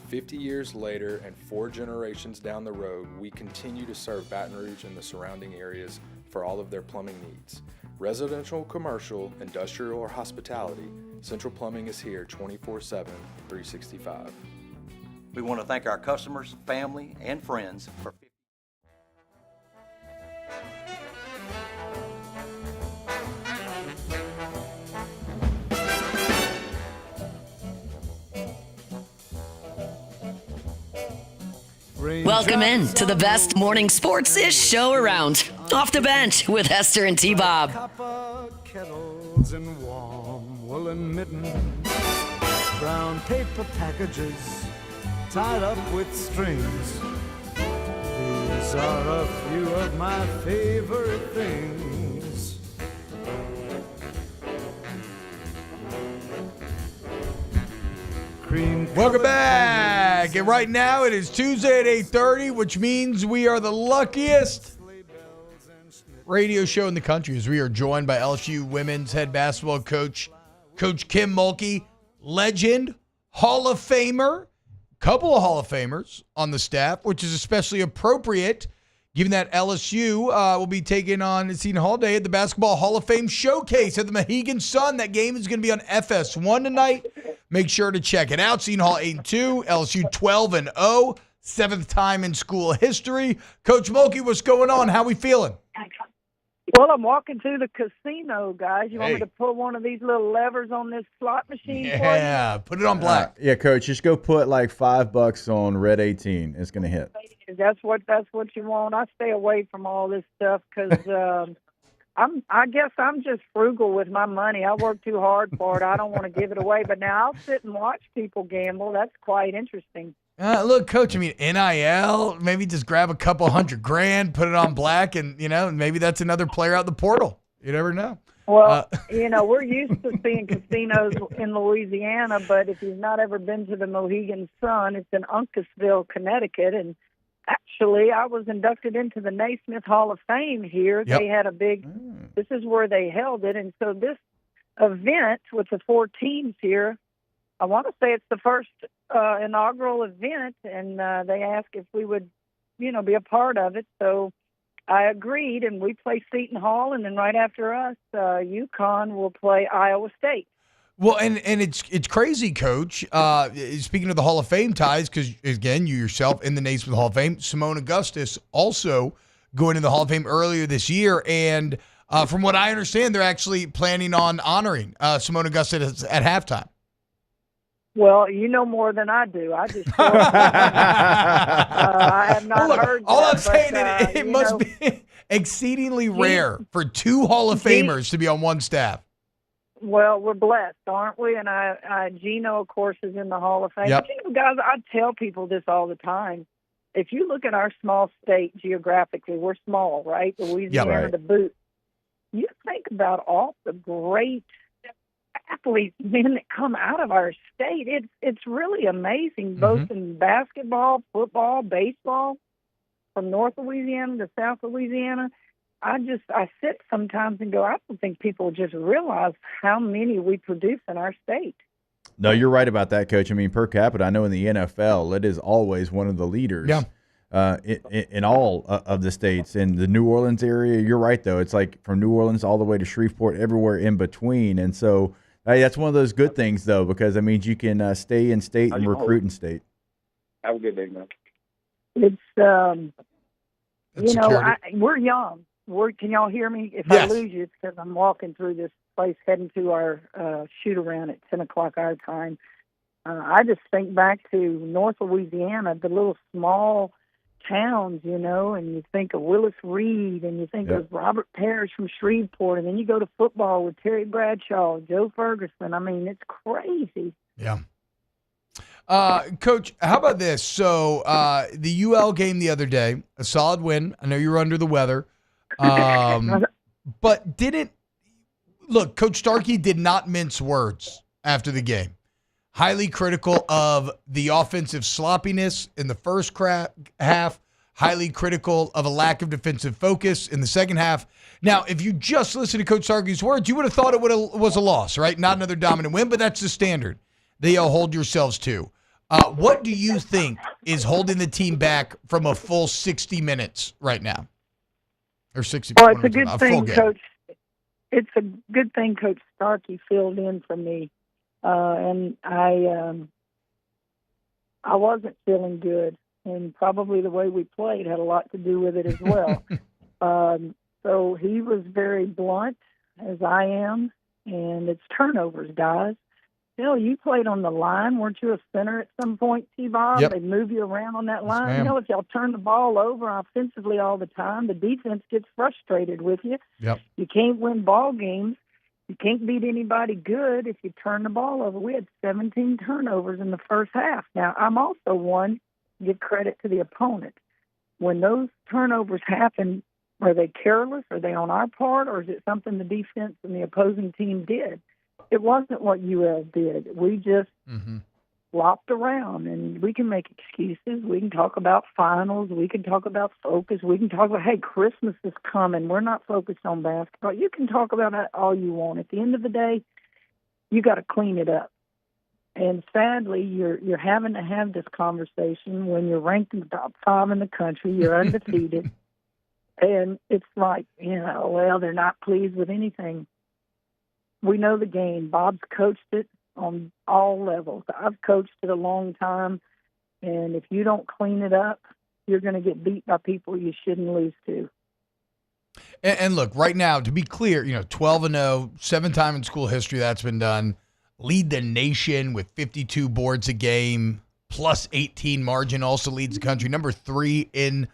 [SPEAKER 8] 50 years later and 4 generations down the road, we continue to serve Baton Rouge and the surrounding areas for all of their plumbing needs. Residential, commercial, industrial, or hospitality, Central Plumbing is here 24/7, 365.
[SPEAKER 16] We want to thank our customers, family, and friends for
[SPEAKER 10] Welcome in to the best morning sports-ish show around. Off the Bench with Hester and T-Bob.
[SPEAKER 17] Copper kettles and warm woolen mittens, brown paper packages tied up with strings. These are a few of my favorite things.
[SPEAKER 12] Welcome back. And right now it is Tuesday at 8:30, which means we are the luckiest radio show in the country as we are joined by LSU women's head basketball coach, Coach Kim Mulkey, legend, Hall of Famer, couple of Hall of Famers on the staff, which is especially appropriate given that LSU will be taking on Seton Hall Day at the Basketball Hall of Fame Showcase at the Mohegan Sun. That game is going to be on FS1 tonight. Make sure to check it out. Seton Hall 8-2, LSU 12-0, 7th time in school history. Coach Mulkey, what's going on? How we feeling?
[SPEAKER 20] Well, I'm walking to the casino, guys. You want me to pull one of these little levers on this slot machine for you?
[SPEAKER 12] Yeah, put it on black.
[SPEAKER 13] Yeah, Coach, just go put like $5 on red 18. It's going to hit.
[SPEAKER 20] That's what you want. I stay away from all this stuff because I guess I'm just frugal with my money. I work too hard for it. I don't want to give it away. But now I'll sit and watch people gamble. That's quite interesting.
[SPEAKER 12] Look, Coach, I mean, NIL, maybe just grab a couple $100,000, put it on black, and, maybe that's another player out the portal. You never know.
[SPEAKER 20] Well, we're used to seeing casinos in Louisiana, but if you've not ever been to the Mohegan Sun, it's in Uncasville, Connecticut, and actually, I was inducted into the Naismith Hall of Fame here.
[SPEAKER 12] Yep.
[SPEAKER 20] They had a big, this is where they held it. And so this event with the 4 teams here, I want to say it's the first inaugural event, and they asked if we would, be a part of it. So I agreed, and we play Seton Hall, and then right after us, UConn will play Iowa State.
[SPEAKER 12] Well, and it's crazy, Coach. Speaking of the Hall of Fame ties, because, again, you yourself in the Naismith Hall of Fame, Simone Augustus also going to the Hall of Fame earlier this year. And from what I understand, they're actually planning on honoring Simone Augustus at halftime.
[SPEAKER 20] Well, you know more than I do. I just I have not heard that.
[SPEAKER 12] All I'm saying is it must be exceedingly rare for 2 Hall of Famers to be on one staff.
[SPEAKER 20] Well, we're blessed, aren't we? And Gino, of course, is in the Hall of Fame.
[SPEAKER 12] Yep.
[SPEAKER 20] But, guys, I tell people this all the time. If you look at our small state geographically, we're small, right? Louisiana to boot. You think about all the great athletes, men that come out of our state. It's really amazing, both in basketball, football, baseball, from North Louisiana to South Louisiana. I sit sometimes and go, I don't think people just realize how many we produce in our state.
[SPEAKER 13] No, you're right about that, Coach. I mean, per capita, I know in the NFL, it is always one of the leaders in all of the states. In the New Orleans area, you're right, though. It's like from New Orleans all the way to Shreveport, everywhere in between. And so that's one of those good things, though, because that means you can stay in state and recruit in state.
[SPEAKER 20] Have a good day, man. It's, we're young. Can y'all hear me? If I lose you, it's because I'm walking through this place heading to our shoot-around at 10 o'clock our time. I just think back to North Louisiana, the little small towns, and you think of Willis Reed, and you think of Robert Parrish from Shreveport, and then you go to football with Terry Bradshaw, Joe Ferguson. I mean, it's crazy.
[SPEAKER 12] Yeah. Coach, how about this? So the UL game the other day, a solid win. I know you were under the weather. But look, Coach Starkey did not mince words after the game. Highly critical of the offensive sloppiness in the first half, highly critical of a lack of defensive focus in the second half. Now, if you just listen to Coach Starkey's words, you would have thought it was a loss, right? Not another dominant win, but that's the standard that you'll hold yourselves to. What do you think is holding the team back from a full 60 minutes right now? Or 60
[SPEAKER 20] Well, it's a good thing,
[SPEAKER 12] game.
[SPEAKER 20] Coach. It's a good thing Coach Starkey filled in for me. And I wasn't feeling good, and probably the way we played had a lot to do with it as well. So he was very blunt, as I am, and it's turnovers, guys. You played on the line. Weren't you a center at some point, T-Bob?
[SPEAKER 12] Yep.
[SPEAKER 20] They move you around on that line.
[SPEAKER 12] ma'am.
[SPEAKER 20] If y'all turn the ball over offensively all the time, the defense gets frustrated with you.
[SPEAKER 12] Yep.
[SPEAKER 20] You can't win ball games. You can't beat anybody good if you turn the ball over. We had 17 turnovers in the first half. Now, I'm also one to give credit to the opponent. When those turnovers happen, are they careless? Are they on our part? Or is it something the defense and the opposing team did? It wasn't what UL did. We just flopped around, and we can make excuses. We can talk about finals. We can talk about focus. We can talk about, hey, Christmas is coming. We're not focused on basketball. You can talk about that all you want. At the end of the day, you got to clean it up. And sadly, you're having to have this conversation when you're ranked in the top 5 in the country. You're undefeated. And it's like, well, they're not pleased with anything. We know the game. Bob's coached it on all levels. I've coached it a long time, and if you don't clean it up, you're going to get beat by people you shouldn't lose to.
[SPEAKER 12] And look, right now, to be clear, 12-0, 7-time in school history that's been done. Lead the nation with 52 boards a game, plus 18 margin, also leads the country. Number 3 in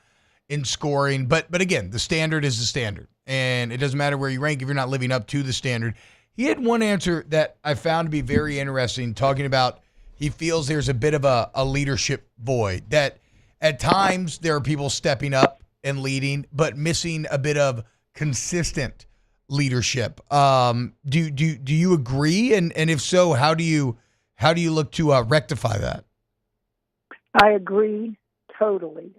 [SPEAKER 12] scoring. But again, the standard is the standard. And it doesn't matter where you rank if you're not living up to the standard. He had one answer that I found to be very interesting, talking about he feels there's a bit of a leadership void, that at times there are people stepping up and leading, but missing a bit of consistent leadership. Do you agree? And if so, how do you look to rectify that?
[SPEAKER 20] I agree totally.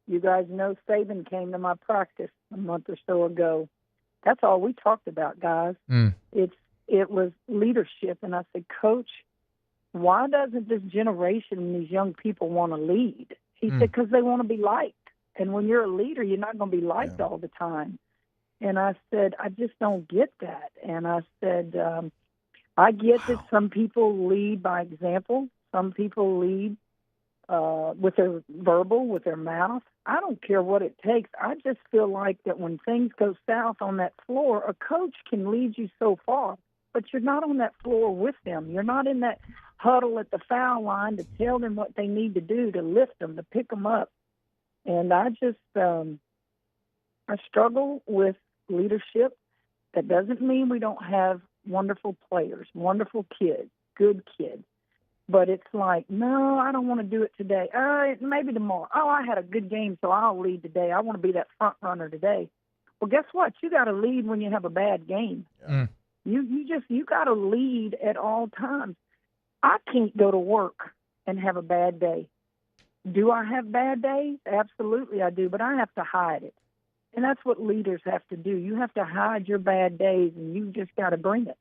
[SPEAKER 20] You guys know Saban came to my practice a month or so ago. That's all we talked about, guys. It was leadership. And I said, Coach, why doesn't this generation and these young people want to lead? He said, because they want to be liked. And when you're a leader, you're not going to be liked all the time. And I said, I just don't get that. And I said, I get that some people lead by example. Some people lead with their verbal, with their mouth. I don't care what it takes. I just feel like that when things go south on that floor, a coach can lead you so far, but you're not on that floor with them. You're not in that huddle at the foul line to tell them what they need to do, to lift them, to pick them up. And I just, I struggle with leadership. That doesn't mean we don't have wonderful players, wonderful kids, good kids. But it's like, no, I don't want to do it today. Maybe tomorrow. Oh, I had a good game, so I'll lead today. I want to be that front runner today. Well, guess what? You got to lead when you have a bad game. You got to lead at all times. I can't go to work and have a bad day. Do I have bad days? Absolutely I do, but I have to hide it. And that's what leaders have to do. You have to hide your bad days, and you just got to bring it.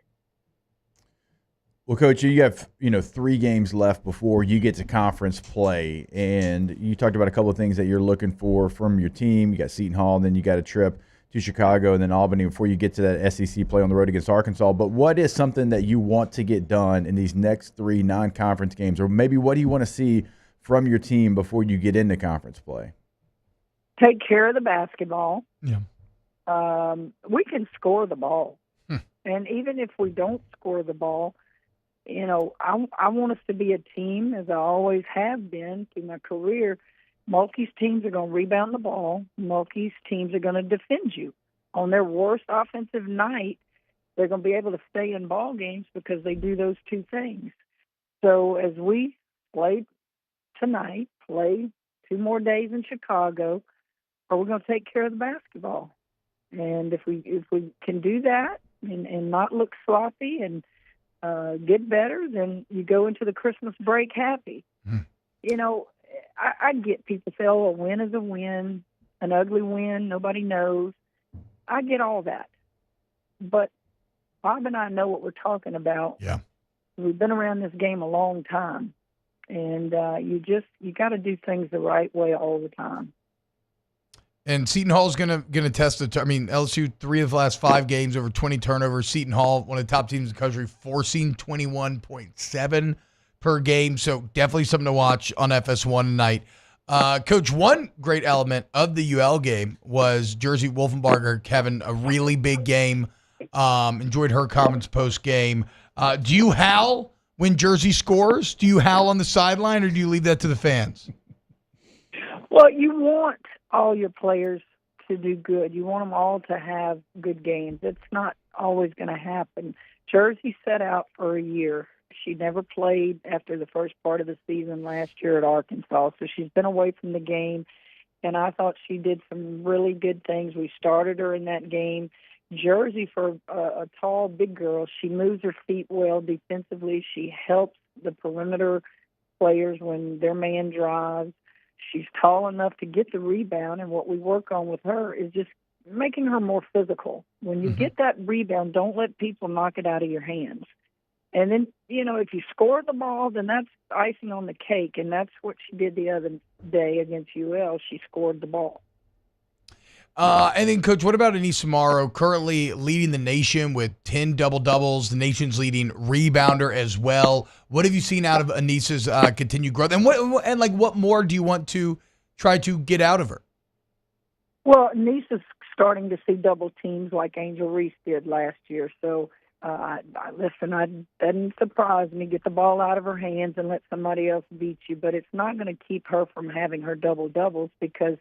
[SPEAKER 13] Well, Coach, you have 3 games left before you get to conference play, and you talked about a couple of things that you're looking for from your team. You got Seton Hall, and then you got a trip to Chicago and then Albany before you get to that SEC play on the road against Arkansas. But what is something that you want to get done in these next 3 non-conference games, or maybe what do you want to see from your team before you get into conference play?
[SPEAKER 20] Take care of the basketball.
[SPEAKER 12] Yeah.
[SPEAKER 20] We can score the ball. And even if we don't score the ball, I want us to be a team, as I always have been through my career. Mulkey's teams are going to rebound the ball. Mulkey's teams are going to defend you. On their worst offensive night, they're going to be able to stay in ball games because they do those 2 things. So as we play tonight, play 2 more days in Chicago, or we're going to take care of the basketball. And if we can do that and not look sloppy and get better, then you go into the Christmas break happy. You know, I get people say, oh, a win is a win, an ugly win, nobody knows. I get all that. But Bob and I know what we're talking about.
[SPEAKER 12] Yeah.
[SPEAKER 20] We've been around this game a long time. And you got to do things the right way all the time.
[SPEAKER 12] And Seton Hall's gonna test it. I mean, LSU 3 of the last 5 games over 20 turnovers. Seton Hall, one of the top teams in the country, forcing 21.7 per game. So definitely something to watch on FS1 tonight. Coach, one great element of the UL game was Jersey Wolfenbarger having a really big game. Enjoyed her comments post game. Do you howl when Jersey scores? Do you howl on the sideline, or do you leave that to the fans?
[SPEAKER 20] Well, you want all your players to do good. You want them all to have good games. It's not always going to happen. Jersey set out for a year. She never played after the first part of the season last year at Arkansas, so she's been away from the game, and I thought she did some really good things. We started her in that game. Jersey, for a tall, big girl, she moves her feet well defensively. She helps the perimeter players when their man drives. She's tall enough to get the rebound, and what we work on with her is just making her more physical. When you get that rebound, don't let people knock it out of your hands. And then, you know, if you score the ball, then that's icing on the cake, and that's what she did the other day against UL. She scored the ball.
[SPEAKER 12] And then, Coach, what about Anissa Morrow, currently leading the nation with 10 double-doubles, the nation's leading rebounder as well? What have you seen out of Anissa's continued growth? And what more do you want to try to get out of her?
[SPEAKER 20] Well, Anissa's starting to see double teams like Angel Reese did last year. So, that doesn't surprise me. Get the ball out of her hands and let somebody else beat you. But it's not going to keep her from having her double-doubles because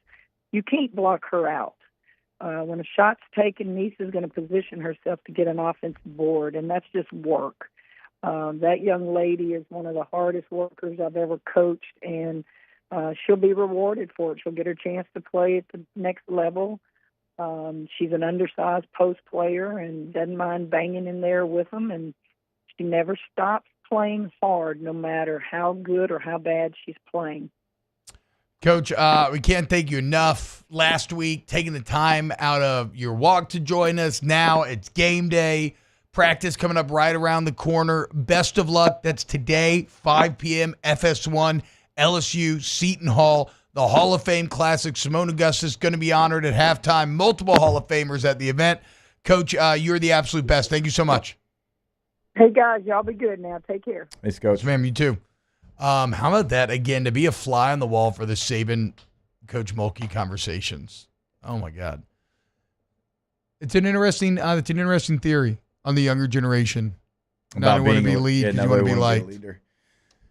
[SPEAKER 20] you can't block her out. When a shot's taken, Nissa's going to position herself to get an offensive board, and that's just work. That young lady is one of the hardest workers I've ever coached, and she'll be rewarded for it. She'll get her chance to play at the next level. She's an undersized post player and doesn't mind banging in there with them, and she never stops playing hard no matter how good or how bad she's playing.
[SPEAKER 12] Coach, we can't thank you enough. Last week, taking the time out of your walk to join us. Now it's game day. Practice coming up right around the corner. Best of luck. That's today, 5 p.m., FS1, LSU, Seton Hall. The Hall of Fame Classic. Simone Augustus going to be honored at halftime. Multiple Hall of Famers at the event. Coach, you're the absolute best. Thank you so much.
[SPEAKER 20] Hey, guys, y'all be good now. Take care.
[SPEAKER 13] Thanks, Coach.
[SPEAKER 12] Yes, ma'am, you too. How about that, again, to be a fly on the wall for the Saban Coach Mulkey conversations? Oh, my God. It's an interesting theory on the younger generation. Not who want to be lead, because you want to be liked.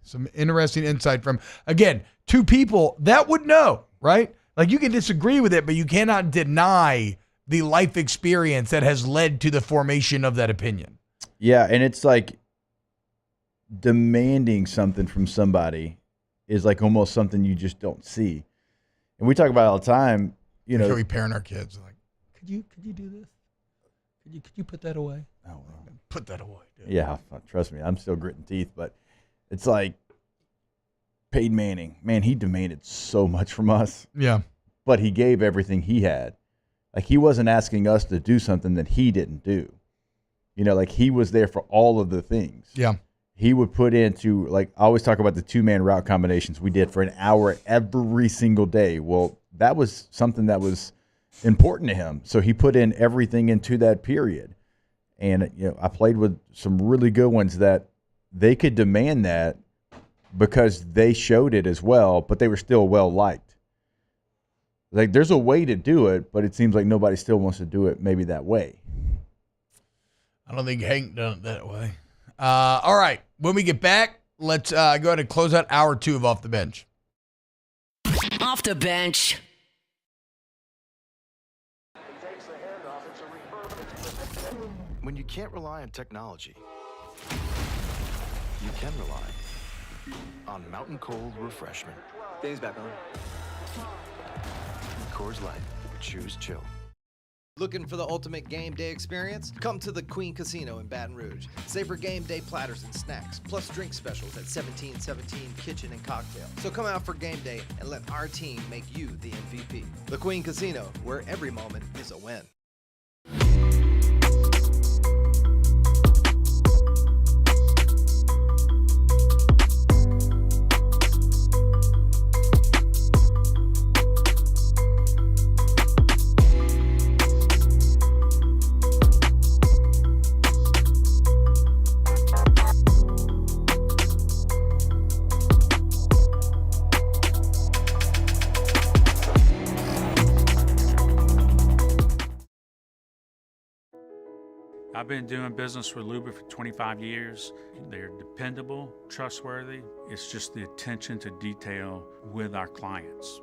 [SPEAKER 12] Some interesting insight from, again, two people that would know, right? Like, you can disagree with it, but you cannot deny the life experience that has led to the formation of that opinion.
[SPEAKER 13] Yeah, and it's like demanding something from somebody is like almost something you just don't see. And we talk about it all the time, you know.
[SPEAKER 12] We parent our kids like, could you do this? Could you put that away? Oh, put that away, dude.
[SPEAKER 13] Yeah, trust me, I'm still gritting teeth, but it's like Peyton Manning. Man, he demanded so much from us.
[SPEAKER 12] Yeah.
[SPEAKER 13] But he gave everything he had. Like, he wasn't asking us to do something that he didn't do. You know, like, he was there for all of the things.
[SPEAKER 12] Yeah.
[SPEAKER 13] He would put into, like, I always talk about the 2-man route combinations we did for an hour every single day. Well, that was something that was important to him. So he put in everything into that period. And, you know, I played with some really good ones that they could demand that because they showed it as well, but they were still well-liked. Like, there's a way to do it, but it seems like nobody still wants to do it maybe that way.
[SPEAKER 12] I don't think Hank done it that way. All right. When we get back, let's go ahead and close out hour 2 of Off the Bench.
[SPEAKER 10] Off the Bench.
[SPEAKER 2] When you can't rely on technology, you can rely on Mountain Cold Refreshment.
[SPEAKER 6] Dave's back on.
[SPEAKER 2] Coors Light. Choose chill.
[SPEAKER 9] Looking for the ultimate game day experience? Come to the Queen Casino in Baton Rouge. Savor game day platters and snacks, plus drink specials at 1717 Kitchen and Cocktail. So come out for game day and let our team make you the MVP. The Queen Casino, where every moment is a win.
[SPEAKER 18] I've been doing business with Luba for 25 years. They're dependable, trustworthy. It's just the attention to detail with our clients.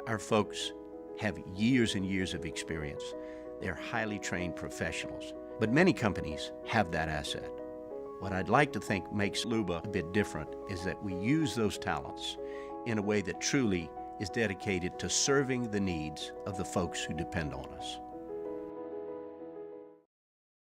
[SPEAKER 22] Our folks have years and years of experience. They're highly trained professionals, but many companies have that asset. What I'd like to think makes Luba a bit different is that we use those talents in a way that truly is dedicated to serving the needs of the folks who depend on us.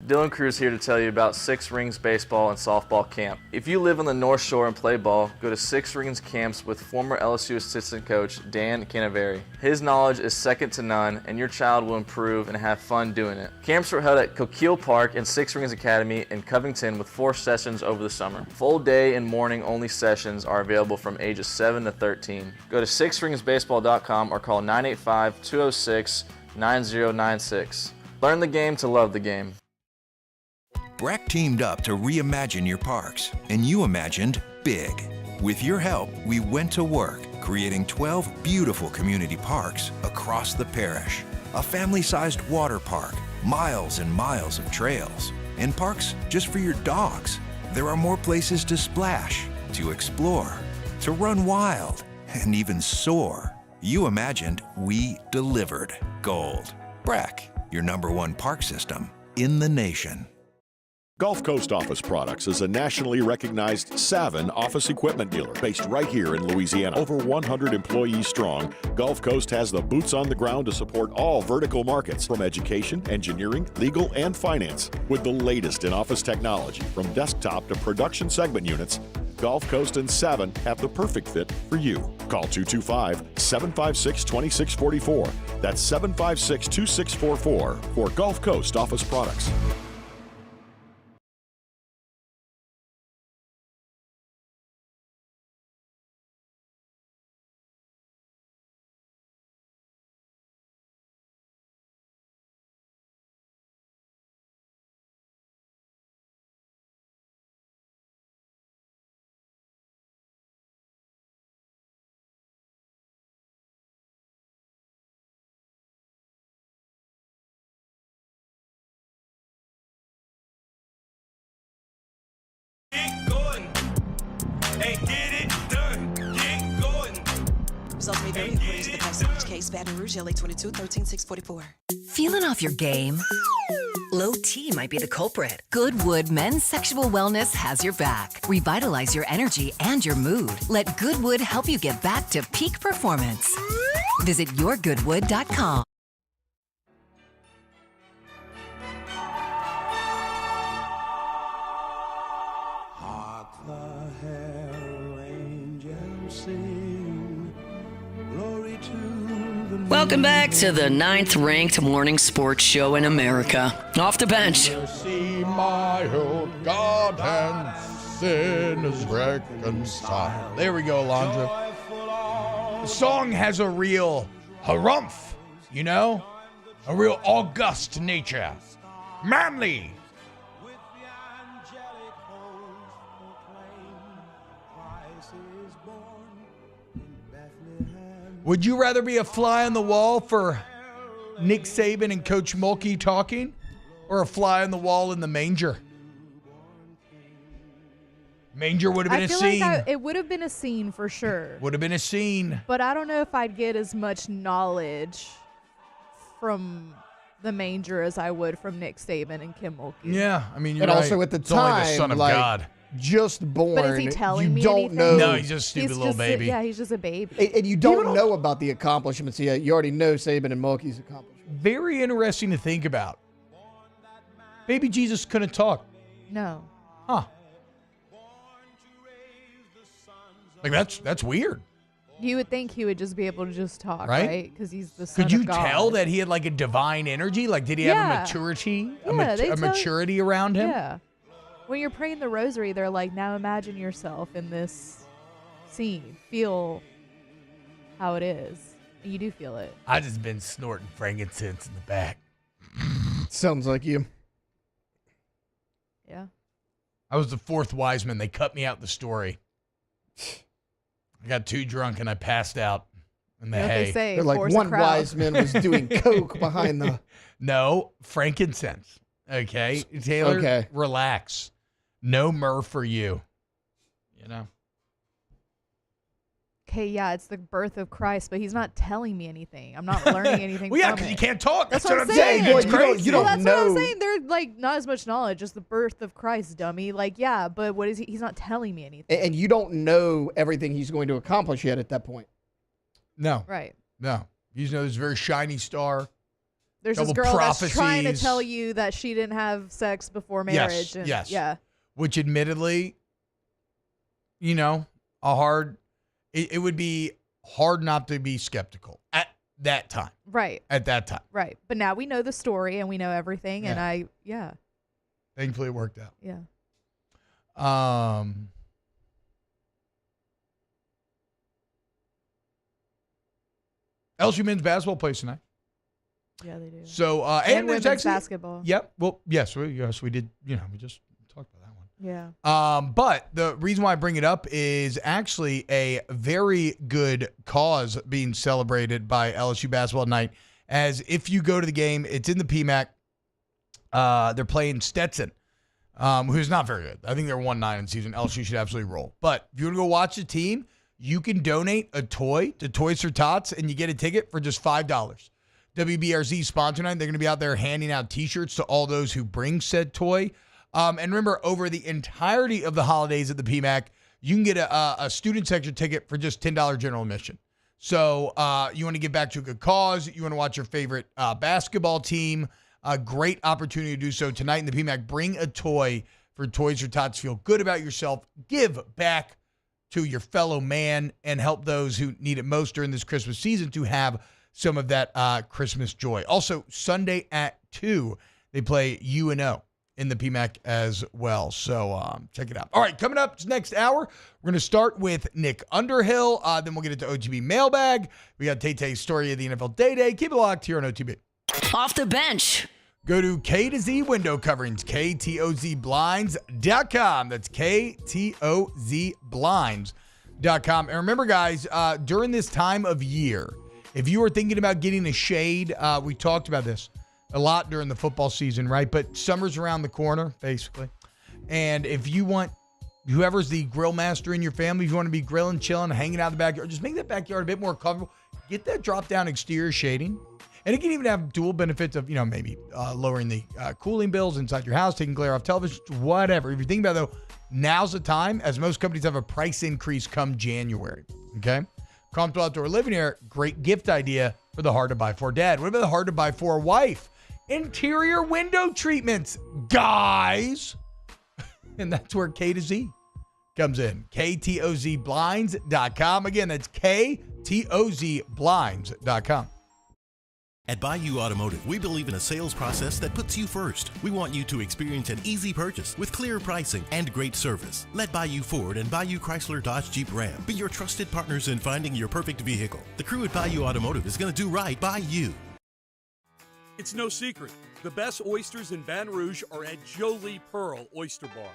[SPEAKER 24] Dylan Cruz here to tell you about Six Rings Baseball and Softball Camp. If you live on the North Shore and play ball, go to Six Rings Camps with former LSU assistant coach Dan Canaveri. His knowledge is second to none, and your child will improve and have fun doing it. Camps were held at Coquille Park and Six Rings Academy in Covington with 4 sessions over the summer. Full day and morning only sessions are available from ages 7 to 13. Go to sixringsbaseball.com or call 985-206-9096. Learn the game to love the game.
[SPEAKER 4] BRAC teamed up to reimagine your parks, and you imagined big. With your help, we went to work, creating 12 beautiful community parks across the parish. A family-sized water park, miles and miles of trails, and parks just for your dogs. There are more places to splash, to explore, to run wild, and even soar. You imagined, we delivered. Gold. BRAC, your #1 park system in the nation.
[SPEAKER 7] Gulf Coast Office Products is a nationally recognized Savin office equipment dealer based right here in Louisiana. Over 100 employees strong, Gulf Coast has the boots on the ground to support all vertical markets, from education, engineering, legal, and finance. With the latest in office technology, from desktop to production segment units, Gulf Coast and Savin have the perfect fit for you. Call 225-756-2644. That's 756-2644 for Gulf Coast Office Products.
[SPEAKER 25] Results may vary according to the person. Each case, Baton Rouge, LA 22, 13-644.
[SPEAKER 28] Feeling off your game? Low T might be the culprit. Goodwood Men's Sexual Wellness has your back. Revitalize your energy and your mood. Let Goodwood help you get back to peak performance. Visit yourgoodwood.com.
[SPEAKER 17] Hark the herald angels sing, glory to the
[SPEAKER 10] Welcome back to the 9th-ranked morning sports show in America. Off the bench.
[SPEAKER 12] See my old God and sin is reconciled. There we go, Alondra. The song has a real harumph, you know? A real august nature. Manly. Would you rather be a fly on the wall for Nick Saban and Coach Mulkey talking, or a fly on the wall in the manger? Manger would have been a scene.
[SPEAKER 14] Like it would have been a scene for sure.
[SPEAKER 12] Would have been a scene.
[SPEAKER 14] But I don't know if I'd get as much knowledge from the manger as I would from Nick Saban and Kim Mulkey.
[SPEAKER 12] Yeah, I mean, you're
[SPEAKER 11] and
[SPEAKER 12] right.
[SPEAKER 11] also at the
[SPEAKER 12] It's
[SPEAKER 11] time,
[SPEAKER 12] only the Son of
[SPEAKER 11] like,
[SPEAKER 12] God.
[SPEAKER 11] just born.
[SPEAKER 14] But is he telling me
[SPEAKER 11] don't
[SPEAKER 14] anything?
[SPEAKER 11] know.
[SPEAKER 12] No, he's just a stupid little baby.
[SPEAKER 14] Yeah, he's just a baby.
[SPEAKER 11] And you don't know about the accomplishments yet. You already know Saban and Mulkey's accomplishments.
[SPEAKER 12] Very interesting to think about. Baby Jesus couldn't talk.
[SPEAKER 14] No.
[SPEAKER 12] Huh. Like, that's weird.
[SPEAKER 14] You would think he would just be able to just talk, right? Because he's the son
[SPEAKER 12] Could you
[SPEAKER 14] of God.
[SPEAKER 12] tell that he had like a divine energy? Like, did he have a maturity, a maturity around him?
[SPEAKER 14] Yeah. When you're praying the rosary, they're like, now imagine yourself in this scene. Feel how it is. And you do feel it.
[SPEAKER 12] I just been snorting frankincense in the back.
[SPEAKER 11] Sounds like you.
[SPEAKER 14] Yeah.
[SPEAKER 12] I was the fourth wise man. They cut me out the story. I got too drunk and I passed out in the hay.
[SPEAKER 11] They're like, one wise man was doing coke behind the...
[SPEAKER 12] No, frankincense. Okay? Taylor,
[SPEAKER 11] Okay.
[SPEAKER 12] relax. No myrrh for you. You know?
[SPEAKER 14] Okay, yeah, it's the birth of Christ, but he's not telling me anything. I'm not learning anything
[SPEAKER 12] Well, yeah,
[SPEAKER 14] from
[SPEAKER 12] because
[SPEAKER 14] it.
[SPEAKER 12] you can't talk.
[SPEAKER 14] That's
[SPEAKER 12] That's
[SPEAKER 14] what I'm
[SPEAKER 12] saying.
[SPEAKER 14] saying.
[SPEAKER 12] It's crazy.
[SPEAKER 11] You don't
[SPEAKER 14] that's
[SPEAKER 11] know.
[SPEAKER 14] what I'm saying. They're like not as much knowledge, just the birth of Christ, dummy. Like, yeah, but what is he? He's not telling me anything.
[SPEAKER 11] And you don't know everything he's going to accomplish yet at that point.
[SPEAKER 12] No.
[SPEAKER 14] Right.
[SPEAKER 12] No. You just know there's a very shiny star.
[SPEAKER 14] There's
[SPEAKER 12] Double
[SPEAKER 14] this girl that's trying to
[SPEAKER 12] prophecies.
[SPEAKER 14] tell you that she didn't have sex before marriage.
[SPEAKER 12] Yes.
[SPEAKER 14] And,
[SPEAKER 12] Yes.
[SPEAKER 14] Yeah.
[SPEAKER 12] Which admittedly, it would be hard not to be skeptical at that time.
[SPEAKER 14] Right.
[SPEAKER 12] At that time.
[SPEAKER 14] Right. But now we know the story and we know everything. And
[SPEAKER 12] Thankfully it worked out.
[SPEAKER 14] Yeah.
[SPEAKER 12] LSU men's basketball plays tonight.
[SPEAKER 14] Yeah, they do.
[SPEAKER 12] So
[SPEAKER 14] and
[SPEAKER 12] there's
[SPEAKER 14] women's
[SPEAKER 12] actually,
[SPEAKER 14] basketball.
[SPEAKER 12] Yep. Well, yes, we did. We just talked about that one.
[SPEAKER 14] Yeah.
[SPEAKER 12] But the reason why I bring it up is actually a very good cause being celebrated by LSU basketball tonight. As if you go to the game, it's in the PMAC. They're playing Stetson, who's not very good. I think they're 1-9 in the season. LSU should absolutely roll. But if you want to go watch the team, you can donate a toy to Toys for Tots, and you get a ticket for just $5. WBRZ sponsor night. They're going to be out there handing out T-shirts to all those who bring said toy. And remember, over the entirety of the holidays at the PMAC, you can get a student section ticket for just $10 general admission. So you want to give back to a good cause. You want to watch your favorite basketball team. A great opportunity to do so tonight in the PMAC. Bring a toy for Toys for Tots. Feel good about yourself. Give back to your fellow man and help those who need it most during this Christmas season to have some of that Christmas joy. Also, Sunday at 2, they play UNO in the PMAC as well. So check it out. All right, coming up next hour, we're going to start with Nick Underhill. Then we'll get into OTB mailbag. We got Tay-Tay's story of the NFL Day. Keep it locked here on OTB.
[SPEAKER 10] Off the bench.
[SPEAKER 12] Go to K to Z window coverings, KTOZblinds.com. That's KTOZblinds.com. And remember, guys, during this time of year, if you are thinking about getting a shade, we talked about this a lot during the football season, right? But summer's around the corner, basically. And if you want, whoever's the grill master in your family, if you want to be grilling, chilling, hanging out in the backyard, just make that backyard a bit more comfortable. Get that drop-down exterior shading. And it can even have dual benefits of, maybe lowering the cooling bills inside your house, taking glare off television, whatever. If you think about it, though, now's the time, as most companies have a price increase come January, okay? Comfortable outdoor living area, great gift idea for the hard-to-buy for dad. What about the hard-to-buy for wife? Interior window treatments, guys. And that's where K to Z comes in. KTOZblinds.com. Again, that's KTOZblinds.com.
[SPEAKER 1] At Bayou Automotive, we believe in a sales process that puts you first. We want you to experience an easy purchase with clear pricing and great service. Let Bayou Ford and Bayou Chrysler Dodge Jeep Ram be your trusted partners in finding your perfect vehicle. The crew at Bayou Automotive is going to do right by you.
[SPEAKER 3] It's no secret. The best oysters in Baton Rouge are at Jolie Pearl Oyster Bar.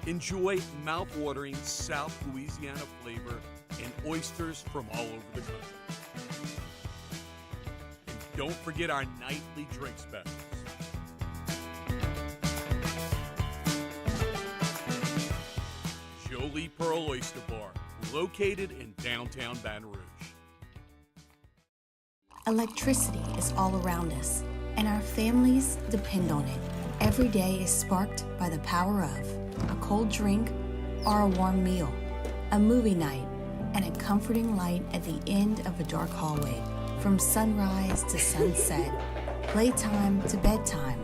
[SPEAKER 3] Enjoy mouth-watering South Louisiana flavor and oysters from all over the country. And don't forget our nightly drink specials. Jolie Pearl Oyster Bar, located in downtown Baton Rouge.
[SPEAKER 15] Electricity is all around us, and our families depend on it. Every day is sparked by the power of a cold drink or a warm meal, a movie night, and a comforting light at the end of a dark hallway. From sunrise to sunset, playtime to bedtime,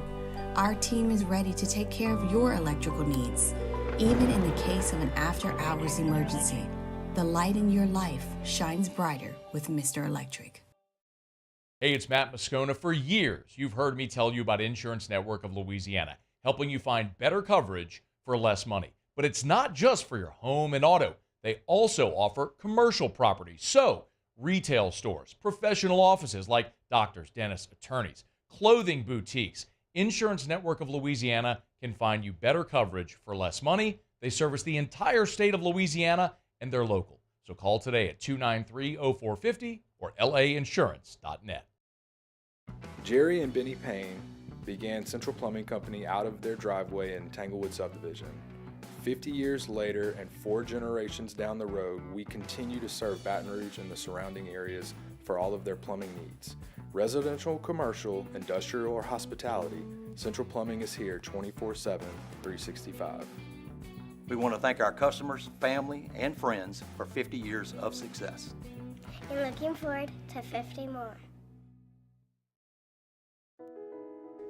[SPEAKER 15] our team is ready to take care of your electrical needs. Even in the case of an after-hours emergency, the light in your life shines brighter with Mr. Electric.
[SPEAKER 5] Hey, it's Matt Moscona. For years, you've heard me tell you about Insurance Network of Louisiana, helping you find better coverage for less money. But it's not just for your home and auto. They also offer commercial properties. So, retail stores, professional offices like doctors, dentists, attorneys, clothing boutiques. Insurance Network of Louisiana can find you better coverage for less money. They service the entire state of Louisiana, and they're local. So call today at 293-0450 or lainsurance.net.
[SPEAKER 6] Jerry and Benny Payne began Central Plumbing Company out of their driveway in Tanglewood Subdivision. 50 years later and 4 generations down the road, we continue to serve Baton Rouge and the surrounding areas for all of their plumbing needs. Residential, commercial, industrial, or hospitality, Central Plumbing is here 24/7, 365.
[SPEAKER 16] We want to thank our customers, family, and friends for 50 years of success.
[SPEAKER 8] And looking forward to 50 more.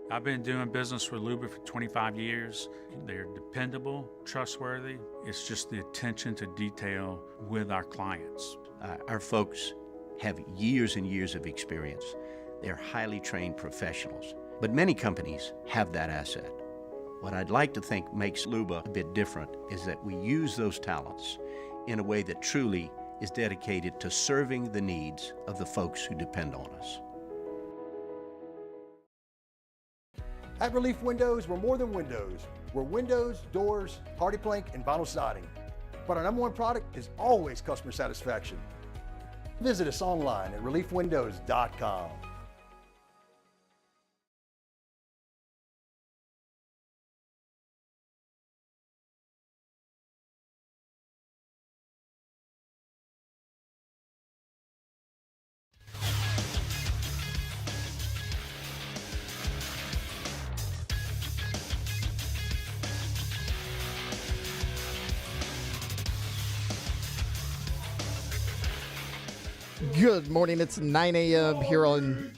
[SPEAKER 18] I've been doing business with Luba for 25 years. They're dependable, trustworthy. It's just the attention to detail with our clients.
[SPEAKER 22] Our folks have years and years of experience. They're highly trained professionals, but many companies have that asset. What I'd like to think makes Luba a bit different is that we use those talents in a way that truly is dedicated to serving the needs of the folks who depend on us.
[SPEAKER 19] At Relief Windows, we're more than windows. We're windows, doors, hardy plank, and vinyl siding. But our number one product is always customer satisfaction. Visit us online at reliefwindows.com.
[SPEAKER 11] Good morning. It's 9 a.m. here on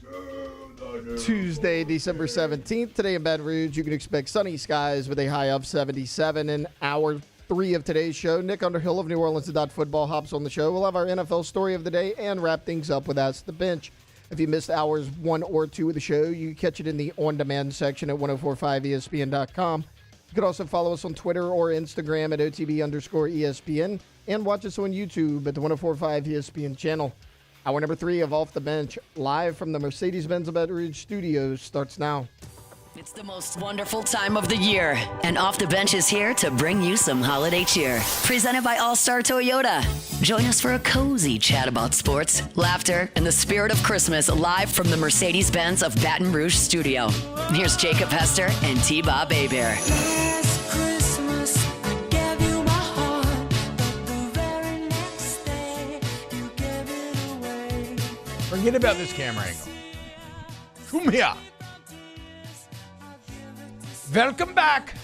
[SPEAKER 11] Tuesday, December 17th. Today in Baton Rouge, you can expect sunny skies with a high of 77. In hour 3 of today's show, Nick Underhill of New Orleans Football hops on the show. We'll have our NFL story of the day and wrap things up with Ask the Bench. If you missed hours 1 or 2 of the show, you can catch it in the on-demand section at 1045ESPN.com. You can also follow us on Twitter or Instagram at OTB_ESPN and watch us on YouTube at the 1045 ESPN channel. Hour number 3 of Off the Bench, live from the Mercedes-Benz Baton Rouge studios, starts now.
[SPEAKER 10] It's the most wonderful time of the year, and Off the Bench is here to bring you some holiday cheer. Presented by All-Star Toyota. Join us for a cozy chat about sports, laughter, and the spirit of Christmas live from the Mercedes-Benz of Baton Rouge studio. Here's Jacob Hester and T-Bob Hebert.
[SPEAKER 12] Forget about this camera angle. Come here. Welcome back.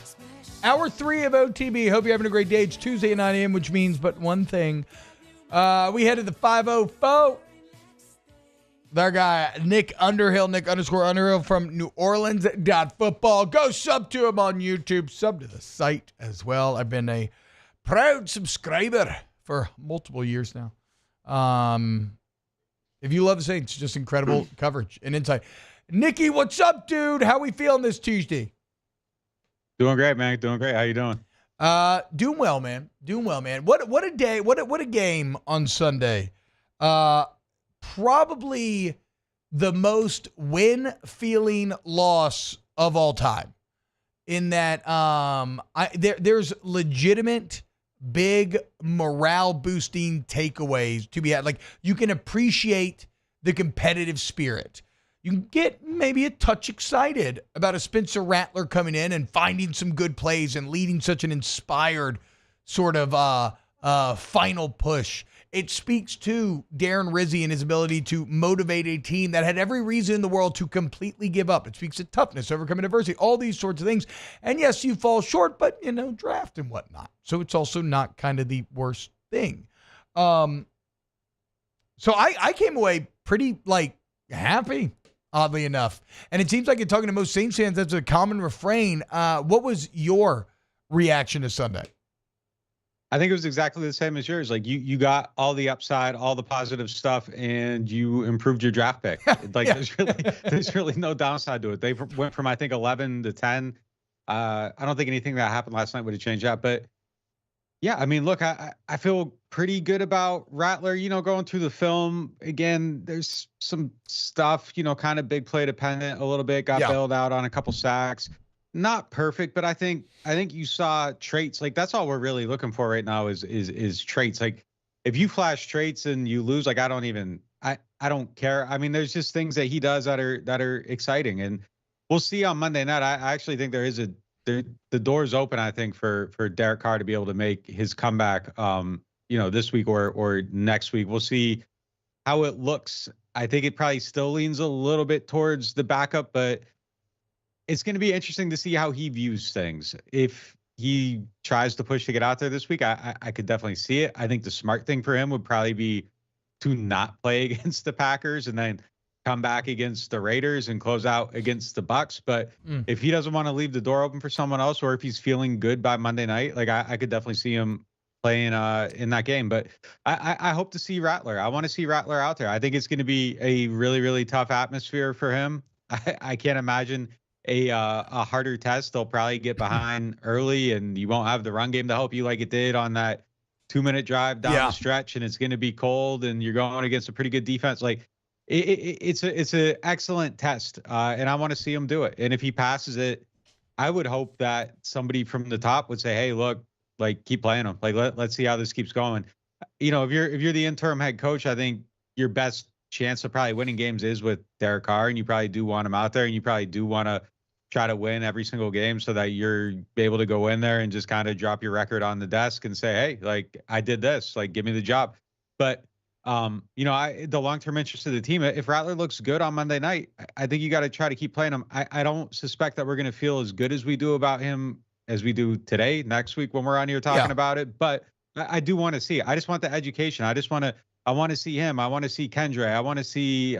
[SPEAKER 12] Hour 3 of OTB. Hope you're having a great day. It's Tuesday at 9 a.m., which means but one thing. We headed to 504. With our guy, Nick Underhill, Nick_Underhill from New Orleans Football. Go sub to him on YouTube. Sub to the site as well. I've been a proud subscriber for multiple years now. If you love the Saints, just incredible coverage and insight. Nicky, what's up, dude? How we feeling this Tuesday?
[SPEAKER 21] Doing great, man. Doing great. How you doing?
[SPEAKER 12] Doing well, man. What a day. What a game on Sunday. Probably the most win-feeling loss of all time. In that there's legitimate big morale-boosting takeaways to be had. Like, you can appreciate the competitive spirit. You can get maybe a touch excited about a Spencer Rattler coming in and finding some good plays and leading such an inspired sort of final push. it speaks to Darren Rizzi and his ability to motivate a team that had every reason in the world to completely give up. It speaks to toughness, overcoming adversity, all these sorts of things. And yes, you fall short, but, draft and whatnot. So it's also not kind of the worst thing. So I came away pretty, happy, oddly enough. And it seems like in talking to most Saints fans, that's a common refrain. What was your reaction to Sunday?
[SPEAKER 21] I think it was exactly the same as yours. Like you got all the upside, all the positive stuff, and you improved your draft pick. There's really no downside to it. They went from, I think, 11 to 10. I don't think anything that happened last night would have changed that. But yeah, I mean, look, I feel pretty good about Rattler, going through the film. Again, there's some stuff, kind of big play dependent a little bit, got bailed out on a couple sacks. Not perfect, but I think you saw traits. Like, that's all we're really looking for right now is traits. Like, if you flash traits and you lose, like, I don't care. I mean, there's just things that he does that are exciting, and we'll see on Monday night. I actually think the door's open, I think, for Derek Carr to be able to make his comeback, this week or next week. We'll see how it looks. I think it probably still leans a little bit towards the backup, but it's going to be interesting to see how he views things. If he tries to push to get out there this week, I could definitely see it. I think the smart thing for him would probably be to not play against the Packers and then come back against the Raiders and close out against the Bucs. But if he doesn't want to leave the door open for someone else, or if he's feeling good by Monday night, like I could definitely see him playing in that game. But I hope to see Rattler. I want to see Rattler out there. I think it's going to be a really, really tough atmosphere for him. I can't imagine a harder test. They'll probably get behind early, and you won't have the run game to help you like it did on that 2-minute drive down the stretch, and it's going to be cold, and you're going against a pretty good defense. Like, it's an excellent test, and I want to see him do it. And if he passes it, I would hope that somebody from the top would say, hey, look, like, keep playing him. Like, let's see how this keeps going. If you're the interim head coach, I think your best chance of probably winning games is with Derek Carr, and you probably do want him out there, and you probably do want to try to win every single game so that you're able to go in there and just kind of drop your record on the desk and say, hey, like, I did this, like, give me the job. But, the long-term interest of the team, if Rattler looks good on Monday night, I think you got to try to keep playing him. I don't suspect that we're going to feel as good as we do about him as we do today, next week when we're on here talking about it. But I do want to see it. I just want the education. I want to see him. I want to see Kendre. I want to see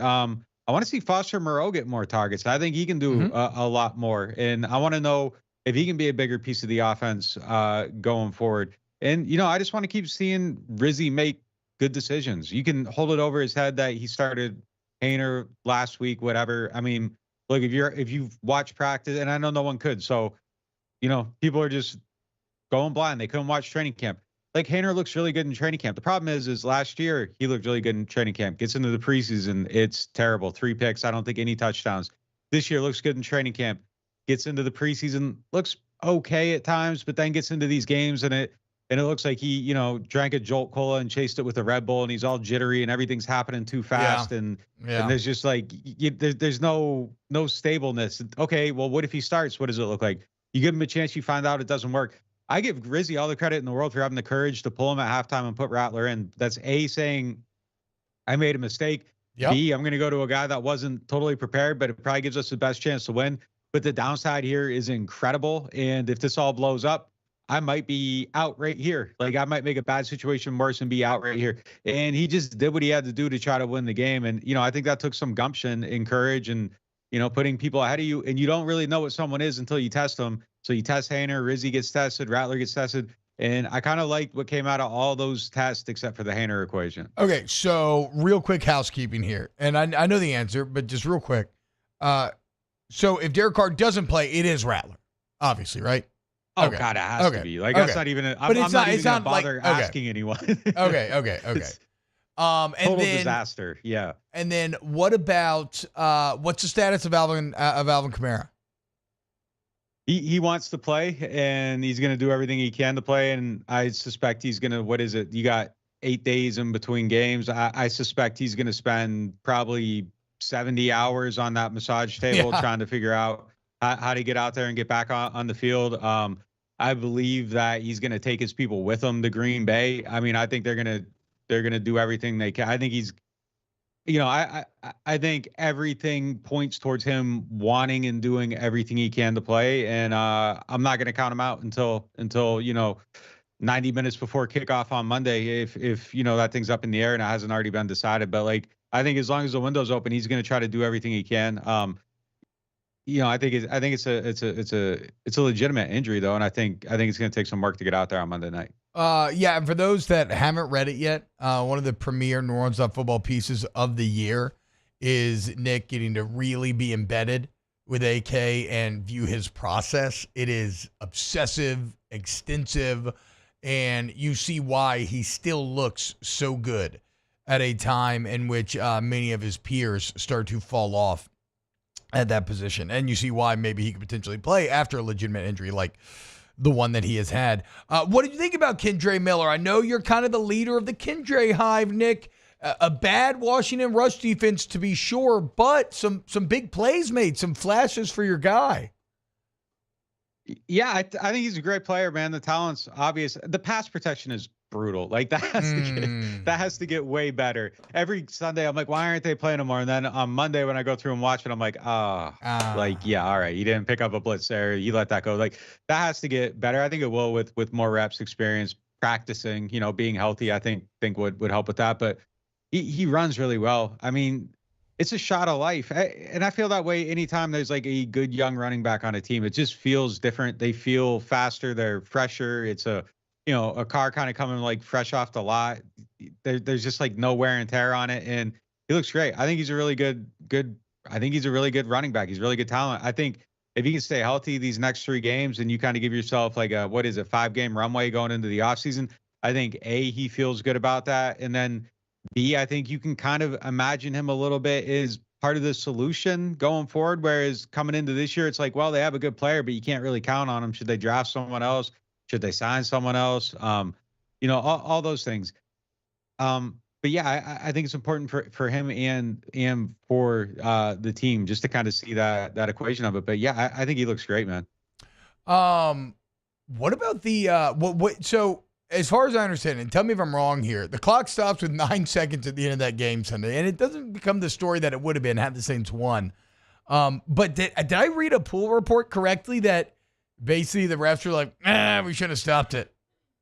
[SPEAKER 21] Foster Moreau get more targets. I think he can do a lot more. And I want to know if he can be a bigger piece of the offense going forward. And, I just want to keep seeing Rizzi make good decisions. You can hold it over his head that he started Haener last week, whatever. I mean, look, if you've watched practice, and I know no one could. So, people are just going blind. They couldn't watch training camp. Like, Haener looks really good in training camp. The problem is last year he looked really good in training camp. Gets into the preseason, it's terrible. 3 picks. I don't think any touchdowns. This year looks good in training camp. Gets into the preseason, looks okay at times, but then gets into these games and it looks like he, drank a Jolt Cola and chased it with a Red Bull, and he's all jittery and everything's happening too fast. And there's just like there's no stableness. Okay, well, what if he starts? What does it look like? You give him a chance, you find out it doesn't work. I give Rizzi all the credit in the world for having the courage to pull him at halftime and put Rattler in. That's A, saying I made a mistake. B, I'm going to go to a guy that wasn't totally prepared, but it probably gives us the best chance to win. But the downside here is incredible. And if this all blows up, I might be out right here. Like, I might make a bad situation worse and be out right here. And he just did what he had to do to try to win the game. And, I think that took some gumption and courage and, putting people ahead of you. And you don't really know what someone is until you test them. So you test Haener, Rizzi gets tested, Rattler gets tested. And I kind of liked what came out of all those tests except for the Haener equation.
[SPEAKER 12] Okay, so real quick housekeeping here. And I know the answer, but just real quick. So if Derek Carr doesn't play, it is Rattler, obviously, right?
[SPEAKER 21] Oh, okay. God, it has to be. Like, that's not even I'm not even going to bother asking anyone.
[SPEAKER 12] Okay.
[SPEAKER 21] Total disaster, yeah.
[SPEAKER 12] And then what about, what's the status of Alvin Kamara?
[SPEAKER 21] He wants to play, and he's going to do everything he can to play, and I suspect he's going to, what is it? You got 8 days in between games. I suspect he's going to spend probably 70 hours on that massage table trying to figure out how to get out there and get back on the field. I believe that he's going to take his people with him to Green Bay. I mean, I think they're going to they're gonna do everything they can. I think he's, I think everything points towards him wanting and doing everything he can to play, and I'm not gonna count him out until 90 minutes before kickoff on Monday, if that thing's up in the air and it hasn't already been decided. But like, I think as long as the window's open, he's going to try to do everything he can. I think it's a legitimate injury though, and I think it's going to take some work to get out there on Monday night.
[SPEAKER 12] Yeah, and for those that haven't read it yet, one of the premier New Orleans football pieces of the year is Nick getting to really be embedded with AK and view his process. It is obsessive, extensive, and you see why he still looks so good at a time in which many of his peers start to fall off at that position. And you see why maybe he could potentially play after a legitimate injury like the one that he has had. What did you think about Kendre Miller? I know you're kind of the leader of the Kendre hive, Nick. A bad Washington rush defense, to be sure, but some big plays made, some flashes for your guy.
[SPEAKER 21] Yeah, I think he's a great player, man. The talent's obvious. The pass protection is brutal. Like that has to get way better. Every Sunday, I'm like, why aren't they playing him more? And then on Monday, when I go through and watch it, I'm like, like, yeah, all right, you didn't pick up a blitz there. You let that go. Like that has to get better. I think it will with more reps, experience, practicing. Being healthy. I think would help with that. But he runs really well. I mean, it's a shot of life. And I feel that way anytime there's like a good young running back on a team. It just feels different. They feel faster. They're fresher. It's a car kind of coming like fresh off the lot. There's just like no wear and tear on it. And he looks great. I think he's a really good running back. He's really good talent. I think if he can stay healthy these next 3 games and you kind of give yourself like a, 5-game runway going into the offseason, I think he feels good about that. And then B, I think you can kind of imagine him a little bit is part of the solution going forward. Whereas coming into this year, it's like, well, they have a good player, but you can't really count on him. Should they draft someone else? Should they sign someone else? All those things. But yeah, I think it's important for him and for the team just to kind of see that equation of it. But yeah, I think he looks great, man.
[SPEAKER 12] What about the so as far as I understand it, and tell me if I'm wrong here, the clock stops with 9 seconds at the end of that game Sunday, and it doesn't become the story that it would have been had the Saints won. But did I read a pool report correctly that basically the refs were like, we should have stopped it,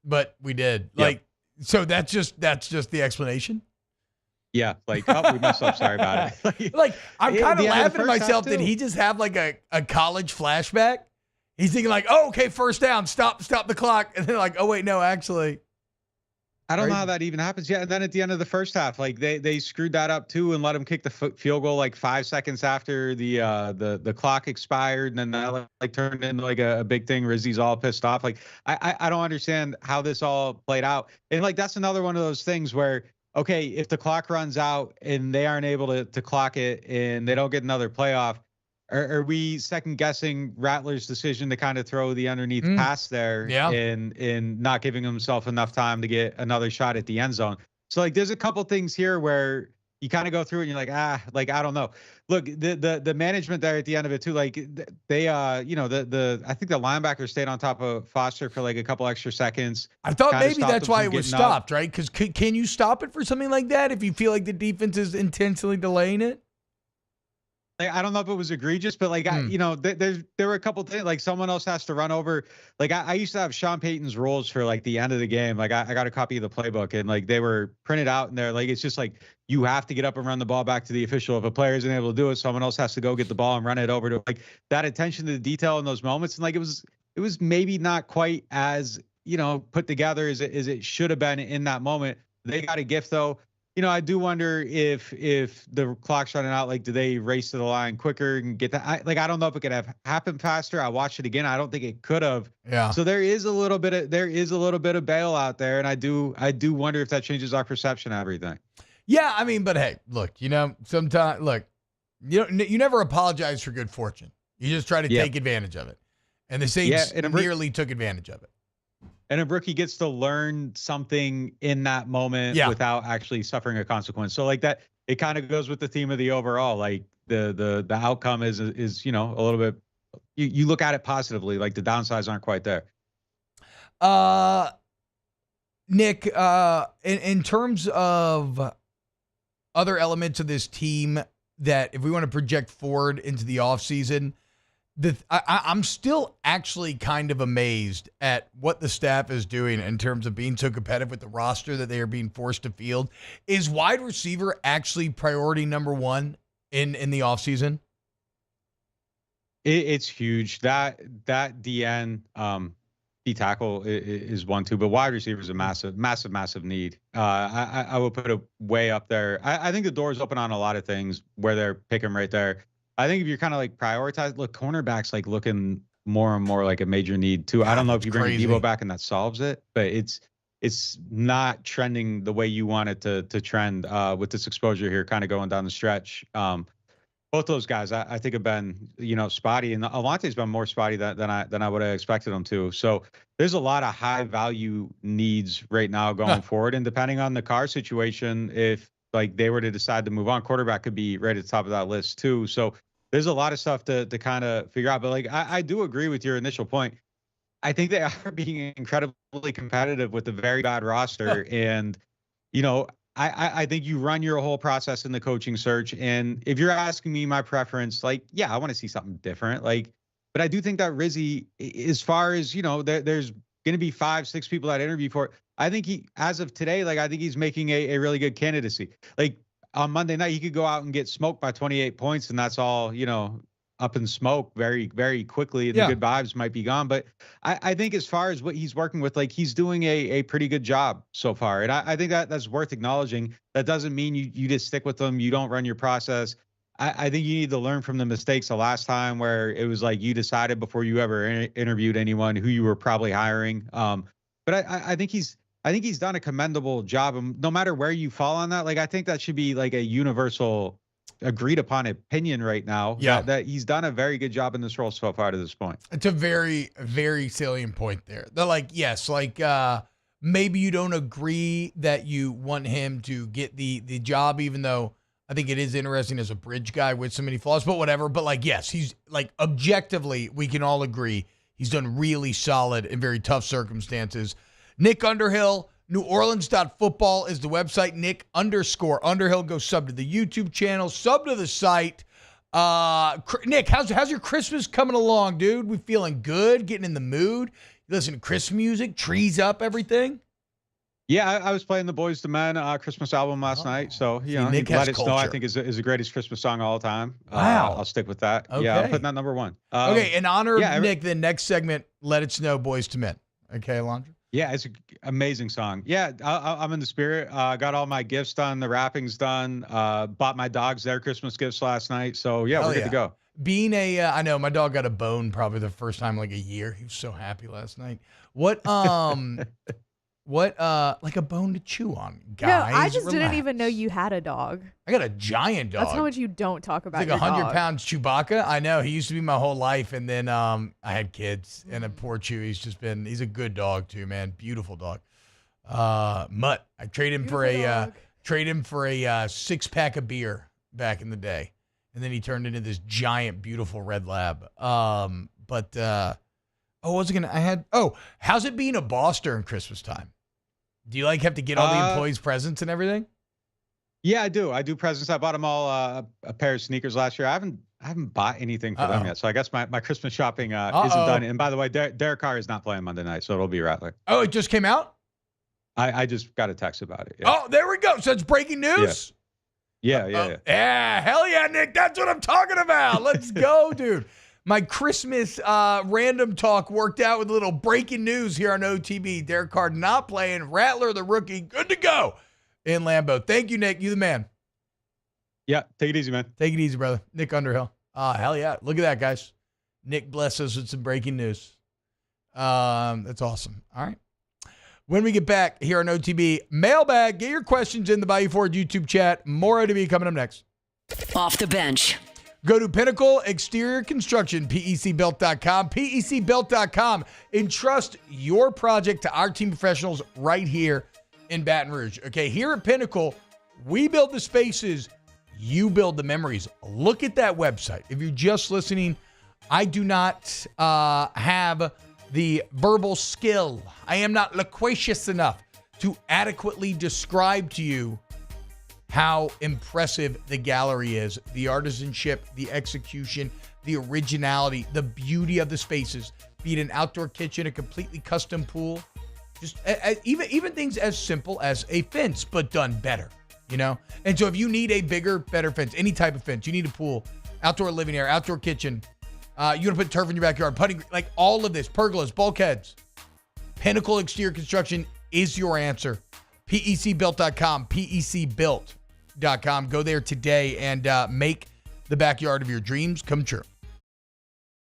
[SPEAKER 12] but we did. Yep. Like, so that's just the explanation.
[SPEAKER 21] Yeah, like, we messed up. Sorry about it.
[SPEAKER 12] Like I'm kind of laughing at myself. Did he just have like a college flashback? He's thinking like, oh, okay, first down, stop the clock. And they're like, oh, wait, no, actually.
[SPEAKER 21] I don't know how that even happens. Yeah, and then at the end of the first half, like they screwed that up too and let him kick the field goal like 5 seconds after the clock expired. And then that like turned into like a big thing. Rizzi's all pissed off. Like, I don't understand how this all played out. And like, that's another one of those things where, okay, if the clock runs out and they aren't able to clock it and they don't get another playoff, are we second guessing Rattler's decision to kind of throw the underneath pass there and not giving himself enough time to get another shot at the end zone? So like, there's a couple things here where you kind of go through and you're like, I don't know. Look, the management there at the end of it too, like they, I think the linebacker stayed on top of Foster for like a couple extra seconds.
[SPEAKER 12] I thought maybe that's why it was stopped, right? Because can you stop it for something like that if you feel like the defense is intentionally delaying it?
[SPEAKER 21] Like, I don't know if it was egregious, but like, there were a couple things, like someone else has to run over. Like I used to have Sean Payton's rules for like the end of the game. Like I got a copy of the playbook and like they were printed out in there. Like, it's just like, you have to get up and run the ball back to the official. If a player isn't able to do it, someone else has to go get the ball and run it over to like that attention to the detail in those moments. And like, it was maybe not quite as, put together as it should have been in that moment. They got a gift though. I do wonder if the clock's running out, like, do they race to the line quicker and get that? I don't know if it could have happened faster. I watched it again. I don't think it could have.
[SPEAKER 12] Yeah.
[SPEAKER 21] So there is a little bit of bail out there, and I do wonder if that changes our perception of everything.
[SPEAKER 12] Yeah, I mean, but hey, look, sometimes you never apologize for good fortune. You just try to take advantage of it, and the Saints nearly took advantage of it.
[SPEAKER 21] And a rookie gets to learn something in that moment without actually suffering a consequence. So like that, it kind of goes with the theme of the overall, like the outcome is a little bit, you look at it positively, like the downsides aren't quite there.
[SPEAKER 12] Nick, in terms of other elements of this team that if we want to project forward into the offseason, I'm still actually kind of amazed at what the staff is doing in terms of being so competitive with the roster that they are being forced to field. Is wide receiver actually priority number one in the offseason?
[SPEAKER 21] It's huge. That DN D tackle is one too, but wide receiver is a massive need. I would put it way up there. I think the door is open on a lot of things where they're picking right there. I think if you're kind of like prioritize, look, cornerbacks like looking more and more like a major need too. I don't know if you bring Debo back and that solves it, but it's not trending the way you want it to trend with this exposure here, kind of going down the stretch. Both those guys, I think, have been, spotty, and Alante's been more spotty than I would have expected him to. So there's a lot of high value needs right now going forward, and depending on the Carr situation, if like they were to decide to move on, quarterback could be right at the top of that list too. So there's a lot of stuff to kind of figure out. But like I do agree with your initial point. I think they are being incredibly competitive with a very bad roster, and I think you run your whole process in the coaching search. And if you're asking me my preference, like, yeah, I want to see something different. Like, but I do think that Rizzi, as far as, there's going to be 5-6 people that interview for it. I think as of today, like, I think he's making a really good candidacy. Like on Monday night, he could go out and get smoked by 28 points. And that's all, up in smoke very, very quickly. And the good vibes might be gone. But I think as far as what he's working with, like he's doing a pretty good job so far. And I think that's worth acknowledging. That doesn't mean you just stick with them. You don't run your process. I think you need to learn from the mistakes the last time where it was like you decided before you ever interviewed anyone who you were probably hiring. But I think he's done a commendable job. And no matter where you fall on that, like I think that should be like a universal agreed upon opinion right now. That he's done a very good job in this role so far to this point.
[SPEAKER 12] It's a very, very salient point there. They're like, yes, like maybe you don't agree that you want him to get the job, even though I think it is interesting as a bridge guy with so many flaws, but whatever. But like, yes, he's like objectively, we can all agree he's done really solid in very tough circumstances. Nick Underhill, NewOrleans.football is the website. Nick_Underhill. Go sub to the YouTube channel, sub to the site. Nick, how's your Christmas coming along, dude? We feeling good, getting in the mood. You listen to Christmas music, trees up, everything?
[SPEAKER 21] Yeah, I was playing the Boys II Men Christmas album last night. So,
[SPEAKER 12] Nick
[SPEAKER 21] Let
[SPEAKER 12] has
[SPEAKER 21] It Snow, I think, is the greatest Christmas song of all time.
[SPEAKER 12] Wow.
[SPEAKER 21] I'll stick with that.
[SPEAKER 12] Okay.
[SPEAKER 21] Yeah, I'm putting that number one.
[SPEAKER 12] Okay, in honor of Nick, the next segment, Let It Snow, Boys II Men. Okay, Alondra?
[SPEAKER 21] Yeah, it's an amazing song. Yeah, I'm in the spirit. Got all my gifts done, the wrappings done. Bought my dogs their Christmas gifts last night. So, yeah, we're good to go.
[SPEAKER 12] Being I know my dog got a bone probably the first time in like a year. He was so happy last night. What like a bone to chew on, guys?
[SPEAKER 14] No, I just didn't even know you had a dog.
[SPEAKER 12] I got a giant dog.
[SPEAKER 14] That's how much you don't talk about.
[SPEAKER 12] It's like 100-pound Chewbacca. I know. He used to be my whole life, and then I had kids, and a poor Chew. He's a good dog too, man. Beautiful dog. Mutt. I trade him for a 6-pack of beer back in the day, and then he turned into this giant, beautiful red lab. How's it being a boss during Christmas time? Do you have to get all the employees' presents and everything?
[SPEAKER 21] Yeah, I do. I do presents. I bought them all a pair of sneakers last year. I haven't bought anything for them yet. So I guess my Christmas shopping isn't done. And by the way, Derek Carr is not playing Monday night, so it'll be Rattler.
[SPEAKER 12] Oh, it just came out?
[SPEAKER 21] I just got a text about it. Yeah.
[SPEAKER 12] Oh, there we go. So it's breaking news?
[SPEAKER 21] Yeah.
[SPEAKER 12] Yeah, hell yeah, Nick. That's what I'm talking about. Let's go, dude. My Christmas random talk worked out with a little breaking news here on OTB. Derek Carr not playing. Rattler, the rookie, good to go in Lambeau. Thank you, Nick. You the man.
[SPEAKER 21] Yeah, take it easy, man.
[SPEAKER 12] Take it easy, brother. Nick Underhill. Hell yeah. Look at that, guys. Nick bless us with some breaking news. That's awesome. All right. When we get back here on OTB, mailbag, get your questions in the Bayou Ford YouTube chat. More OTB coming up next.
[SPEAKER 10] Off the bench.
[SPEAKER 12] Go to Pinnacle Exterior Construction, PECbuilt.com, PECbuilt.com. Entrust your project to our team professionals right here in Baton Rouge. Okay, here at Pinnacle, we build the spaces, you build the memories. Look at that website. If you're just listening, I do not have the verbal skill. I am not loquacious enough to adequately describe to you how impressive the gallery is, the artisanship, the execution, the originality, the beauty of the spaces, be it an outdoor kitchen, a completely custom pool, just even things as simple as a fence, but done better, you know? And so if you need a bigger, better fence, any type of fence, you need a pool, outdoor living area, outdoor kitchen, you want to put turf in your backyard, putting, like all of this, pergolas, bulkheads, Pinnacle Exterior Construction is your answer. PECbuilt.com, PECbuilt.com. Go there today and make the backyard of your dreams come true.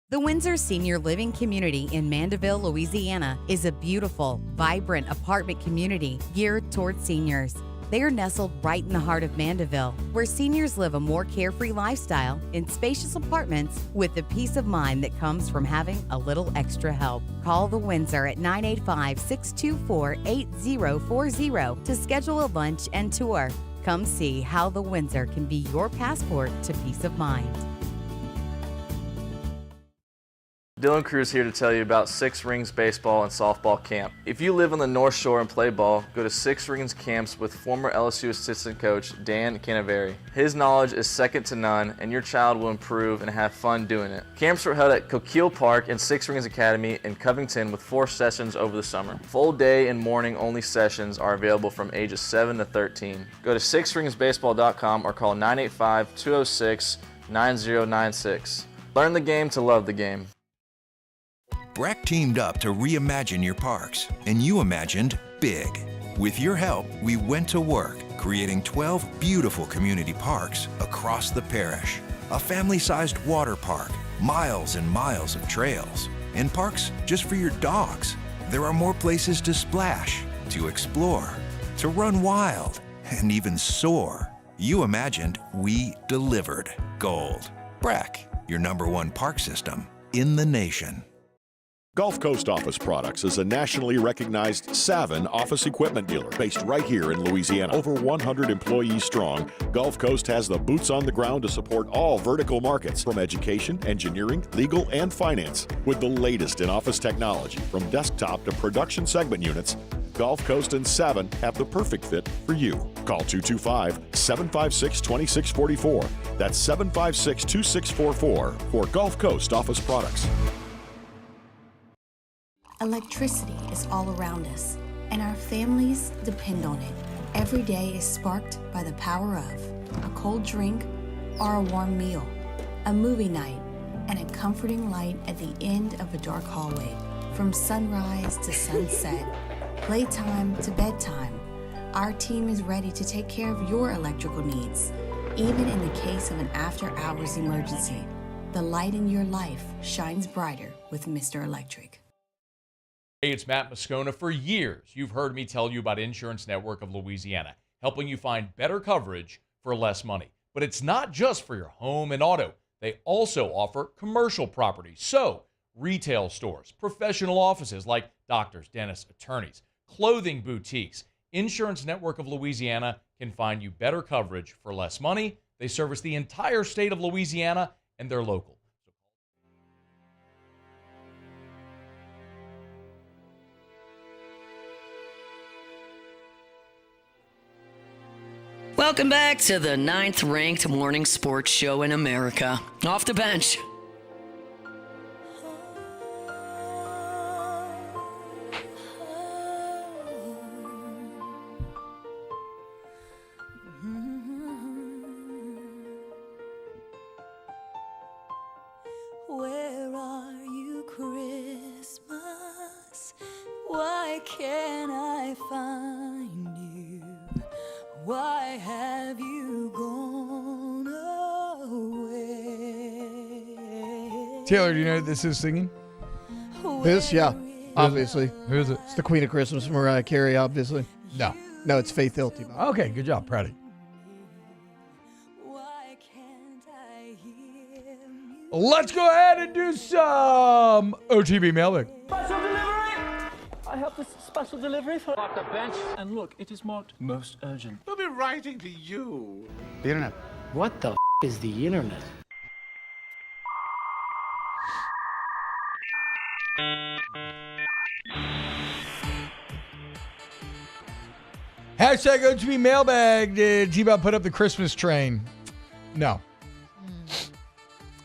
[SPEAKER 2] The Windsor Senior Living Community in Mandeville, Louisiana is a beautiful, vibrant apartment community geared towards seniors. They are nestled right in the heart of Mandeville, where seniors live a more carefree lifestyle in spacious apartments with the peace of mind that comes from having a little extra help. Call the Windsor at 985-624-8040 to schedule a lunch and tour. Come see how the Windsor can be your passport to peace of mind.
[SPEAKER 9] Dylan Cruz here to tell you about Six Rings Baseball and Softball Camp. If you live on the North Shore and play ball, go to Six Rings Camps with former LSU assistant coach Dan Canaveri. His knowledge is second to none, and your child will improve and have fun doing it. Camps were held at Coquille Park and Six Rings Academy in Covington with 4 sessions over the summer. Full day and morning only sessions are available from ages 7 to 13. Go to sixringsbaseball.com or call 985-206-9096. Learn the game to love the game.
[SPEAKER 4] Breck teamed up to reimagine your parks, and you imagined big. With your help, we went to work, creating 12 beautiful community parks across the parish. A family-sized water park, miles and miles of trails, and parks just for your dogs. There are more places to splash, to explore, to run wild, and even soar. You imagined, we delivered. Gold. Breck, your #1 park system in the nation.
[SPEAKER 7] Gulf Coast Office Products is a nationally recognized Savin office equipment dealer based right here in Louisiana. Over 100 employees strong, Gulf Coast has the boots on the ground to support all vertical markets, from education, engineering, legal, and finance. With the latest in office technology, from desktop to production segment units, Gulf Coast and Savin have the perfect fit for you. Call 225-756-2644. That's 756-2644 for Gulf Coast Office Products.
[SPEAKER 15] Electricity is all around us, and our families depend on it. Every day is sparked by the power of a cold drink or a warm meal, a movie night, and a comforting light at the end of a dark hallway. From sunrise to sunset, playtime to bedtime, our team is ready to take care of your electrical needs, even in the case of an after-hours emergency. The light in your life shines brighter with Mr. Electric.
[SPEAKER 5] Hey, it's Matt Moscona. For years, you've heard me tell you about Insurance Network of Louisiana, helping you find better coverage for less money. But it's not just for your home and auto. They also offer commercial property. So, retail stores, professional offices like doctors, dentists, attorneys, clothing boutiques. Insurance Network of Louisiana can find you better coverage for less money. They service the entire state of Louisiana, and they're local.
[SPEAKER 10] Welcome back to the 9th-ranked morning sports show in America. Off the bench.
[SPEAKER 13] Where are you, Christmas? Why can't I find you? Why have you gone away?
[SPEAKER 12] Taylor, do you know who this is singing?
[SPEAKER 11] This, yeah, obviously.
[SPEAKER 12] Who is it?
[SPEAKER 11] It's the Queen of Christmas, Mariah Carey, obviously.
[SPEAKER 12] No.
[SPEAKER 11] No, it's Faith Hill.
[SPEAKER 12] Okay, good job. Proud of you. Let's go ahead and do some OTB mailbag.
[SPEAKER 20] Special delivery! I have this special delivery for off the bench. And look, it is marked most urgent.
[SPEAKER 23] We'll be writing to you.
[SPEAKER 20] The internet. What the is the internet?
[SPEAKER 12] Hashtag OTB mailbag. Did T-Bob put up the Christmas train? No.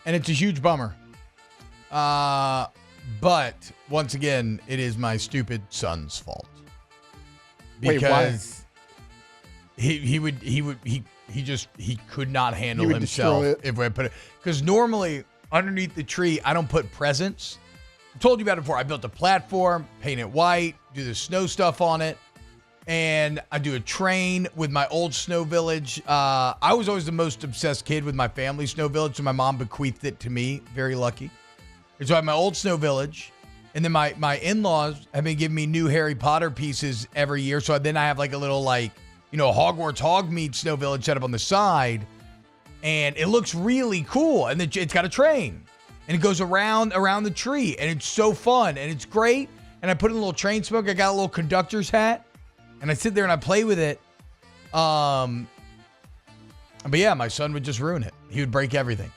[SPEAKER 12] And it's a huge bummer. But once again, it is my stupid son's fault. Because he could not handle himself if I put it. Because normally underneath the tree, I don't put presents. I told you about it before. I built a platform, paint it white, do the snow stuff on it. And I do a train with my old snow village. I was always the most obsessed kid with my family snow village, so my mom bequeathed it to me. Very lucky. And so I have my old snow village, and then my in-laws have been giving me new Harry Potter pieces every year. So then I have like a little Hogwarts Hogmeade snow village set up on the side, and it looks really cool. And it's got a train, and it goes around the tree, and it's so fun, and it's great. And I put in a little train smoke. I got a little conductor's hat. And I sit there and I play with it. But yeah, my son would just ruin it. He would break everything.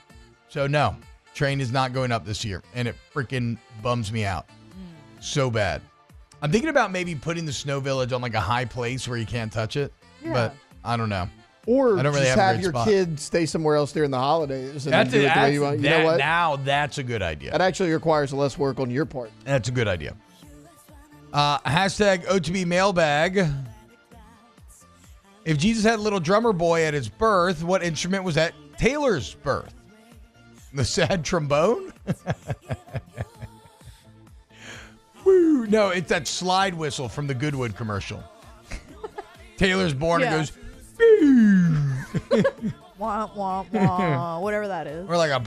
[SPEAKER 12] So no, train is not going up this year. And it freaking bums me out. So bad. I'm thinking about maybe putting the snow village on like a high place where you can't touch it. Yeah. But I don't know.
[SPEAKER 11] Or
[SPEAKER 12] I don't really
[SPEAKER 11] just have your
[SPEAKER 12] spot.
[SPEAKER 11] kids stay somewhere else during the holidays and
[SPEAKER 12] That's
[SPEAKER 11] do it the way you want. You know what?
[SPEAKER 12] Now that's a good idea.
[SPEAKER 11] That actually requires less work on your part.
[SPEAKER 12] That's a good idea. Hashtag OTB mailbag. If Jesus had a little drummer boy at his birth, what instrument was at Taylor's birth? The sad trombone? Woo! No, it's that slide whistle from the Goodwood commercial. Taylor's born and goes,
[SPEAKER 14] wah, wah, wah, whatever that is.
[SPEAKER 12] Or like a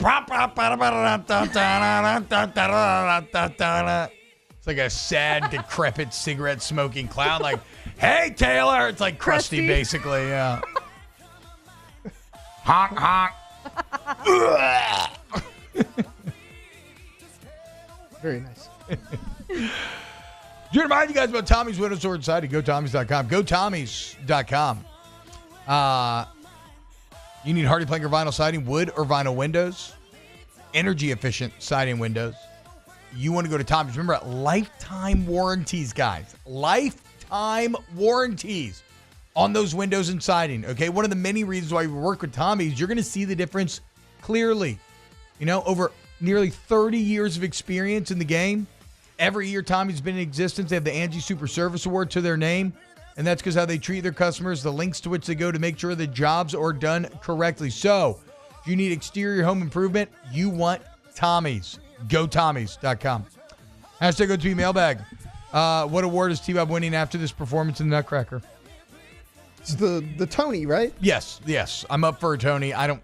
[SPEAKER 12] it's like a sad, decrepit, cigarette-smoking clown. Like, hey, Taylor. It's like Krusty, basically. Yeah. Honk, honk.
[SPEAKER 11] Very nice.
[SPEAKER 12] Do you remind you guys about Tommy's Window Store Society? GoTommys.com. GoTommys.com. You need Hardy Plank or vinyl siding, wood or vinyl windows, energy-efficient siding windows. You want to go to Tommy's. Remember, lifetime warranties, guys. Lifetime warranties on those windows and siding, okay? One of the many reasons why we work with Tommy's, you're going to see the difference clearly. You know, over nearly 30 years of experience in the game. Every year Tommy's been in existence. They have the Angie Super Service Award to their name, and that's because how they treat their customers, the links to which they go to make sure the jobs are done correctly. So, if you need exterior home improvement, you want Tommy's. GoTommys.com. Hashtag OTB mailbag. What award is T-Bob winning after this performance in the Nutcracker?
[SPEAKER 11] It's the Tony, right?
[SPEAKER 12] Yes. I'm up for a Tony. I don't,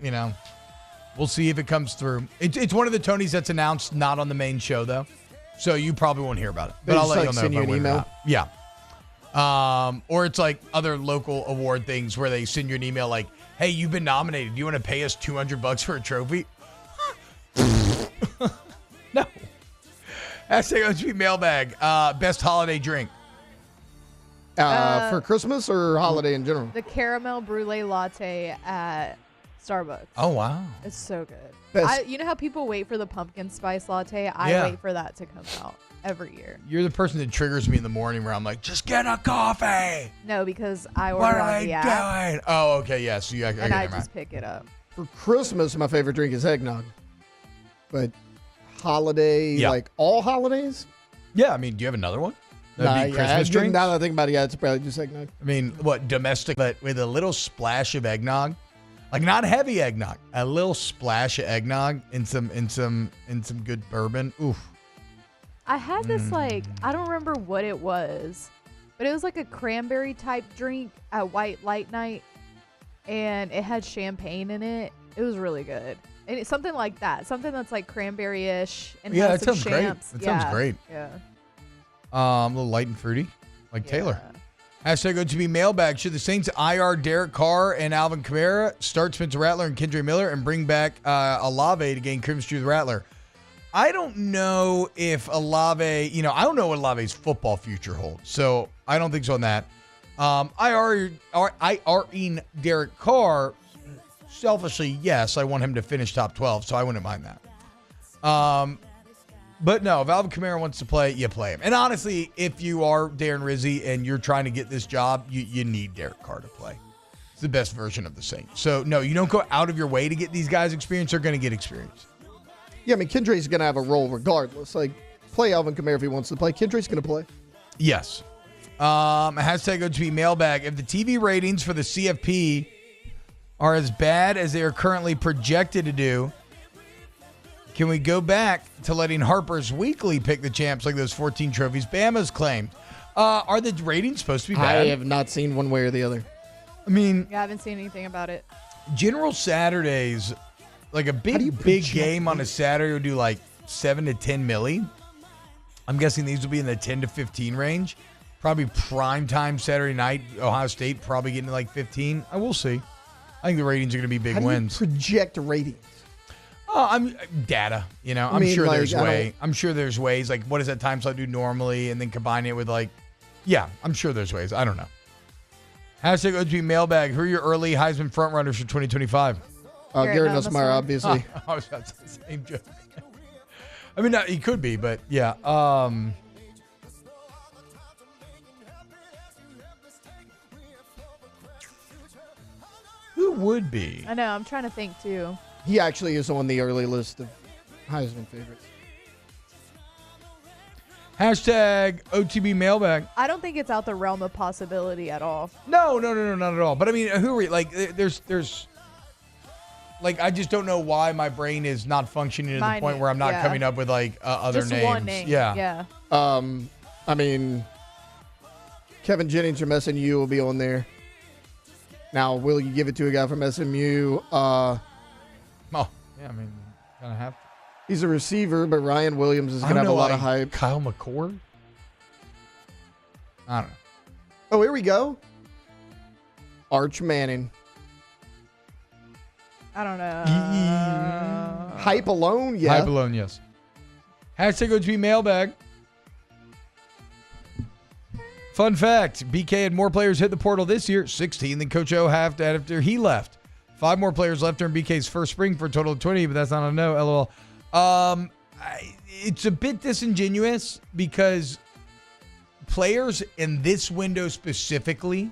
[SPEAKER 12] we'll see if it comes through. It's one of the Tonys that's announced, not on the main show, though. So you probably won't hear about it. But I'll let you know if I win or not. Yeah. Or it's like other local award things where they send you an email like, hey, you've been nominated. Do you want to pay us $200 for a trophy? No. Hashtag OTB mailbag. Best holiday drink.
[SPEAKER 11] For Christmas or holiday in general?
[SPEAKER 14] The caramel brulee latte at Starbucks.
[SPEAKER 12] Oh, wow.
[SPEAKER 14] It's so good.
[SPEAKER 11] Best.
[SPEAKER 14] You know how people wait for the pumpkin spice latte? I wait for that to come out every year.
[SPEAKER 12] You're the person that triggers me in the morning where I'm like, just get a coffee.
[SPEAKER 14] No, because I order on the app.
[SPEAKER 12] Doing? Oh, okay, yeah. So
[SPEAKER 14] I just pick it up.
[SPEAKER 11] For Christmas, my favorite drink is eggnog. But holiday, like all holidays?
[SPEAKER 12] Yeah, I mean, do you have another one? That'd be Christmas drinks?
[SPEAKER 11] Now that I think about it, it's probably just eggnog.
[SPEAKER 12] I mean, what, domestic, but with a little splash of eggnog? Like not heavy eggnog, a little splash of eggnog in some good bourbon. Oof.
[SPEAKER 14] I had this I don't remember what it was, but it was like a cranberry type drink at White Light Night, and it had champagne in it. It was really good. And it's something like that, something that's like cranberry-ish and has some champs.
[SPEAKER 12] That sounds great.
[SPEAKER 14] Yeah.
[SPEAKER 12] A little light and fruity, like Taylor. Hashtag OTB mailbag. Should the Saints IR Derek Carr and Alvin Kamara, start Spencer Rattler and Kendre Miller, and bring back Olave to gain chemistry with Rattler? I don't know if Olave, I don't know what Olave's football future holds, so I don't think so on that. IR-ing Derek Carr, selfishly, yes, I want him to finish top 12, so I wouldn't mind that. But no, if Alvin Kamara wants to play, you play him. And honestly, if you are Darren Rizzi and you're trying to get this job, you need Derek Carr to play. It's the best version of the Saints. So, no, you don't go out of your way to get these guys experience. They're going to get experience.
[SPEAKER 11] Yeah, I mean, Kendray's going to have a role regardless. Like, play Alvin Kamara if he wants to play. Kendray's going to play.
[SPEAKER 12] Yes. Hashtag OTB mailbag. If the TV ratings for the CFP are as bad as they are currently projected to do, can we go back to letting Harper's Weekly pick the champs like those 14 trophies Bama's claimed? Are the ratings supposed to be bad?
[SPEAKER 11] I have not seen one way or the other.
[SPEAKER 12] I mean,
[SPEAKER 14] Yeah, I haven't seen anything about it.
[SPEAKER 12] General Saturdays, like a big game on a Saturday would do like 7 to 10 milli. I'm guessing these will be in the 10 to 15 range. Probably prime time Saturday night. Ohio State probably getting to like 15. I will see. I think the ratings are going to be big wins.
[SPEAKER 11] How do you project ratings?
[SPEAKER 12] I'm data, I'm
[SPEAKER 11] mean,
[SPEAKER 12] sure
[SPEAKER 11] like,
[SPEAKER 12] there's way. I'm sure there's ways. Like, what does that time slot do normally, and then combine it with I'm sure there's ways. I don't know. Hashtag OTB mailbag. Who are your early Heisman frontrunners for 2025?
[SPEAKER 11] Garrett Nussmeier, obviously.
[SPEAKER 12] I was about to say the same joke. I mean, he could be, but yeah. Who would be?
[SPEAKER 14] I know. I'm trying to think too.
[SPEAKER 11] He actually is on the early list of Heisman favorites.
[SPEAKER 12] Hashtag OTB mailbag.
[SPEAKER 14] I don't think it's out the realm of possibility at all.
[SPEAKER 12] No, not at all. But I mean, who are there's I just don't know why my brain is not functioning to the point where I'm not coming up with other
[SPEAKER 14] just
[SPEAKER 12] names.
[SPEAKER 14] One name. Yeah.
[SPEAKER 11] I mean, Kevin Jennings from SMU will be on there. Now, will you give it to a guy from SMU?
[SPEAKER 12] Yeah, I mean, kind of have to.
[SPEAKER 11] He's a receiver, but Ryan Williams is going to have a lot of hype.
[SPEAKER 12] Kyle McCord? I don't know.
[SPEAKER 11] Oh, here we go. Arch Manning.
[SPEAKER 14] I don't know.
[SPEAKER 11] Hype alone, yeah.
[SPEAKER 12] Hype alone, yes. Hashtag OTB mailbag. Fun fact, BK had more players hit the portal this year, 16, than Coach O had after he left. 5 more players left during BK's first spring for a total of 20, but that's not a no, LOL. It's a bit disingenuous because players in this window specifically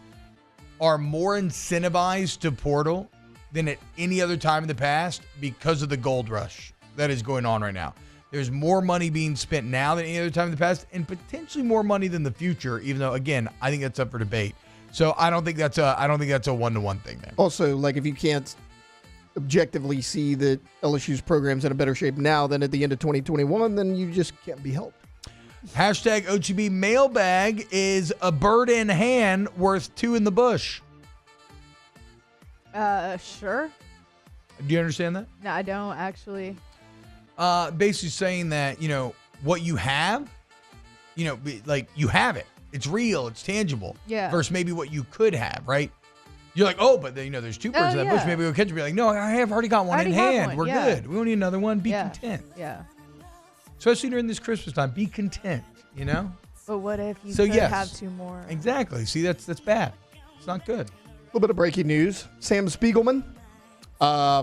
[SPEAKER 12] are more incentivized to portal than at any other time in the past because of the gold rush that is going on right now. There's more money being spent now than any other time in the past, and potentially more money than the future, even though, again, I think that's up for debate. So I don't think that's a one-to-one thing there.
[SPEAKER 11] Also, if you can't objectively see that LSU's program's in a better shape now than at the end of 2021, then you just can't be helped.
[SPEAKER 12] Hashtag OTB mailbag is a bird in hand worth 2 in the bush.
[SPEAKER 14] Sure.
[SPEAKER 12] Do you understand that?
[SPEAKER 14] No, I don't actually.
[SPEAKER 12] Basically saying that, what you have, you have it. It's real. It's tangible.
[SPEAKER 14] Yeah.
[SPEAKER 12] Versus maybe what you could have, right? You're like, oh, but there's 2 birds in that bush. Maybe we'll catch it. Be like, no, I have already got one in hand. We're good. We don't need another one. Be content.
[SPEAKER 14] Yeah.
[SPEAKER 12] Especially during this Christmas time. Be content,
[SPEAKER 14] But what if you could have 2 more?
[SPEAKER 12] Exactly. See, that's bad. It's not good.
[SPEAKER 11] A little bit of breaking news. Sam Spiegelman,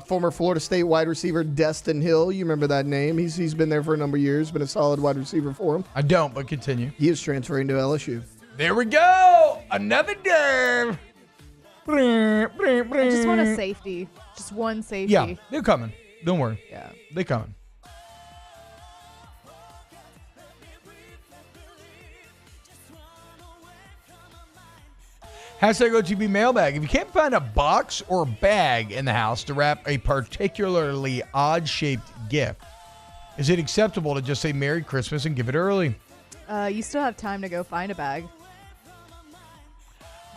[SPEAKER 11] former Florida State wide receiver Destin Hill. You remember that name. He's been there for a number of years. Been a solid wide receiver for him.
[SPEAKER 12] I don't, but continue.
[SPEAKER 11] He is transferring to LSU.
[SPEAKER 12] There we go. Another dime.
[SPEAKER 14] I just want a safety. Just one safety.
[SPEAKER 12] Yeah, they're coming. Don't worry.
[SPEAKER 14] Yeah.
[SPEAKER 12] They're coming. Hashtag OTB mailbag. If you can't find a box or bag in the house to wrap a particularly odd-shaped gift, is it acceptable to just say Merry Christmas and give it early?
[SPEAKER 14] You still have time to go find a bag.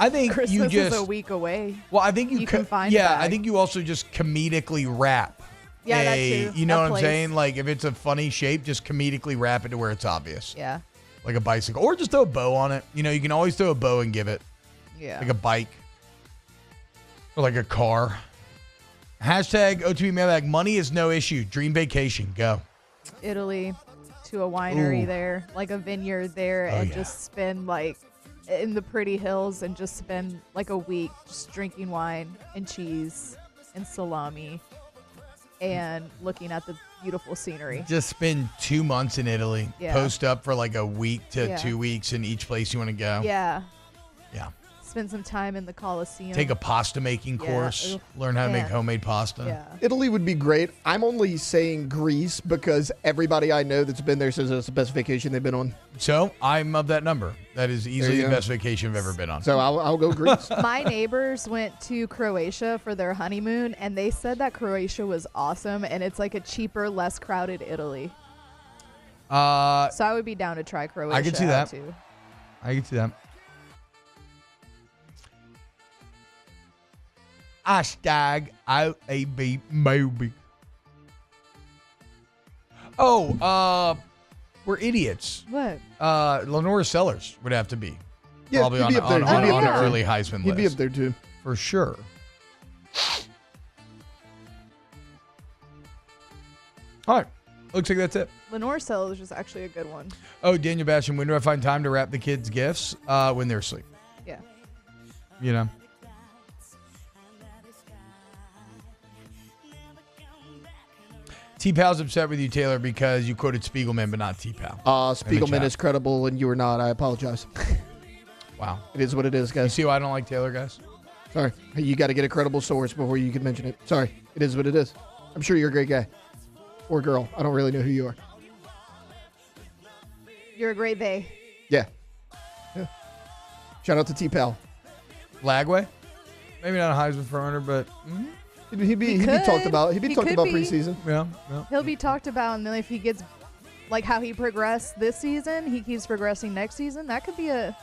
[SPEAKER 12] I think
[SPEAKER 14] Christmas
[SPEAKER 12] you just
[SPEAKER 14] is a week away.
[SPEAKER 12] Well, I think you
[SPEAKER 14] can find a bag.
[SPEAKER 12] I think you also just comedically wrap.
[SPEAKER 14] Yeah, that too.
[SPEAKER 12] You know
[SPEAKER 14] A
[SPEAKER 12] what
[SPEAKER 14] place.
[SPEAKER 12] I'm saying? Like if it's a funny shape, just comedically wrap it to where it's obvious.
[SPEAKER 14] Yeah.
[SPEAKER 12] Like a bicycle, or just throw a bow on it. You can always throw a bow and give it.
[SPEAKER 14] Yeah.
[SPEAKER 12] Like a bike. Or like a car. Hashtag OTB mailbag. Money is no issue. Dream vacation. Go.
[SPEAKER 14] Italy, to a winery
[SPEAKER 12] Ooh.
[SPEAKER 14] there, like a vineyard there, and just spend in the pretty hills and just spend a week just drinking wine and cheese and salami. and looking at the beautiful scenery.
[SPEAKER 12] Just spend 2 months in Italy.
[SPEAKER 14] Yeah.
[SPEAKER 12] Post up for like a week to
[SPEAKER 14] Yeah.
[SPEAKER 12] 2 weeks in each place you want to go.
[SPEAKER 14] Yeah.
[SPEAKER 12] Yeah.
[SPEAKER 14] Spend some time in the Colosseum.
[SPEAKER 12] Take a pasta making course.
[SPEAKER 14] Ugh.
[SPEAKER 12] Learn how to make
[SPEAKER 14] Man.
[SPEAKER 12] homemade pasta.
[SPEAKER 14] Yeah.
[SPEAKER 11] Italy would be great. I'm only saying Greece because everybody I know that's been there says it's the best vacation they've been on.
[SPEAKER 12] So I'm of that number. That is easily
[SPEAKER 11] you
[SPEAKER 12] the
[SPEAKER 11] go.
[SPEAKER 12] best vacation I've ever been on.
[SPEAKER 11] So I'll go Greece.
[SPEAKER 14] My neighbors went to Croatia for their honeymoon, and they said that Croatia was awesome, and it's like a cheaper, less crowded Italy. So I would be down to try Croatia.
[SPEAKER 12] I could see
[SPEAKER 14] out
[SPEAKER 12] that.
[SPEAKER 14] too.
[SPEAKER 12] I can see that. Hashtag IAB maybe. Oh, we're idiots.
[SPEAKER 14] What?
[SPEAKER 12] Lenore Sellers would have to be.
[SPEAKER 11] Yeah,
[SPEAKER 12] Probably
[SPEAKER 11] he'd
[SPEAKER 12] on,
[SPEAKER 11] be up there.
[SPEAKER 12] on,
[SPEAKER 11] He'd be
[SPEAKER 12] on
[SPEAKER 11] up
[SPEAKER 12] an
[SPEAKER 11] there.
[SPEAKER 12] early Heisman list.
[SPEAKER 11] He'd be up there too.
[SPEAKER 12] For sure. All right. Looks like that's it.
[SPEAKER 14] Lenore Sellers is actually a good one.
[SPEAKER 12] Oh, Daniel Bastian, when do I find time to wrap the kids' gifts? When they're asleep.
[SPEAKER 14] Yeah.
[SPEAKER 12] You know? T-Pal's upset with you, Taylor, because you quoted Spiegelman, but not T-Pal.
[SPEAKER 11] Spiegelman is credible and you are not. I apologize.
[SPEAKER 12] Wow.
[SPEAKER 11] It is what it is, guys.
[SPEAKER 12] You see why I don't like Taylor, guys?
[SPEAKER 11] Sorry. You got to get a credible source before you can mention it. Sorry. It is what it is. I'm sure you're a great guy. Or girl. I don't really know who you are.
[SPEAKER 14] You're a great they.
[SPEAKER 11] Yeah. Shout out to T-Pal.
[SPEAKER 12] Lagway? Maybe not a Heisman front-runner, but...
[SPEAKER 11] He'd be talked about. He'd be talked about preseason.
[SPEAKER 12] Yeah.
[SPEAKER 14] He'll be talked about, and then if he gets, like how he progressed this season, he keeps progressing next season. That could be an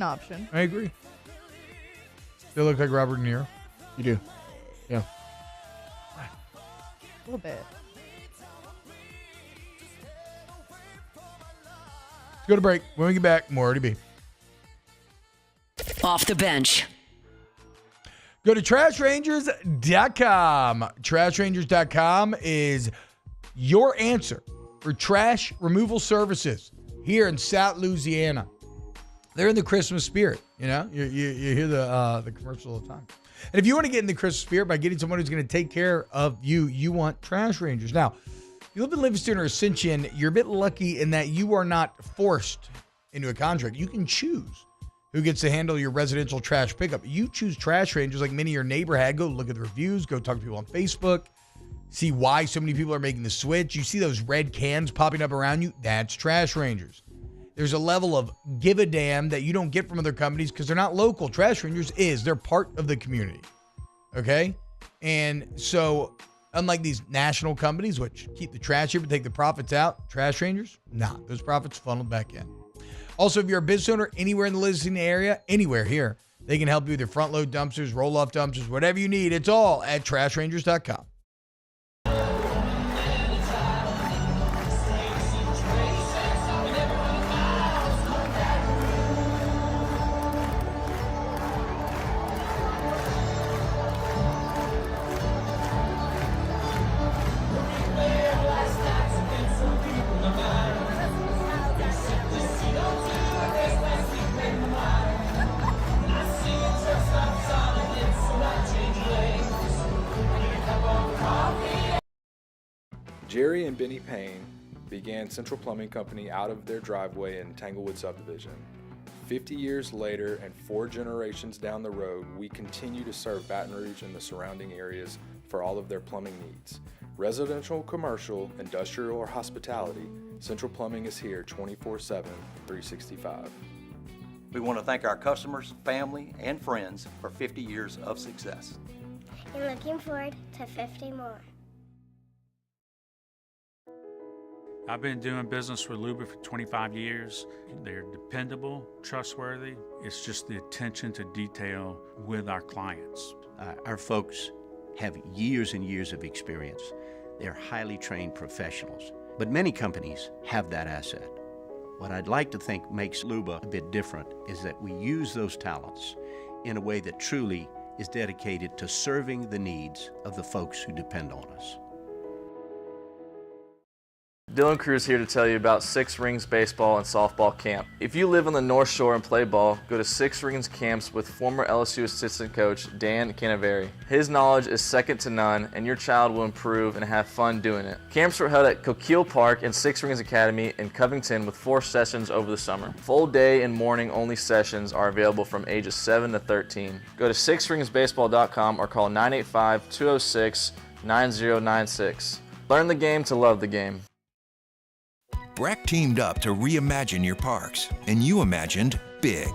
[SPEAKER 14] option.
[SPEAKER 12] I agree. They look like Robert De Niro.
[SPEAKER 11] You do. Yeah.
[SPEAKER 14] A little bit.
[SPEAKER 12] Let's go to break. When we get back, more OTB.
[SPEAKER 10] Off the bench.
[SPEAKER 12] Go to trashrangers.com. Trashrangers.com is your answer for trash removal services here in South Louisiana. They're in the Christmas spirit. You know, you hear the commercial all the time. And if you want to get in the Christmas spirit by getting someone who's going to take care of you, you want Trash Rangers. Now, if you live in Livingston or Ascension, you're a bit lucky in that you are not forced into a contract. You can choose who gets to handle your residential trash pickup. You choose Trash Rangers like many of your neighbor had. Go look at the reviews. Go talk to people on Facebook. See why so many people are making the switch. You see those red cans popping up around you? That's Trash Rangers. There's a level of give a damn that you don't get from other companies because they're not local. Trash Rangers is. They're part of the community. Okay? And so, unlike these national companies, which keep the trash here but take the profits out, Trash Rangers, nah. Those profits funneled back in. Also, if you're a business owner anywhere in the Livingston area, anywhere here, they can help you with your front load dumpsters, roll off dumpsters, whatever you need. It's all at trashrangers.com.
[SPEAKER 6] Jerry and Benny Payne began Central Plumbing Company out of their driveway in Tanglewood subdivision. 50 years later and 4 generations down the road, we continue to serve Baton Rouge and the surrounding areas for all of their plumbing needs. Residential, commercial, industrial, or hospitality, Central Plumbing is here 24/7, 365.
[SPEAKER 16] We want to thank our customers, family, and friends for 50 years of success.
[SPEAKER 8] And looking forward to 50 more.
[SPEAKER 18] I've been doing business with Luba for 25 years. They're dependable, trustworthy. It's just the attention to detail with our clients.
[SPEAKER 22] Our folks have years and years of experience. They're highly trained professionals, but many companies have that asset. What I'd like to think makes Luba a bit different is that we use those talents in a way that truly is dedicated to serving the needs of the folks who depend on us.
[SPEAKER 9] Dylan Cruz here to tell you about Six Rings Baseball and Softball Camp. If you live on the North Shore and play ball, go to Six Rings Camps with former LSU assistant coach Dan Canaveri. His knowledge is second to none, and your child will improve and have fun doing it. Camps were held at Coquille Park and Six Rings Academy in Covington with 4 sessions over the summer. Full day and morning only sessions are available from ages 7 to 13. Go to sixringsbaseball.com or call 985-206-9096. Learn the game to love the game.
[SPEAKER 4] Breck teamed up to reimagine your parks, and you imagined big.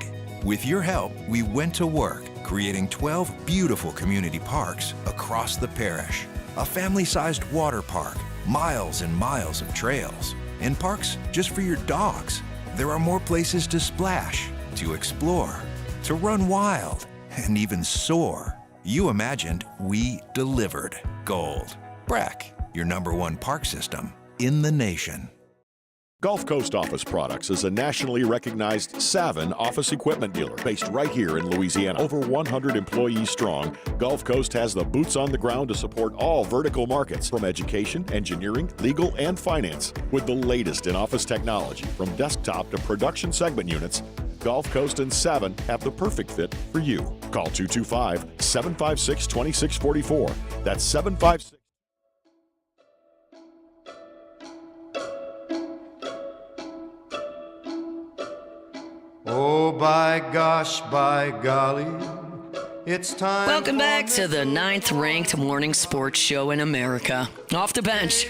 [SPEAKER 4] With your help, we went to work, creating 12 beautiful community parks across the parish. A family-sized water park, miles and miles of trails, and parks just for your dogs. There are more places to splash, to explore, to run wild, and even soar. You imagined, we delivered gold. Breck, your #1 park system in the nation.
[SPEAKER 7] Gulf Coast Office Products is a nationally recognized Savin office equipment dealer based right here in Louisiana. Over 100 employees strong, Gulf Coast has the boots on the ground to support all vertical markets, from education, engineering, legal, and finance. With the latest in office technology, from desktop to production segment units, Gulf Coast and Savin have the perfect fit for you. Call 225-756-2644. That's 756.
[SPEAKER 1] Oh, by gosh, by golly, it's time.
[SPEAKER 10] Welcome back to the 9th-ranked morning sports show in America. Off the bench.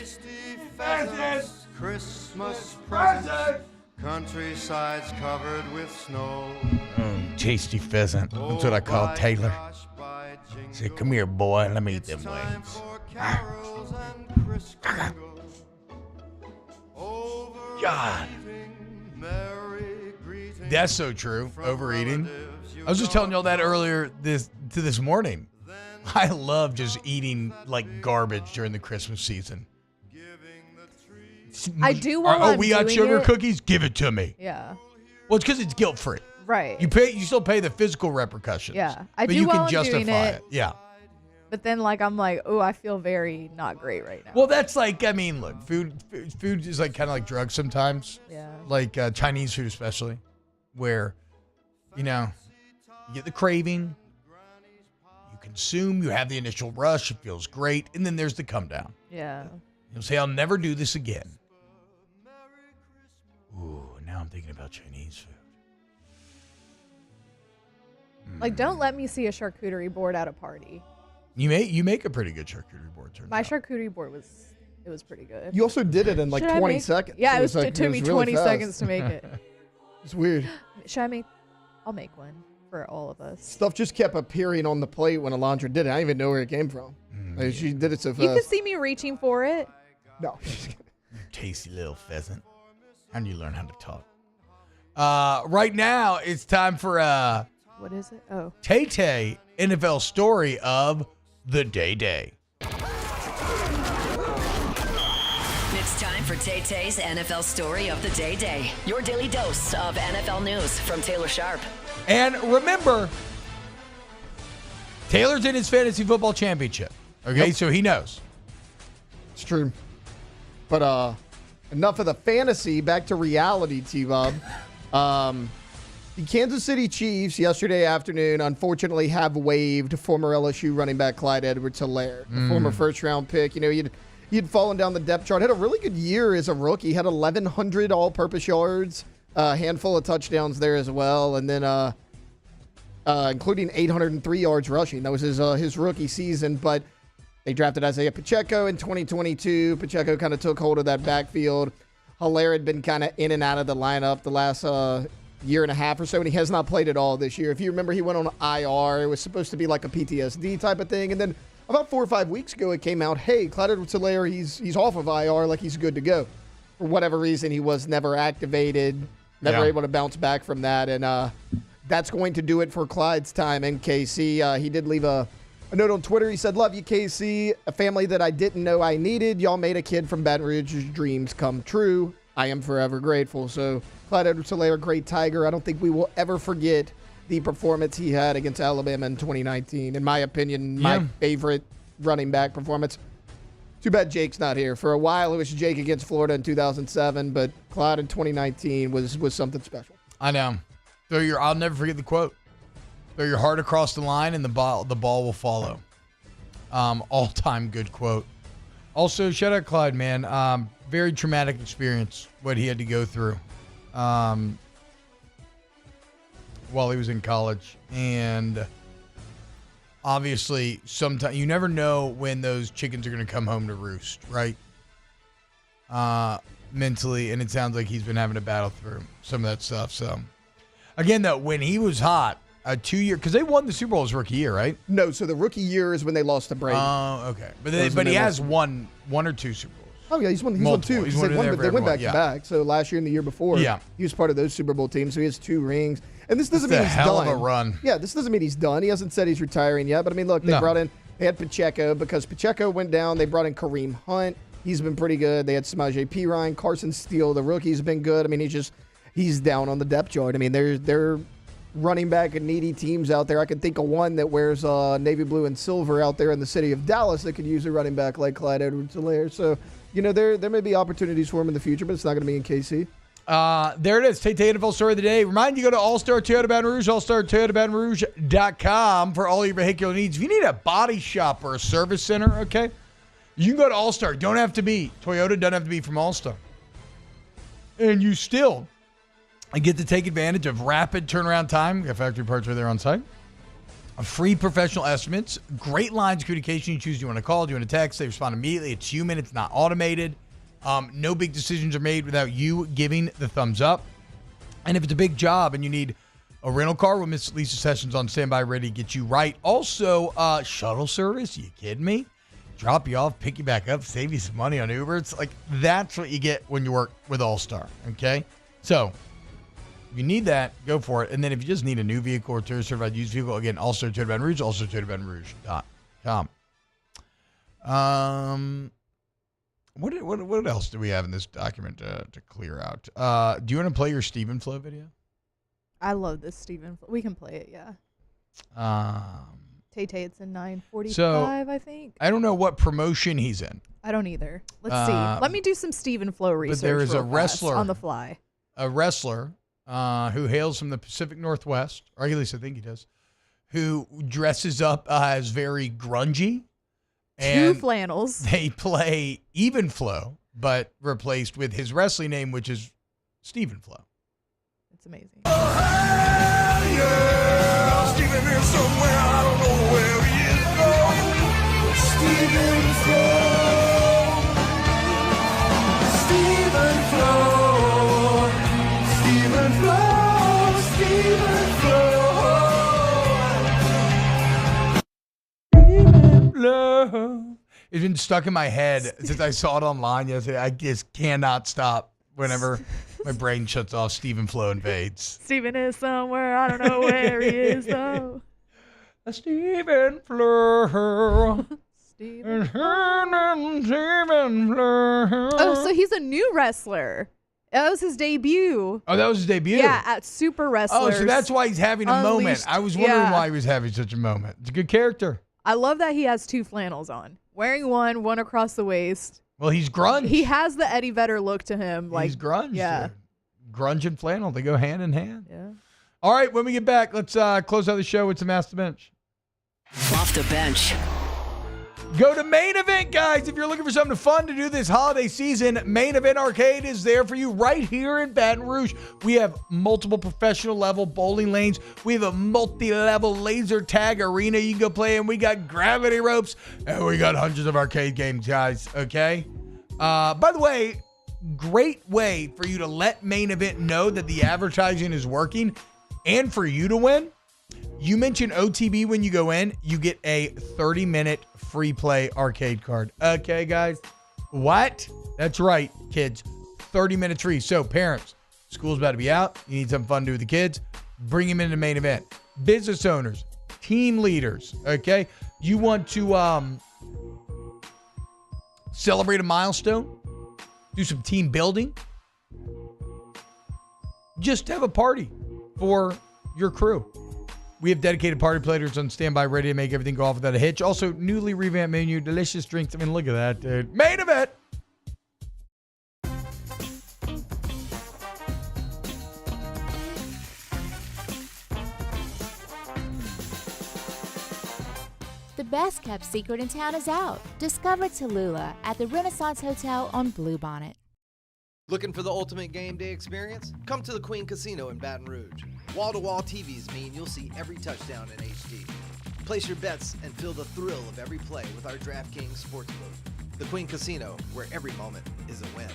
[SPEAKER 1] Christmas presents, countrysides covered with snow.
[SPEAKER 12] Tasty pheasant. That's what I call Taylor. Say, come here, boy, let me eat them wings. God. That's so true. Overeating. I was just telling y'all that earlier this morning. I love just eating like garbage during the Christmas season.
[SPEAKER 14] I do want.
[SPEAKER 12] Oh, we got sugar cookies. Give it to me.
[SPEAKER 14] Yeah.
[SPEAKER 12] Well, it's because it's guilt free.
[SPEAKER 14] Right.
[SPEAKER 12] You still pay the physical repercussions.
[SPEAKER 14] Yeah.
[SPEAKER 12] But you can justify it. Yeah.
[SPEAKER 14] But then, I'm like, oh, I feel very not great right now.
[SPEAKER 12] Well, that's look, food is kind of like drugs sometimes.
[SPEAKER 14] Yeah.
[SPEAKER 12] Like Chinese food especially, where, you get the craving, you consume, you have the initial rush, it feels great, and then there's the come down.
[SPEAKER 14] Yeah.
[SPEAKER 12] You'll say, I'll never do this again. Ooh, now I'm thinking about Chinese food.
[SPEAKER 14] Don't let me see a charcuterie board at a party.
[SPEAKER 12] You make a pretty good charcuterie board.
[SPEAKER 14] My charcuterie board was pretty good.
[SPEAKER 11] You also did it in 20 seconds.
[SPEAKER 14] Yeah, it took me 20 seconds to make it.
[SPEAKER 11] It's weird.
[SPEAKER 14] I'll make one for all of us.
[SPEAKER 11] Stuff just kept appearing on the plate when Alondra did it. I didn't even know where it came from. She did it so fast.
[SPEAKER 14] You could see me reaching for it.
[SPEAKER 11] No.
[SPEAKER 12] Tasty little pheasant. How do you learn how to talk? Right now, it's time for
[SPEAKER 14] what is it? Oh.
[SPEAKER 12] Tay-Tay NFL story of the day.
[SPEAKER 10] It's time for Tay-Tay's NFL story of the day. Your daily dose of NFL news from Taylor Sharp.
[SPEAKER 12] And remember, Taylor's in his fantasy football championship. Okay,
[SPEAKER 11] Yep.
[SPEAKER 12] so he knows.
[SPEAKER 11] It's true. But enough of the fantasy. Back to reality, T-Bob. The Kansas City Chiefs yesterday afternoon, unfortunately, have waived former LSU running back Clyde Edwards-Helaire, the former first-round pick. He'd fallen down the depth chart. Had a really good year as a rookie. Had 1,100 all-purpose yards, a handful of touchdowns there as well, and then including 803 yards rushing. That was his rookie season. But they drafted Isaiah Pacheco in 2022. Pacheco kind of took hold of that backfield. Helaire had been kind of in and out of the lineup the last year and a half or so, and he has not played at all this year. If you remember, he went on IR. It was supposed to be like a PTSD type of thing, and then about 4 or 5 weeks ago, it came out, hey, Clyde Edwards-Helaire, he's off of IR, like he's good to go. For whatever reason, he was never activated, never able to bounce back from that, and that's going to do it for Clyde's time in KC. He did leave a note on Twitter. He said, love you, KC, a family that I didn't know I needed. Y'all made a kid from Baton Rouge's dreams come true. I am forever grateful. So Clyde Edwards-Helaire, great Tiger. I don't think we will ever forget the performance he had against Alabama in 2019. In my opinion, my favorite running back performance. Too bad Jake's not here. For a while, it was Jake against Florida in 2007, but Clyde in 2019 was something special.
[SPEAKER 12] I know. I'll never forget the quote. Throw your heart across the line and the ball will follow. All-time good quote. Also, shout out Clyde, man. Very traumatic experience, what he had to go through while he was in college. And obviously, sometimes you never know when those chickens are going to come home to roost, right? Mentally, and it sounds like he's been having to battle through some of that stuff. So, again, though, when he was hot, a 2-year, because they won the Super Bowl his rookie year, right?
[SPEAKER 11] No, so the rookie year is when they lost to Brady.
[SPEAKER 12] Oh, okay. But he has won one or two Super Bowls.
[SPEAKER 11] Oh, yeah, he's won two.
[SPEAKER 12] He's won
[SPEAKER 11] they went back to back. So last year and the year before, he was part of those Super Bowl teams, so he has 2 rings. And this doesn't mean he's done.
[SPEAKER 12] Hell of a run.
[SPEAKER 11] Yeah, this doesn't mean he's done. He hasn't said he's retiring yet. But, I mean, look, they had Pacheco because Pacheco went down. They brought in Kareem Hunt. He's been pretty good. They had Samaje Perine. Carson Steele, the rookie's been good. I mean, he's down on the depth chart. I mean, they're running back and needy teams out there. I can think of one that wears navy blue and silver out there in the city of Dallas that could use a running back like Clyde Edwards-Helaire. So, there may be opportunities for him in the future, but it's not going to be in KC.
[SPEAKER 12] There it is. Take the NFL story of the day. Remind you, go to All-Star Toyota Baton Rouge, allstartoyotabatonrouge.com for all your vehicular needs. If you need a body shop or a service center, okay, you can go to All-Star. Toyota doesn't have to be from All-Star. And you still get to take advantage of rapid turnaround time. Got factory parts right there on site. Free professional estimates. Great lines of communication. You choose, do you want to call, do you want to text? They respond immediately. It's human. It's not automated. No big decisions are made without you giving the thumbs up. And if it's a big job and you need a rental car with Miss Lisa Sessions on standby ready to get you right. Also, shuttle service. You kidding me? Drop you off, pick you back up, save you some money on Uber. It's like that's what you get when you work with All-Star, okay? So if you need that, go for it. And then if you just need a new vehicle or Toyota certified used vehicle, again, All-Star Toyota Baton Rouge, allstartoyotabatonrouge.com. What else do we have in this document to clear out? Do you want to play your Stephen Flow video?
[SPEAKER 14] I love this Stephen Flow. We can play it, yeah. Tay-Tay, it's in 9:45, I think.
[SPEAKER 12] I don't know what promotion he's in.
[SPEAKER 14] I don't either. Let's see. Let me do some Stephen Flow research.
[SPEAKER 12] But there is a wrestler
[SPEAKER 14] on the fly.
[SPEAKER 12] A wrestler who hails from the Pacific Northwest, or at least I think he does, who dresses up as very grungy.
[SPEAKER 14] And 2 flannels.
[SPEAKER 12] They play Even Flow, but replaced with his wrestling name, which is Stephen Flow.
[SPEAKER 14] It's amazing.
[SPEAKER 13] Stephen is somewhere, I don't know where he is, though. Stephen Flow. Stephen Flow. Stephen Flow. Stephen Flow.
[SPEAKER 12] It's been stuck in my head since I saw it online yesterday. I just cannot stop whenever my brain shuts off. Stephen Flow invades.
[SPEAKER 14] Stephen is somewhere. I don't know where he is, though.
[SPEAKER 12] Stephen Flow.
[SPEAKER 14] Stephen Flow. Oh, so he's a new wrestler. That was his debut.
[SPEAKER 12] Oh, that was his debut?
[SPEAKER 14] Yeah, at Super Wrestlers.
[SPEAKER 12] Oh, so that's why he's having a moment. I was wondering why he was having such a moment. It's a good character.
[SPEAKER 14] I love that he has 2 flannels on. Wearing one across the waist.
[SPEAKER 12] Well, he's grunge.
[SPEAKER 14] He has the Eddie Vedder look to him. Like,
[SPEAKER 12] he's grunge.
[SPEAKER 14] Yeah.
[SPEAKER 12] Dude. Grunge and flannel, they go hand in hand.
[SPEAKER 14] Yeah.
[SPEAKER 12] All right, when we get back, let's close out the show with some Ask the Bench.
[SPEAKER 10] Off the bench.
[SPEAKER 12] Go to Main Event, guys. If you're looking for something fun to do this holiday season, Main Event Arcade is there for you right here in Baton Rouge. We have multiple professional level bowling lanes. We have a multi-level laser tag arena you can go play in. We got gravity ropes, and we got hundreds of arcade games, guys, okay? By the way, great way for you to let Main Event know that the advertising is working and for you to win. You mention OTB when you go in, you get a 30-minute free play arcade card. Okay, guys? What? That's right, kids. 30 minutes free. So, parents, school's about to be out. You need something fun to do with the kids. Bring them into Main Event. Business owners, team leaders, okay? You want to celebrate a milestone, do some team building, just have a party for your crew. We have dedicated party platers on standby, ready to make everything go off without a hitch. Also, newly revamped menu, delicious drinks. I mean, look at that, dude. Main event.
[SPEAKER 3] The best kept secret in town is out. Discover Tallulah at the Renaissance Hotel on Bluebonnet.
[SPEAKER 17] Looking for the ultimate game day experience? Come to the Queen Casino in Baton Rouge. Wall-to-wall TVs mean you'll see every touchdown in HD. Place your bets and feel the thrill of every play with our DraftKings Sportsbook. The Queen Casino, where every moment is a win.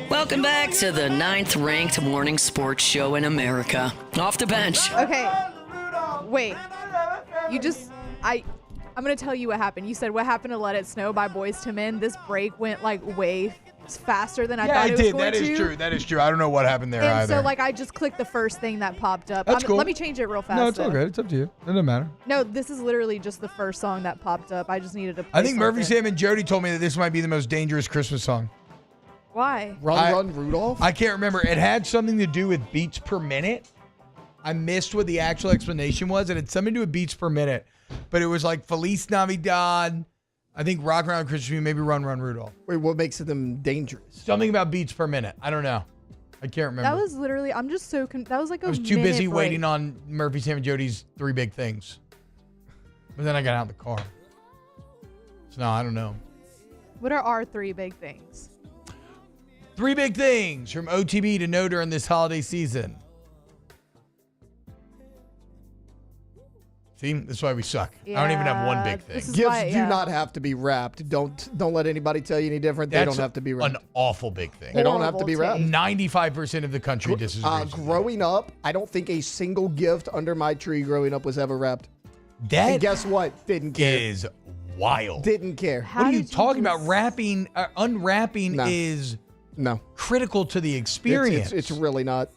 [SPEAKER 10] Welcome back to the 9th-ranked morning sports show in America. Off the bench.
[SPEAKER 14] Okay. Wait. I'm going to tell you what happened. You said, what happened to Let It Snow by Boyz II Men? This break went like way faster than I thought it was going to.
[SPEAKER 12] That is true. That is true. I don't know what happened there either.
[SPEAKER 14] And so I just clicked the first thing that popped up.
[SPEAKER 12] That's cool.
[SPEAKER 14] Let me change it real fast.
[SPEAKER 12] No, it's all good. It's up to you. It doesn't matter.
[SPEAKER 14] No, this is literally just the first song that popped up. I just needed to play
[SPEAKER 12] I think Murphy,
[SPEAKER 14] something.
[SPEAKER 12] Sam, and Jody told me that this might be the most dangerous Christmas song.
[SPEAKER 14] Why?
[SPEAKER 11] Run, Rudolph?
[SPEAKER 12] I can't remember. It had something to do with beats per minute. I missed what the actual explanation was. It had something to do with beats per minute. But it was like Feliz Navidad, I think Rock Around Christmas, maybe Run, Rudolph.
[SPEAKER 11] Wait, what makes them dangerous?
[SPEAKER 12] Something about beats per minute. I don't know. I can't remember.
[SPEAKER 14] That was literally, I'm just so, that was like a
[SPEAKER 12] I was too busy
[SPEAKER 14] break.
[SPEAKER 12] waiting on Murphy, Sam, and Jody's 3 big things. But then I got out of the car. So no, I don't know.
[SPEAKER 14] What are our 3 big things?
[SPEAKER 12] 3 big things from OTB to know during this holiday season. See, that's why we suck. I don't even have one big thing.
[SPEAKER 11] Gifts do not have to be wrapped. Don't let anybody tell you any different. They don't have to be wrapped.
[SPEAKER 12] An awful big thing.
[SPEAKER 11] They don't have to be wrapped.
[SPEAKER 12] 95% of the country disagrees.
[SPEAKER 11] Growing up, I don't think a single gift under my tree growing up was ever wrapped.
[SPEAKER 12] That
[SPEAKER 11] and guess what? Didn't care.
[SPEAKER 12] Is wild.
[SPEAKER 11] Didn't care.
[SPEAKER 12] What are you talking about? Wrapping, unwrapping is critical to the experience.
[SPEAKER 11] It's really not.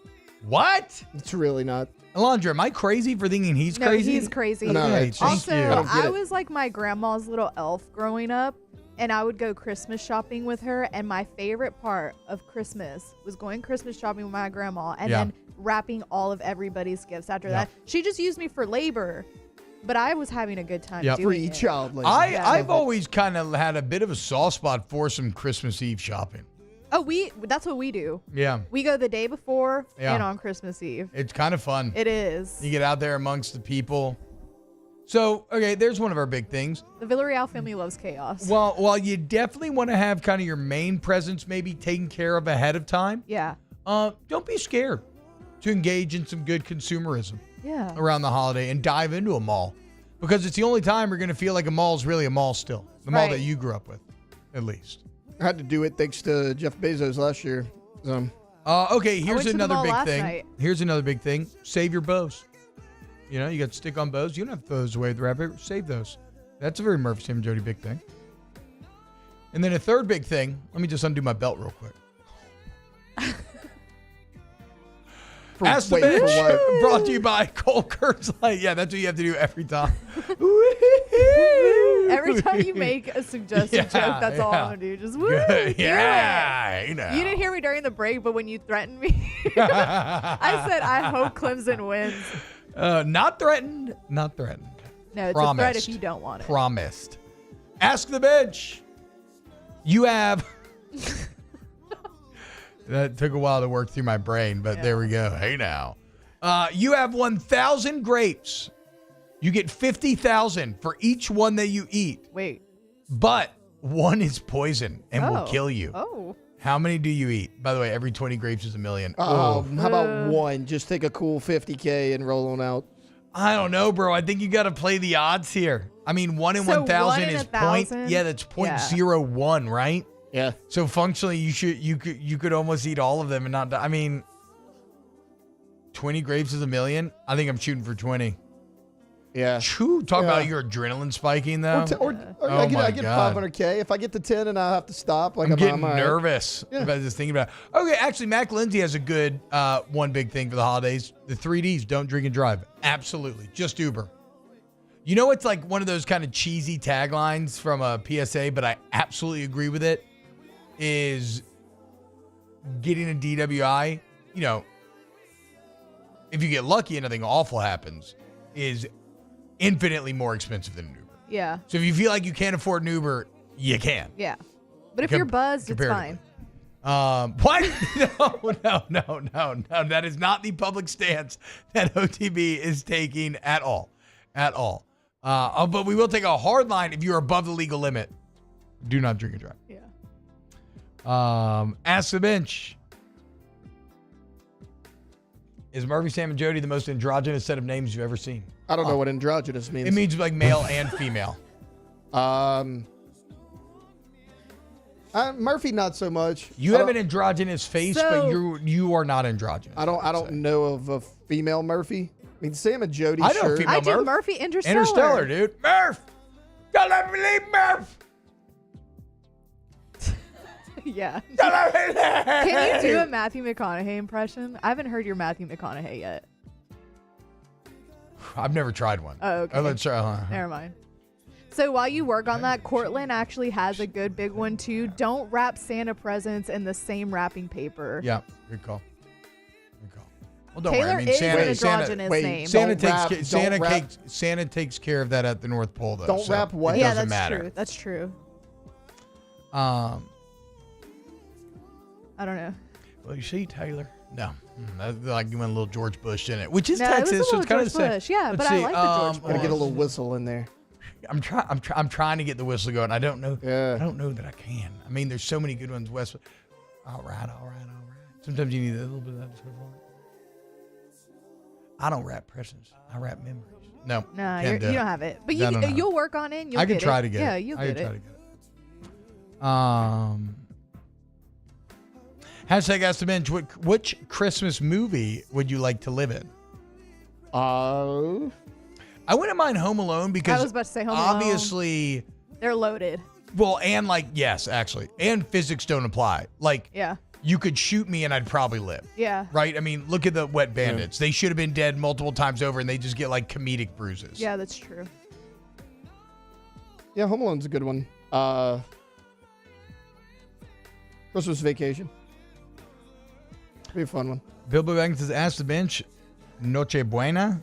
[SPEAKER 12] What?
[SPEAKER 11] It's really not.
[SPEAKER 12] Alondra, am I crazy for thinking he's
[SPEAKER 14] No,
[SPEAKER 12] crazy?
[SPEAKER 14] he's crazy.
[SPEAKER 11] No,
[SPEAKER 14] Also,
[SPEAKER 11] I
[SPEAKER 14] I was like my grandma's little elf growing up, and I would go Christmas shopping with her, and my favorite part of Christmas was going Christmas shopping with my grandma and then wrapping all of everybody's gifts after that. She just used me for labor, but I was having a good time doing
[SPEAKER 11] Free
[SPEAKER 14] it.
[SPEAKER 11] child labor.
[SPEAKER 12] I've always kind of had a bit of a soft spot for some Christmas Eve shopping.
[SPEAKER 14] Oh, that's what we do.
[SPEAKER 12] Yeah.
[SPEAKER 14] We go the day before
[SPEAKER 12] Yeah.
[SPEAKER 14] and on Christmas Eve.
[SPEAKER 12] It's kind of fun.
[SPEAKER 14] It is.
[SPEAKER 12] You get out there amongst the people. So, okay, there's one of our big things.
[SPEAKER 14] The Villarreal family loves chaos.
[SPEAKER 12] Well, while you definitely want to have kind of your main presence maybe taken care of ahead of time,
[SPEAKER 14] Yeah.
[SPEAKER 12] don't be scared to engage in some good consumerism
[SPEAKER 14] Yeah.
[SPEAKER 12] around the holiday and dive into a mall, because it's the only time you're going to feel like a mall is really a mall still, the mall that you grew up with, at least.
[SPEAKER 11] I had to do it thanks to Jeff Bezos last year.
[SPEAKER 12] Okay, here's
[SPEAKER 14] went to the
[SPEAKER 12] another
[SPEAKER 14] mall
[SPEAKER 12] big
[SPEAKER 14] last
[SPEAKER 12] thing.
[SPEAKER 14] night.
[SPEAKER 12] Here's another big thing. Save your bows. You know, you got stick-on bows. You don't have to throw those away with the rabbit. Save those. That's a very Murphy, Sam, and Jody big thing. And then a third big thing. Let me just undo my belt real quick. Ask the bitch. Brought to you by Cole Kurtz Light. Yeah, that's what you have to do every time.
[SPEAKER 14] Every time you make a suggested joke, that's all I'm going to do. Just woo.
[SPEAKER 12] Yeah,
[SPEAKER 14] do it.
[SPEAKER 12] you know.
[SPEAKER 14] You didn't hear me during the break, but when you threatened me, I said, I hope Clemson wins.
[SPEAKER 12] Not threatened. Not threatened.
[SPEAKER 14] No, it's
[SPEAKER 12] Promised.
[SPEAKER 14] a threat if you don't want it.
[SPEAKER 12] Promised. Ask the bench. You have... That took a while to work through my brain, but there we go. Hey, now. You have 1,000 grapes. You get 50,000 for each one that you eat.
[SPEAKER 14] Wait.
[SPEAKER 12] But one is poison and will kill you.
[SPEAKER 14] Oh.
[SPEAKER 12] How many do you eat? By the way, every 20 grapes is $1 million.
[SPEAKER 11] How about one? Just take a cool $50K and roll on out.
[SPEAKER 12] I don't know, bro. I think you got to play the odds here. I mean, 1 in
[SPEAKER 14] So
[SPEAKER 12] 1,000
[SPEAKER 14] 1 in
[SPEAKER 12] is
[SPEAKER 14] 1,000?
[SPEAKER 12] that's 0.01, right?
[SPEAKER 11] Yeah.
[SPEAKER 12] So functionally, you could almost eat all of them and not die. I mean, 20 grapes is $1 million. I think I'm shooting for 20.
[SPEAKER 11] Yeah.
[SPEAKER 12] Talk about your adrenaline spiking though.
[SPEAKER 11] I get 500K. If I get to 10 and I have to stop,
[SPEAKER 12] I'm getting
[SPEAKER 11] all right.
[SPEAKER 12] nervous about just thinking about it. Okay, actually, Mac Lindsay has a good one big thing for the holidays. The 3Ds, don't drink and drive. Absolutely. Just Uber. You know, it's like one of those kind of cheesy taglines from a PSA, but I absolutely agree with it, is getting a DWI, you know, if you get lucky and nothing awful happens, is infinitely more expensive than an Uber.
[SPEAKER 14] Yeah.
[SPEAKER 12] So if you feel like you can't afford an Uber, you can.
[SPEAKER 14] Yeah. But if you're buzzed, it's fine.
[SPEAKER 12] What? No. That is not the public stance that OTB is taking at all. But we will take a hard line if you're above the legal limit. Do not drink and drive.
[SPEAKER 14] Yeah.
[SPEAKER 12] Ask the bench. Is Murphy, Sam, and Jody the most androgynous set of names you've ever seen?
[SPEAKER 11] I don't know what androgynous means.
[SPEAKER 12] It means like male and female.
[SPEAKER 11] Murphy, not so much.
[SPEAKER 12] You have an androgynous face, but you are not androgynous.
[SPEAKER 11] I don't know of a female Murphy. I mean, Sam and Jody.
[SPEAKER 12] I know
[SPEAKER 11] sure.
[SPEAKER 12] female
[SPEAKER 14] I do
[SPEAKER 12] Murph.
[SPEAKER 14] Murphy Interstellar.
[SPEAKER 12] Interstellar, dude. Murph! Don't let me leave, Murph!
[SPEAKER 14] Yeah.
[SPEAKER 12] Don't let me leave!
[SPEAKER 14] Can you do a Matthew McConaughey impression? I haven't heard your Matthew McConaughey yet.
[SPEAKER 12] I've never tried one.
[SPEAKER 14] Oh, okay.
[SPEAKER 12] Let's try.
[SPEAKER 14] Never mind. So while you work on that, Cortland actually has a good big one too. Don't wrap Santa presents in the same wrapping paper.
[SPEAKER 12] Yeah, good call. Well, don't
[SPEAKER 14] Taylor
[SPEAKER 12] worry. I mean,
[SPEAKER 14] is an androgynous name.
[SPEAKER 12] Santa takes care of that at the North Pole, though.
[SPEAKER 11] Don't wrap what?
[SPEAKER 12] It
[SPEAKER 14] Yeah,
[SPEAKER 12] doesn't
[SPEAKER 14] that's
[SPEAKER 12] matter.
[SPEAKER 14] true. That's true.
[SPEAKER 12] I
[SPEAKER 14] don't know.
[SPEAKER 12] Well, you see, Taylor. No, that's like you went a little George Bush in it, which is
[SPEAKER 14] No, it was a
[SPEAKER 12] Texas, so
[SPEAKER 14] little
[SPEAKER 12] it's kind of the
[SPEAKER 14] George
[SPEAKER 12] same.
[SPEAKER 14] Bush. Yeah,
[SPEAKER 12] Let's
[SPEAKER 14] but I
[SPEAKER 12] see,
[SPEAKER 14] like the George
[SPEAKER 11] Gotta get a little whistle in there.
[SPEAKER 12] I'm trying to get the whistle going. I don't know.
[SPEAKER 11] Yeah.
[SPEAKER 12] I don't know that I can. I mean, there's so many good ones. West. All right. Sometimes you need a little bit of that. I don't wrap presents. I wrap memories. No.
[SPEAKER 14] Nah,
[SPEAKER 12] can't
[SPEAKER 14] you
[SPEAKER 12] do
[SPEAKER 14] don't
[SPEAKER 12] it.
[SPEAKER 14] have it. But
[SPEAKER 12] No, no.
[SPEAKER 14] you'll work on it. And you'll
[SPEAKER 12] I can
[SPEAKER 14] get
[SPEAKER 12] try
[SPEAKER 14] it.
[SPEAKER 12] to get
[SPEAKER 14] Yeah,
[SPEAKER 12] it.
[SPEAKER 14] you'll
[SPEAKER 12] I
[SPEAKER 14] get
[SPEAKER 12] can try
[SPEAKER 14] it.
[SPEAKER 12] to get it. Hashtag Ask the Bench. Which Christmas movie would you like to live in? I wouldn't mind Home Alone because
[SPEAKER 14] I was about to say Home Alone.
[SPEAKER 12] obviously
[SPEAKER 14] They're loaded.
[SPEAKER 12] well, and like yes, actually, and physics don't apply. Like
[SPEAKER 14] Yeah.
[SPEAKER 12] you could shoot me and I'd probably live.
[SPEAKER 14] Yeah.
[SPEAKER 12] Right? I mean, look at the Wet Bandits. They should have been dead multiple times over, and they just get like comedic bruises.
[SPEAKER 14] Yeah, that's true.
[SPEAKER 11] Yeah, Home Alone's a good one. Christmas Vacation. Be a fun one.
[SPEAKER 12] Bilbo Baggins says, "Ask the Bench, Noche Buena,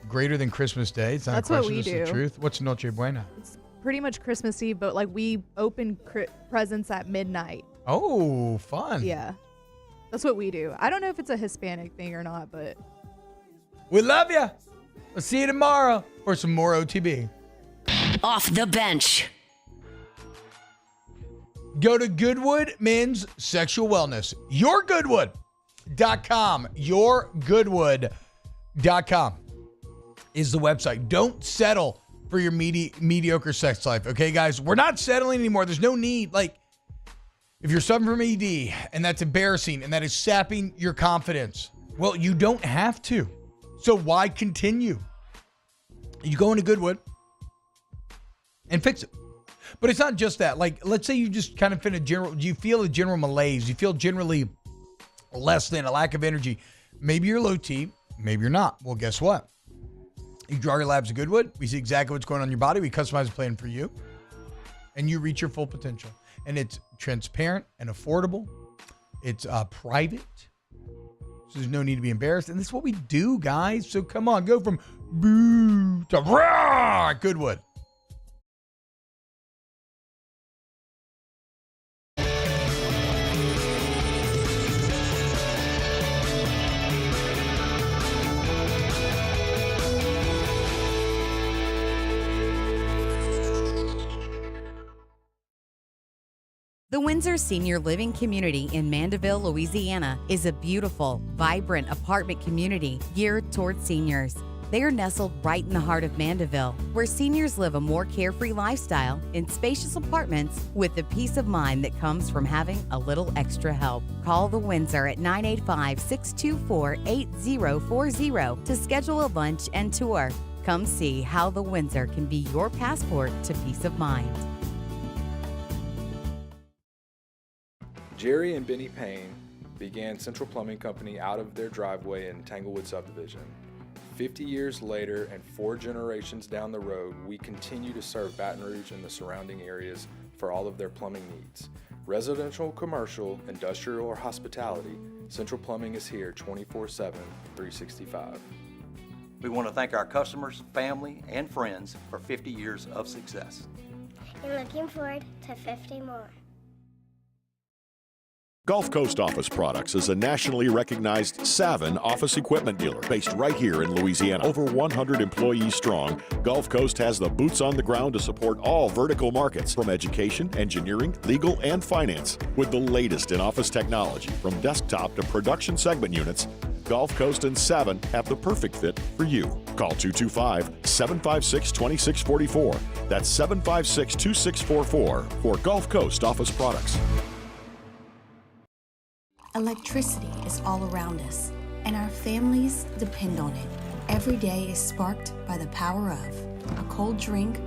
[SPEAKER 12] greater than Christmas Day." It's not
[SPEAKER 14] That's
[SPEAKER 12] a
[SPEAKER 14] what
[SPEAKER 12] question,
[SPEAKER 14] we
[SPEAKER 12] it's
[SPEAKER 14] do.
[SPEAKER 12] the truth. What's Noche Buena?
[SPEAKER 14] It's pretty much Christmas Eve, but like we open presents at midnight.
[SPEAKER 12] Oh, fun.
[SPEAKER 14] Yeah. That's what we do. I don't know if it's a Hispanic thing or not, but
[SPEAKER 12] We love you. We'll see you tomorrow for some more OTB.
[SPEAKER 10] Off the bench.
[SPEAKER 12] Go to Goodwood Men's Sexual Wellness. YourGoodwood.com. YourGoodwood.com is the website. Don't settle for your mediocre sex life. Okay, guys? We're not settling anymore. There's no need. Like, if you're suffering from ED and that's embarrassing and that is sapping your confidence, well, you don't have to. So why continue? You go into Goodwood and fix it. But it's not just that. Like, let's say you just kind of you feel a general malaise. You feel generally less than, a lack of energy. Maybe you're low T, maybe you're not. Well, guess what? You draw your labs at Goodwood. We see exactly what's going on in your body. We customize a plan for you. And you reach your full potential. And it's transparent and affordable. It's private. So there's no need to be embarrassed. And this is what we do, guys. So come on, go from boo to rah, Goodwood.
[SPEAKER 2] The Windsor Senior Living Community in Mandeville, Louisiana is a beautiful, vibrant apartment community geared toward seniors. They are nestled right in the heart of Mandeville, where seniors live a more carefree lifestyle in spacious apartments with the peace of mind that comes from having a little extra help. Call the Windsor at 985-624-8040 to schedule a lunch and tour. Come see how the Windsor can be your passport to peace of mind.
[SPEAKER 6] Jerry and Benny Payne began Central Plumbing Company out of their driveway in Tanglewood subdivision. 50 years later and 4 generations down the road, we continue to serve Baton Rouge and the surrounding areas for all of their plumbing needs. Residential, commercial, industrial, or hospitality, Central Plumbing is here 24/7, 365.
[SPEAKER 16] We want to thank our customers, family, and friends for 50 years of success.
[SPEAKER 8] And looking forward to 50 more.
[SPEAKER 7] Gulf Coast Office Products is a nationally recognized Savin office equipment dealer based right here in Louisiana. Over 100 employees strong, Gulf Coast has the boots on the ground to support all vertical markets, from education, engineering, legal, and finance. With the latest in office technology, from desktop to production segment units, Gulf Coast and Savin have the perfect fit for you. Call 225-756-2644. That's 756-2644 for Gulf Coast Office Products.
[SPEAKER 15] Electricity is all around us, and our families depend on it. Every day is sparked by the power of a cold drink